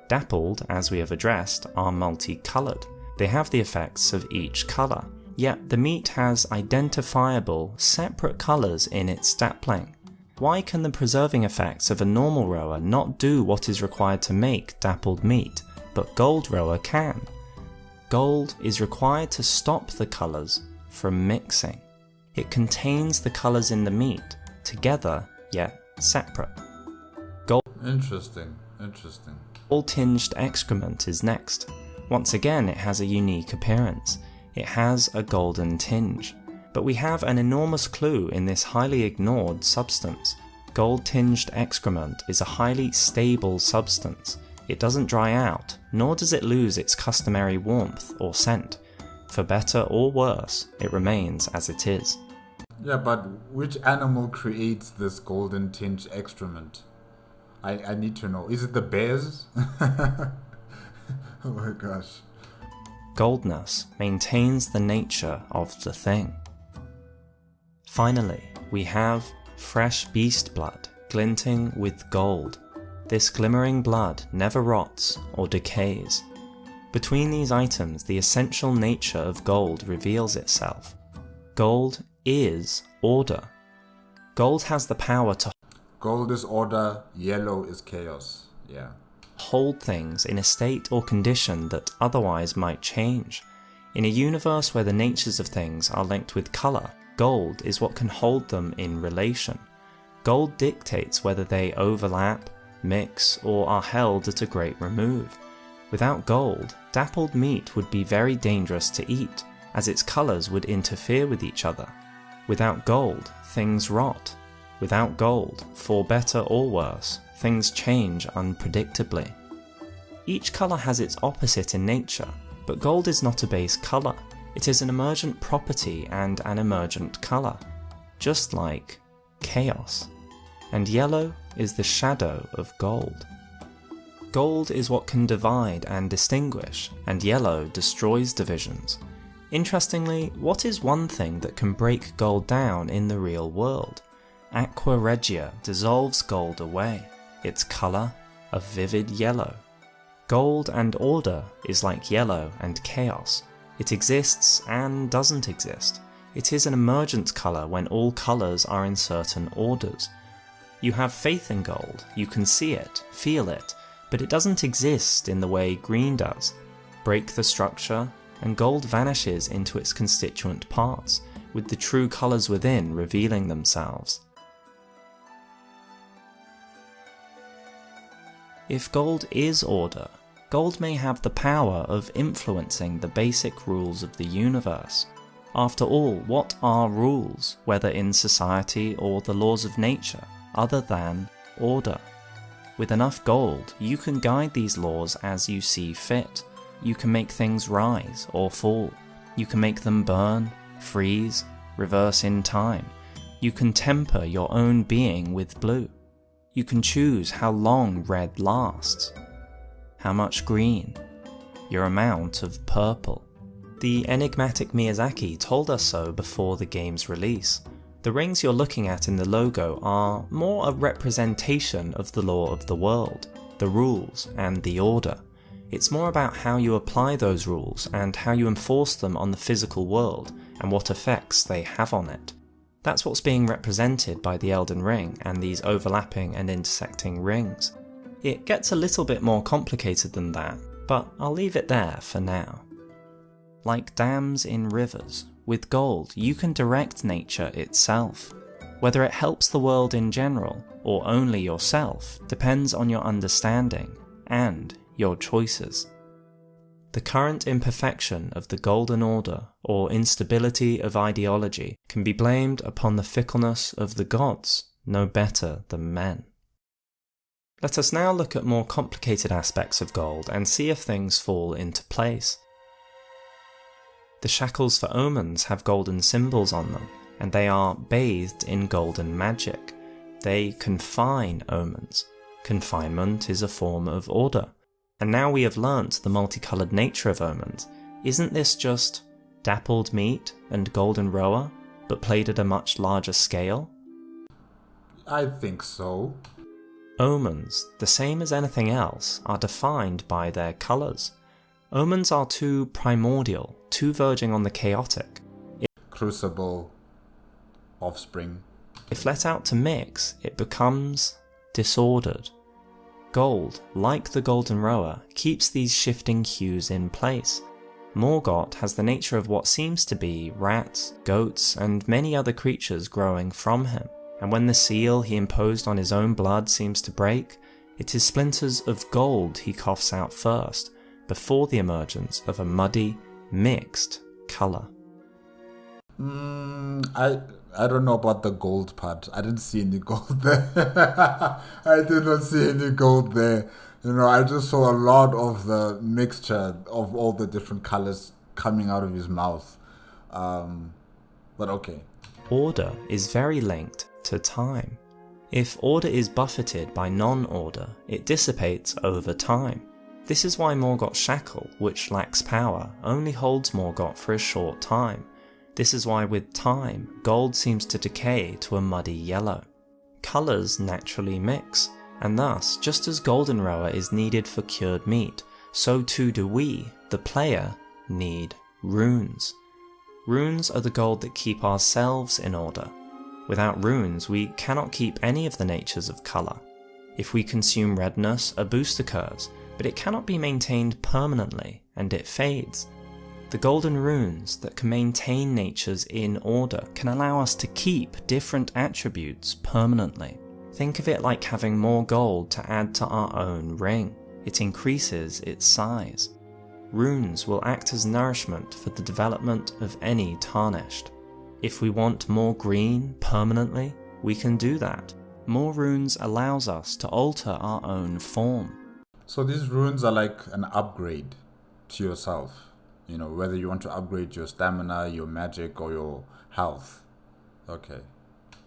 Dappled, as we have addressed, are multicoloured. They have the effects of each colour, yet the meat has identifiable, separate colours in its dappling. Why can the preserving effects of a normal roa not do what is required to make dappled meat, but gold roa can? Gold is required to stop the colours from mixing. It contains the colours in the meat, together yet separate. Interesting. Gold-tinged excrement is next. Once again, it has a unique appearance. It has a golden tinge. But we have an enormous clue in this highly ignored substance. Gold-tinged excrement is a highly stable substance. It doesn't dry out, nor does it lose its customary warmth or scent. For better or worse, it remains as it is. Yeah, but which animal creates this golden tinge excrement? I need to know. Is it the bears? Oh my gosh. Goldness maintains the nature of the thing. Finally, we have fresh beast blood glinting with gold. This glimmering blood never rots or decays. Between these items, the essential nature of gold reveals itself. Gold is order. Gold has the power to Gold is order, yellow is chaos. Yeah. Hold things in a state or condition that otherwise might change. In a universe where the natures of things are linked with colour, gold is what can hold them in relation. Gold dictates whether they overlap, mix, or are held at a great remove. Without gold, dappled meat would be very dangerous to eat, as its colours would interfere with each other. Without gold, things rot. Without gold, for better or worse, things change unpredictably. Each colour has its opposite in nature, but gold is not a base colour. It is an emergent property and an emergent colour, just like chaos. And yellow is the shadow of gold. Gold is what can divide and distinguish, and yellow destroys divisions. Interestingly, what is one thing that can break gold down in the real world? Aqua regia dissolves gold away, its colour a vivid yellow. Gold and order is like yellow and chaos. It exists and doesn't exist. It is an emergent colour when all colours are in certain orders. You have faith in gold, you can see it, feel it, but it doesn't exist in the way green does. Break the structure, and gold vanishes into its constituent parts, with the true colours within revealing themselves. If gold is order, gold may have the power of influencing the basic rules of the universe. After all, what are rules, whether in society or the laws of nature, other than order? With enough gold, you can guide these laws as you see fit. You can make things rise or fall. You can make them burn, freeze, reverse in time. You can temper your own being with blue. You can choose how long red lasts, how much green, your amount of purple. The enigmatic Miyazaki told us so before the game's release. The rings you're looking at in the logo are more a representation of the law of the world, the rules and the order. It's more about how you apply those rules and how you enforce them on the physical world and what effects they have on it. That's what's being represented by the Elden Ring and these overlapping and intersecting rings. It gets a little bit more complicated than that, but I'll leave it there for now. like dams in rivers, with gold you can direct nature itself. Whether it helps the world in general, or only yourself, depends on your understanding and your choices. The current imperfection of the Golden Order, or instability of ideology, can be blamed upon the fickleness of the gods, no better than men. Let us now look at more complicated aspects of gold and see if things fall into place. The shackles for omens have golden symbols on them, and they are bathed in golden magic. They confine omens. Confinement is a form of order. And now we have learnt the multicoloured nature of omens, isn't this just dappled meat and golden roa, but played at a much larger scale? I think so. Omens, the same as anything else, are defined by their colours. Omens are too primordial, too verging on the chaotic. Crucible, offspring. If let out to mix, it becomes disordered. Gold, like the golden roa, keeps these shifting hues in place. Morgott has the nature of what seems to be rats, goats, and many other creatures growing from him. And when the seal he imposed on his own blood seems to break, it is splinters of gold he coughs out first, before the emergence of a muddy, mixed colour. I don't know about the gold part. I didn't see any gold there. I did not see any gold there. You know, I just saw a lot of the mixture of all the different colors coming out of his mouth. But okay. Order is very linked to time. If order is buffeted by non-order, it dissipates over time. This is why Morgott's shackle, which lacks power, only holds Morgott for a short time. This is why with time, gold seems to decay to a muddy yellow. Colours naturally mix, and thus, just as golden roa is needed for cured meat, so too do we, the player, need runes. Runes are the gold that keep ourselves in order. Without runes, we cannot keep any of the natures of colour. If we consume redness, a boost occurs, but it cannot be maintained permanently, and it fades. The golden runes that can maintain natures in order can allow us to keep different attributes permanently. Think of it like having more gold to add to our own ring. It increases its size. Runes will act as nourishment for the development of any tarnished. If we want more green permanently, we can do that. More runes allows us to alter our own form. So these runes are like an upgrade to yourself. You know, whether you want to upgrade your stamina, your magic, or your health. Okay.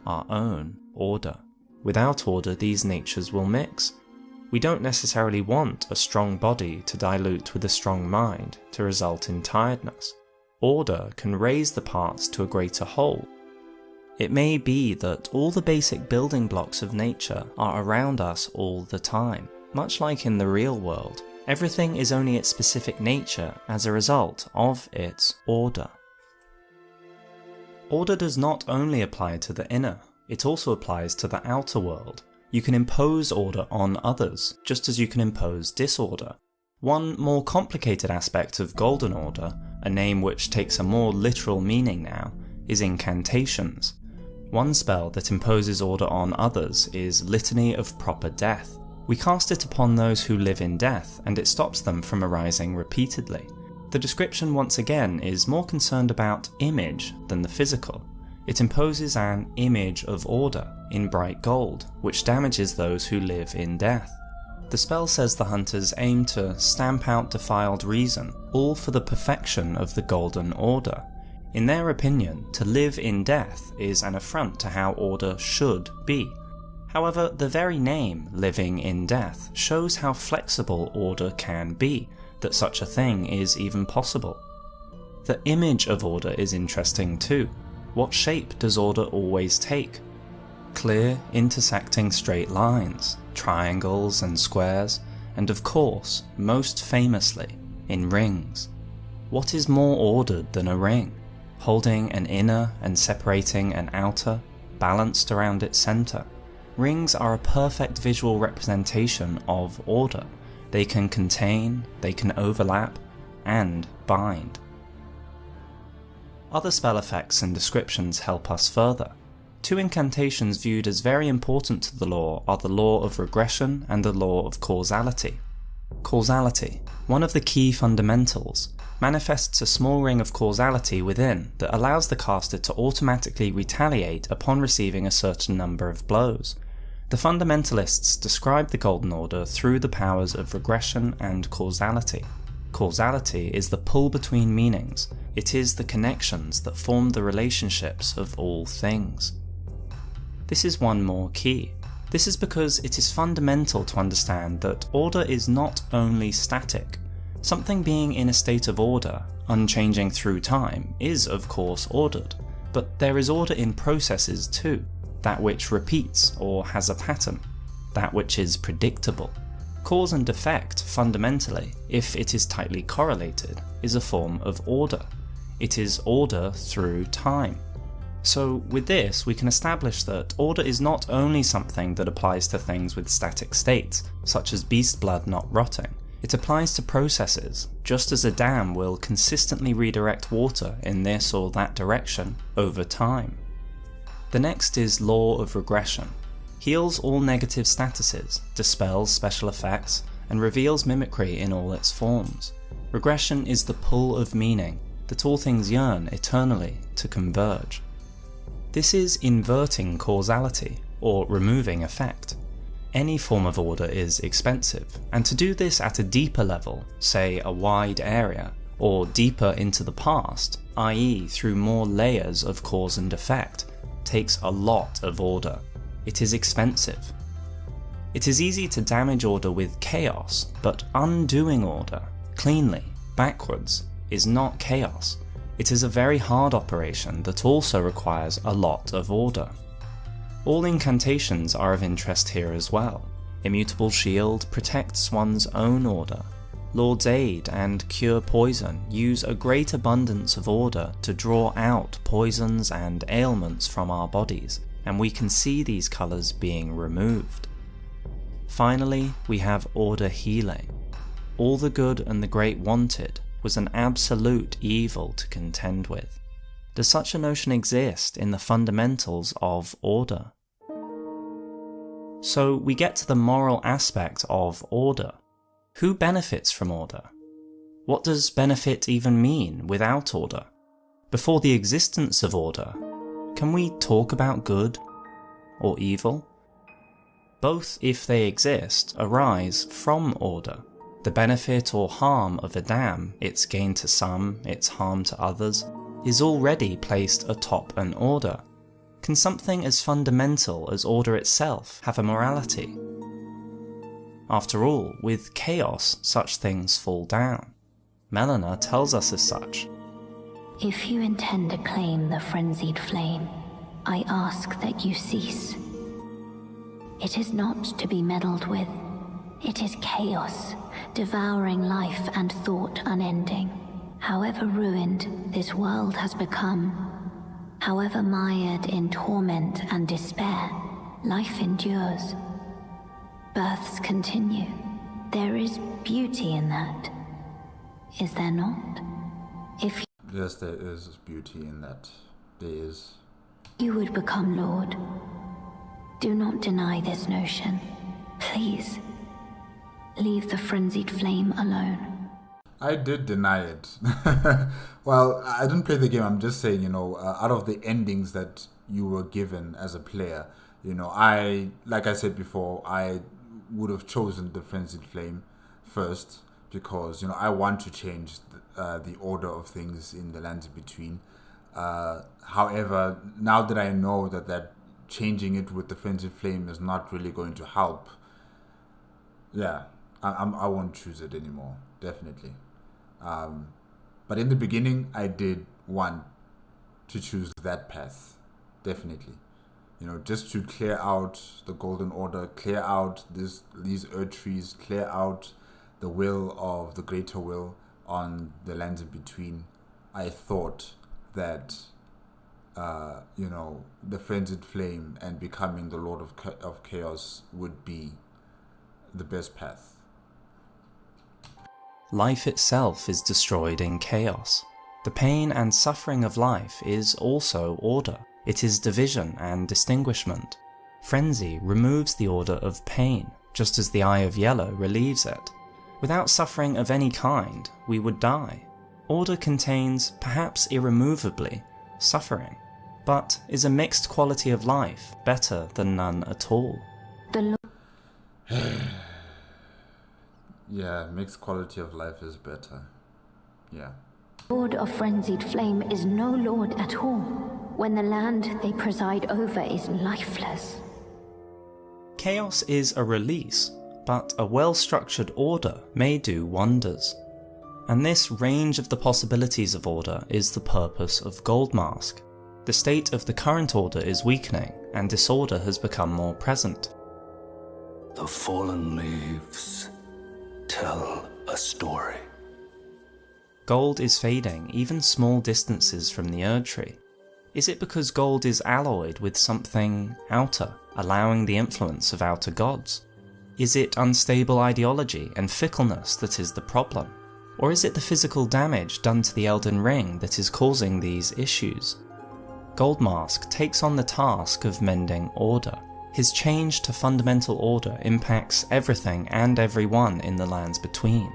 Our own order. Without order, these natures will mix. We don't necessarily want a strong body to dilute with a strong mind to result in tiredness. Order can raise the parts to a greater whole. It may be that all the basic building blocks of nature are around us all the time. Much like in the real world, everything is only its specific nature as a result of its order. Order does not only apply to the inner, it also applies to the outer world. You can impose order on others, just as you can impose disorder. One more complicated aspect of Golden Order, a name which takes a more literal meaning now, is incantations. One spell that imposes order on others is Litany of Proper Death. We cast it upon those who live in death, and it stops them from arising repeatedly. The description once again is more concerned about image than the physical. It imposes an image of order in bright gold, which damages those who live in death. The spell says the hunters aim to stamp out defiled reason, all for the perfection of the Golden Order. In their opinion, to live in death is an affront to how order should be. However, the very name, living in death, shows how flexible order can be, that such a thing is even possible. The image of order is interesting too. What shape does order always take? Clear, intersecting straight lines, triangles and squares, and of course, most famously, in rings. What is more ordered than a ring, holding an inner and separating an outer, balanced around its centre? Rings are a perfect visual representation of order. They can contain, they can overlap, and bind. Other spell effects and descriptions help us further. Two incantations viewed as very important to the lore are the law of regression and the law of causality. Causality, one of the key fundamentals, manifests a small ring of causality within that allows the caster to automatically retaliate upon receiving a certain number of blows. The fundamentalists describe the Golden Order through the powers of regression and causality. Causality is the pull between meanings. It is the connections that form the relationships of all things. This is one more key. This is because it is fundamental to understand that order is not only static. Something being in a state of order, unchanging through time, is of course ordered, but there is order in processes too, that which repeats or has a pattern, that which is predictable. Cause and effect, fundamentally, if it is tightly correlated, is a form of order. It is order through time. So with this, we can establish that order is not only something that applies to things with static states, such as beast blood not rotting. It applies to processes, just as a dam will consistently redirect water in this or that direction over time. The next is law of regression. Heals all negative statuses, dispels special effects, and reveals mimicry in all its forms. Regression is the pull of meaning, that all things yearn eternally to converge. This is inverting causality, or removing effect. Any form of order is expensive, and to do this at a deeper level, say a wide area, or deeper into the past, i.e. through more layers of cause and effect, takes a lot of order. It is expensive. It is easy to damage order with chaos, but undoing order, cleanly, backwards, is not chaos. It is a very hard operation that also requires a lot of order. All incantations are of interest here as well. Immutable Shield protects one's own order. Lord's Aid and Cure Poison use a great abundance of order to draw out poisons and ailments from our bodies, and we can see these colours being removed. Finally, we have order healing. All the good and the great wanted was an absolute evil to contend with. Does such a notion exist in the fundamentals of order? So we get to the moral aspect of order. Who benefits from order? What does benefit even mean without order? Before the existence of order, can we talk about good or evil? Both, if they exist, arise from order. The benefit or harm of a dam, its gain to some, its harm to others, is already placed atop an order. Can something as fundamental as order itself have a morality? After all, with chaos, such things fall down. Melina tells us as such. If you intend to claim the frenzied flame, I ask that you cease. It is not to be meddled with. It is chaos, devouring life and thought unending. However ruined this world has become, however mired in torment and despair, life endures. Births continue. There is beauty in that. Is there not? If Yes, there is beauty in that. There is. you would become Lord, do not deny this notion. Please, leave the frenzied flame alone. I did deny it. Well, I didn't play the game. I'm just saying, out of the endings that you were given as a player, like I said before, I would have chosen the frenzied flame first because, I want to change the order of things in the lands in between. However, now that I know that changing it with the frenzied flame is not really going to help, yeah, I won't choose it anymore, definitely. But in the beginning, I did want to choose that path, definitely. Just to clear out the Golden Order, clear out these Earth trees, clear out the will of the Greater Will on the lands in between. I thought that, the frenzied flame and becoming the Lord of Chaos would be the best path. Life itself is destroyed in chaos. The pain and suffering of life is also order. It is division and distinguishment. Frenzy removes the order of pain, just as the Eye of Yellow relieves it. Without suffering of any kind, we would die. Order contains, perhaps irremovably, suffering, but is a mixed quality of life better than none at all? Yeah, mixed quality of life is better. Yeah. Lord of Frenzied Flame is no lord at all, when the land they preside over is lifeless. Chaos is a release, but a well-structured order may do wonders. And this range of the possibilities of order is the purpose of Goldmask. The state of the current order is weakening, and disorder has become more present. The fallen leaves tell a story. Gold is fading even small distances from the Erd Tree. Is it because gold is alloyed with something outer, allowing the influence of outer gods? Is it unstable ideology and fickleness that is the problem? Or is it the physical damage done to the Elden Ring that is causing these issues? Goldmask takes on the task of mending order. His change to fundamental order impacts everything and everyone in the lands between.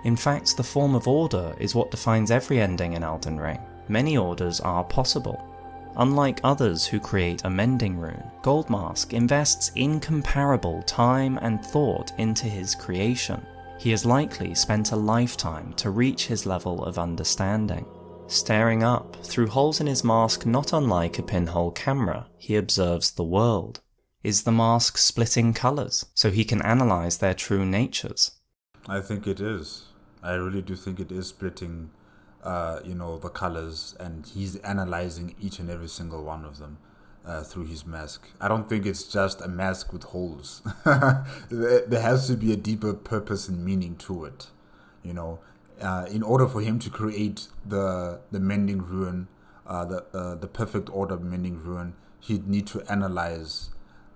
In fact, the form of order is what defines every ending in Elden Ring. Many orders are possible. Unlike others who create a mending rune, Goldmask invests incomparable time and thought into his creation. He has likely spent a lifetime to reach his level of understanding. Staring up, through holes in his mask not unlike a pinhole camera, he observes the world. Is the mask splitting colours, so he can analyse their true natures? I think it is. I really do think it is splitting, the colours, and he's analysing each and every single one of them through his mask. I don't think it's just a mask with holes. There has to be a deeper purpose and meaning to it, in order for him to create the mending rune, the perfect order mending rune, he'd need to analyze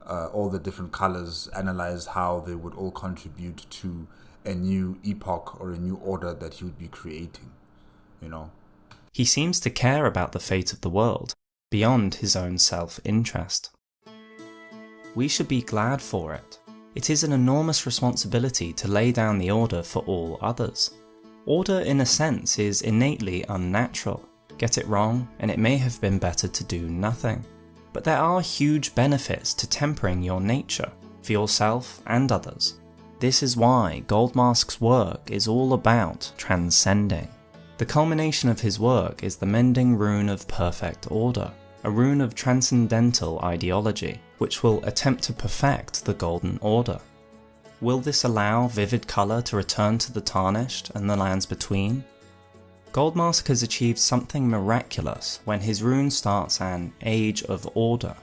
all the different colors, analyze how they would all contribute to a new epoch or a new order that he would be creating, He seems to care about the fate of the world, beyond his own self-interest. We should be glad for it. It is an enormous responsibility to lay down the order for all others. Order, in a sense, is innately unnatural. Get it wrong, and it may have been better to do nothing. But there are huge benefits to tempering your nature, for yourself and others. This is why Goldmask's work is all about transcending. The culmination of his work is the mending rune of perfect order, a rune of transcendental ideology, which will attempt to perfect the Golden Order. Will this allow vivid colour to return to the Tarnished and the lands between? Goldmask has achieved something miraculous when his rune starts an Age of Order.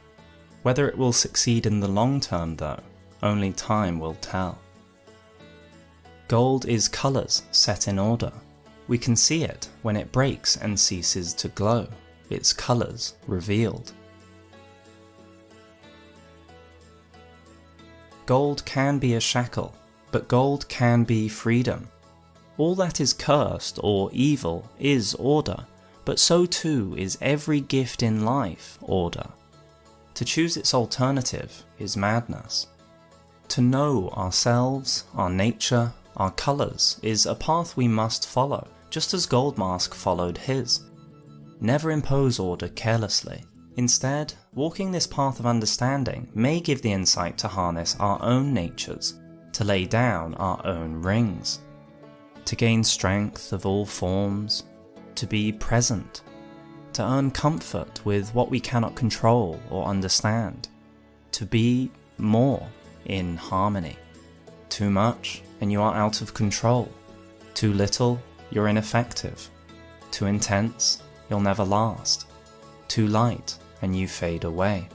Whether it will succeed in the long term though, only time will tell. Gold is colours set in order. We can see it when it breaks and ceases to glow, its colours revealed. Gold can be a shackle, but gold can be freedom. All that is cursed or evil is order, but so too is every gift in life order. To choose its alternative is madness. To know ourselves, our nature, our colours is a path we must follow, just as Goldmask followed his. Never impose order carelessly. Instead, walking this path of understanding may give the insight to harness our own natures, to lay down our own rings, to gain strength of all forms, to be present, to earn comfort with what we cannot control or understand, to be more in harmony. Too much and you are out of control. Too little, you're ineffective. Too intense, you'll never last. Too light and you fade away.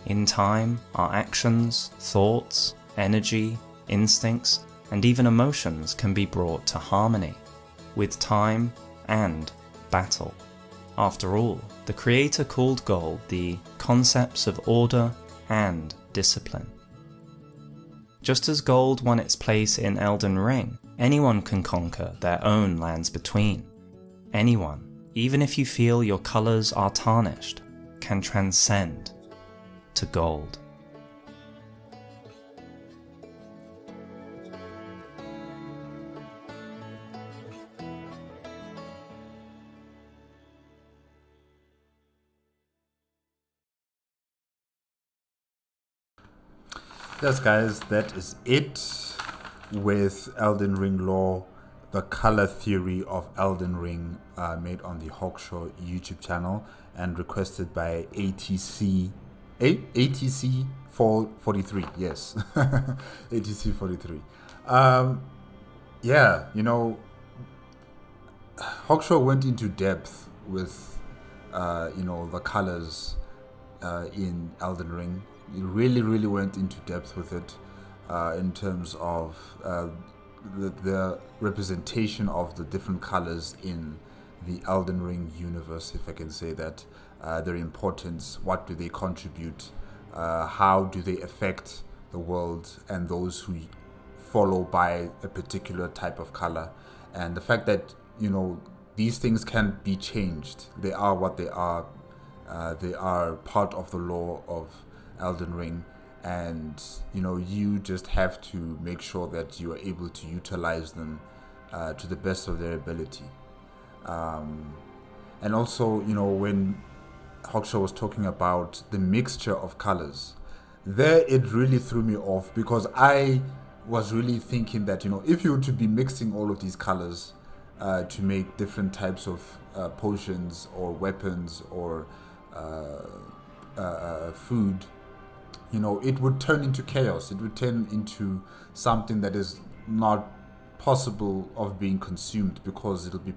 In time, our actions, thoughts, energy, instincts, and even emotions can be brought to harmony, with time and battle. After all, the creator called gold the concepts of order and discipline. Just as gold won its place in Elden Ring, anyone can conquer their own lands between. Anyone even if you feel your colours are tarnished, can transcend to gold. Yes, guys, that is it with Elden Ring lore, the color theory of Elden Ring, made on the Hawkshaw YouTube channel and requested by ATC 443. Yes, ATC 43. Yeah, you know, Hawkshaw went into depth with, the colors in Elden Ring. He really went into depth with it in terms of the representation of the different colors in the Elden Ring universe, if I can say that, their importance, what do they contribute, how do they affect the world and those who follow by a particular type of color, and the fact that, these things can be changed. They are what they are. They are part of the lore of Elden Ring, and you just have to make sure that you are able to utilize them to the best of their ability. And also, when Hawkshaw was talking about the mixture of colors, there it really threw me off, because I was really thinking that, if you were to be mixing all of these colors to make different types of potions or weapons or food, it would turn into chaos. It would turn into something that is not possible of being consumed, because it'll be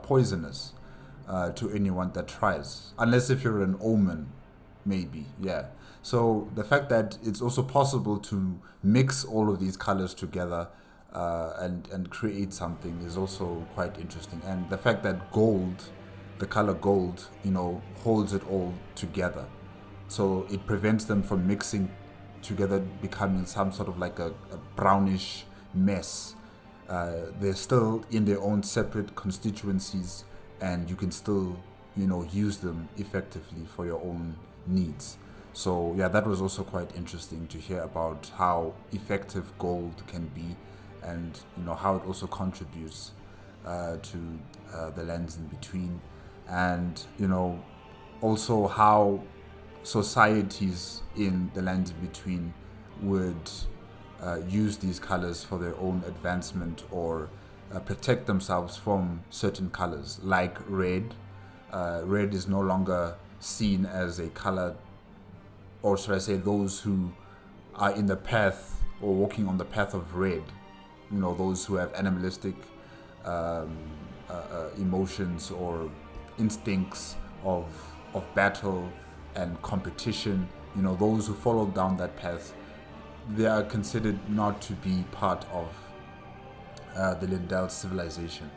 poisonous to anyone that tries, unless if you're an omen, maybe. Yeah. So the fact that it's also possible to mix all of these colors together and create something is also quite interesting. And the fact that gold, the color gold, holds it all together. So it prevents them from mixing together, becoming some sort of like a brownish mess. They're still in their own separate constituencies, and you can still, use them effectively for your own needs. So yeah, that was also quite interesting to hear about how effective gold can be, and how it also contributes to the lands in between, and also how societies in the lands in between would use these colors for their own advancement, or protect themselves from certain colors, like red. Red is no longer seen as a color, or should I say, those who are in the path or walking on the path of red, those who have animalistic emotions or instincts of battle and competition, those who follow down that path, they are considered not to be part of the Lindell civilization.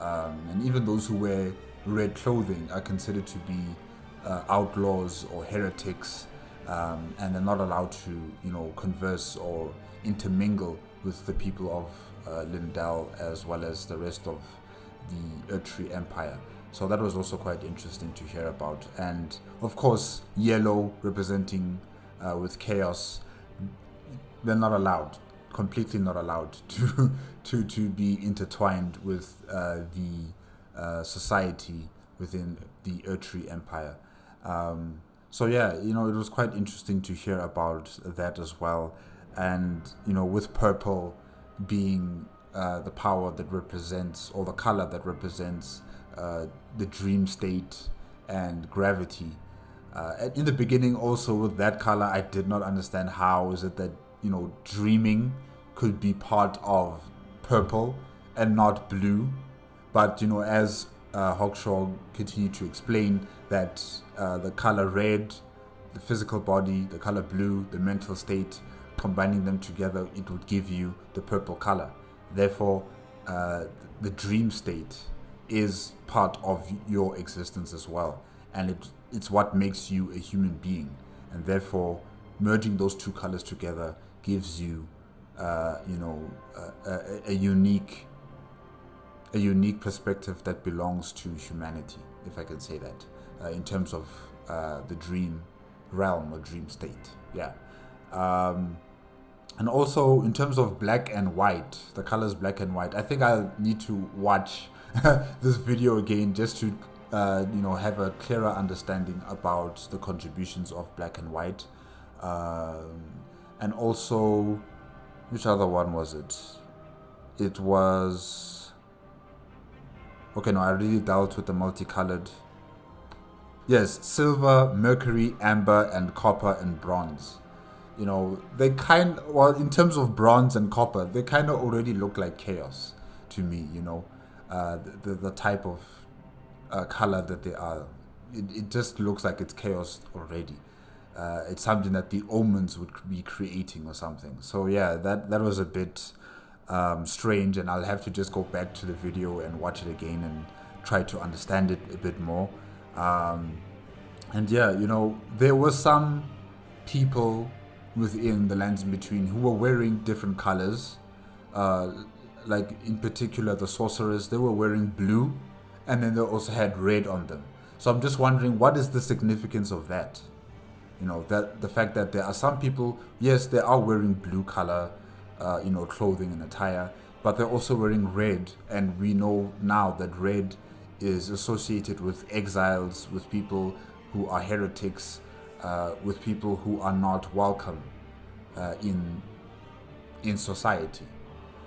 And even those who wear red clothing are considered to be outlaws or heretics, and they're not allowed to, converse or intermingle with the people of Lindell, as well as the rest of the Erdtree Empire. So that was also quite interesting to hear about. And of course, yellow representing with chaos, they're not allowed, completely not allowed to be intertwined with the society within the Erdtree Empire. So yeah, it was quite interesting to hear about that as well. And with purple being the power that represents, or the color that represents, the dream state and gravity. In the beginning, also with that color, I did not understand how is it that dreaming could be part of purple and not blue. But as Hawkshaw continued to explain that the color red, the physical body, the color blue, the mental state, combining them together, it would give you the purple color. Therefore, the dream state is part of your existence as well, and it's what makes you a human being, and therefore merging those two colors together gives you a unique a unique perspective that belongs to humanity, if I can say that, in terms of the dream realm or dream state. Yeah. And also in terms of black and white, the colors black and white, I think I'll need to watch this video again just to have a clearer understanding about the contributions of black and white. And also, which other one was it? It was, okay, no, I really dealt with the multicolored. Yes, silver, mercury, amber, and copper and bronze. You know, they well, in terms of bronze and copper, they kind of already look like chaos to me, you know. The type of color that they are, it just looks like it's chaos already. It's something that the omens would be creating or something. So yeah, that was a bit strange, and I'll have to just go back to the video and watch it again and try to understand it a bit more. And yeah, you know, there were some people within the Lands in Between who were wearing different colors, like in particular the sorcerers, they were wearing blue, and then they also had red on them. So I'm just wondering, what is the significance of that? You know, that the fact that there are some people, yes, they are wearing blue color, clothing and attire, but they're also wearing red, and we know now that red is associated with exiles, with people who are heretics, with people who are not welcome in society.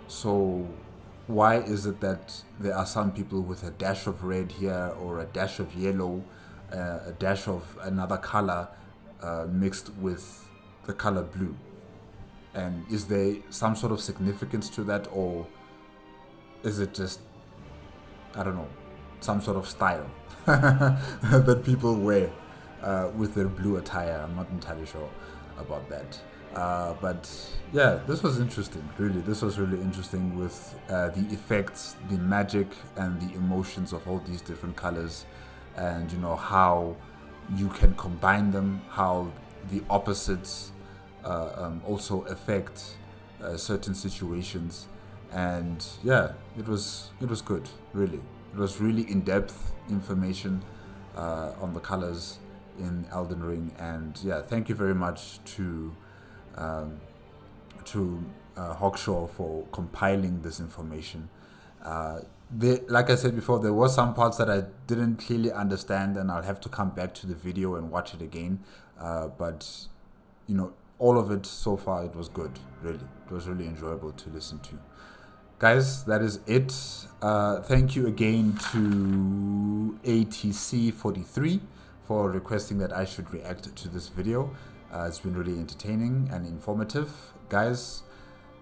So why is it that there are some people with a dash of red here, or a dash of yellow, a dash of another color mixed with the color blue? And is there some sort of significance to that, or is it just, I don't know, some sort of style that people wear with their blue attire? I'm not entirely sure about that. But yeah, this was interesting, really. This was really interesting with the effects, the magic, and the emotions of all these different colors, and you know how you can combine them, how the opposites also affect certain situations. And yeah, it was good, really. It was really in-depth information on the colors in Elden Ring. And yeah, thank you very much to Hawkshaw for compiling this information. Like I said before, there were some parts that I didn't clearly understand, and I'll have to come back to the video and watch it again. But you know, all of it so far, it was good, really. It was really enjoyable to listen to. Guys, that is it. Thank you again to ATC43 for requesting that I should react to this video. It's been really entertaining and informative. Guys,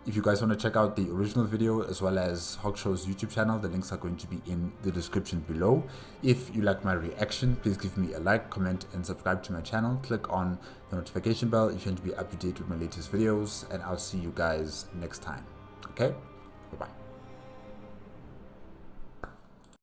if you guys want to check out the original video as well as Hawkshaw's YouTube channel, the links are going to be in the description below. If you like my reaction, please give me a like, comment, and subscribe to my channel. Click on the notification bell if you want to be up to date with my latest videos, and I'll see you guys next time. Okay? Bye-bye.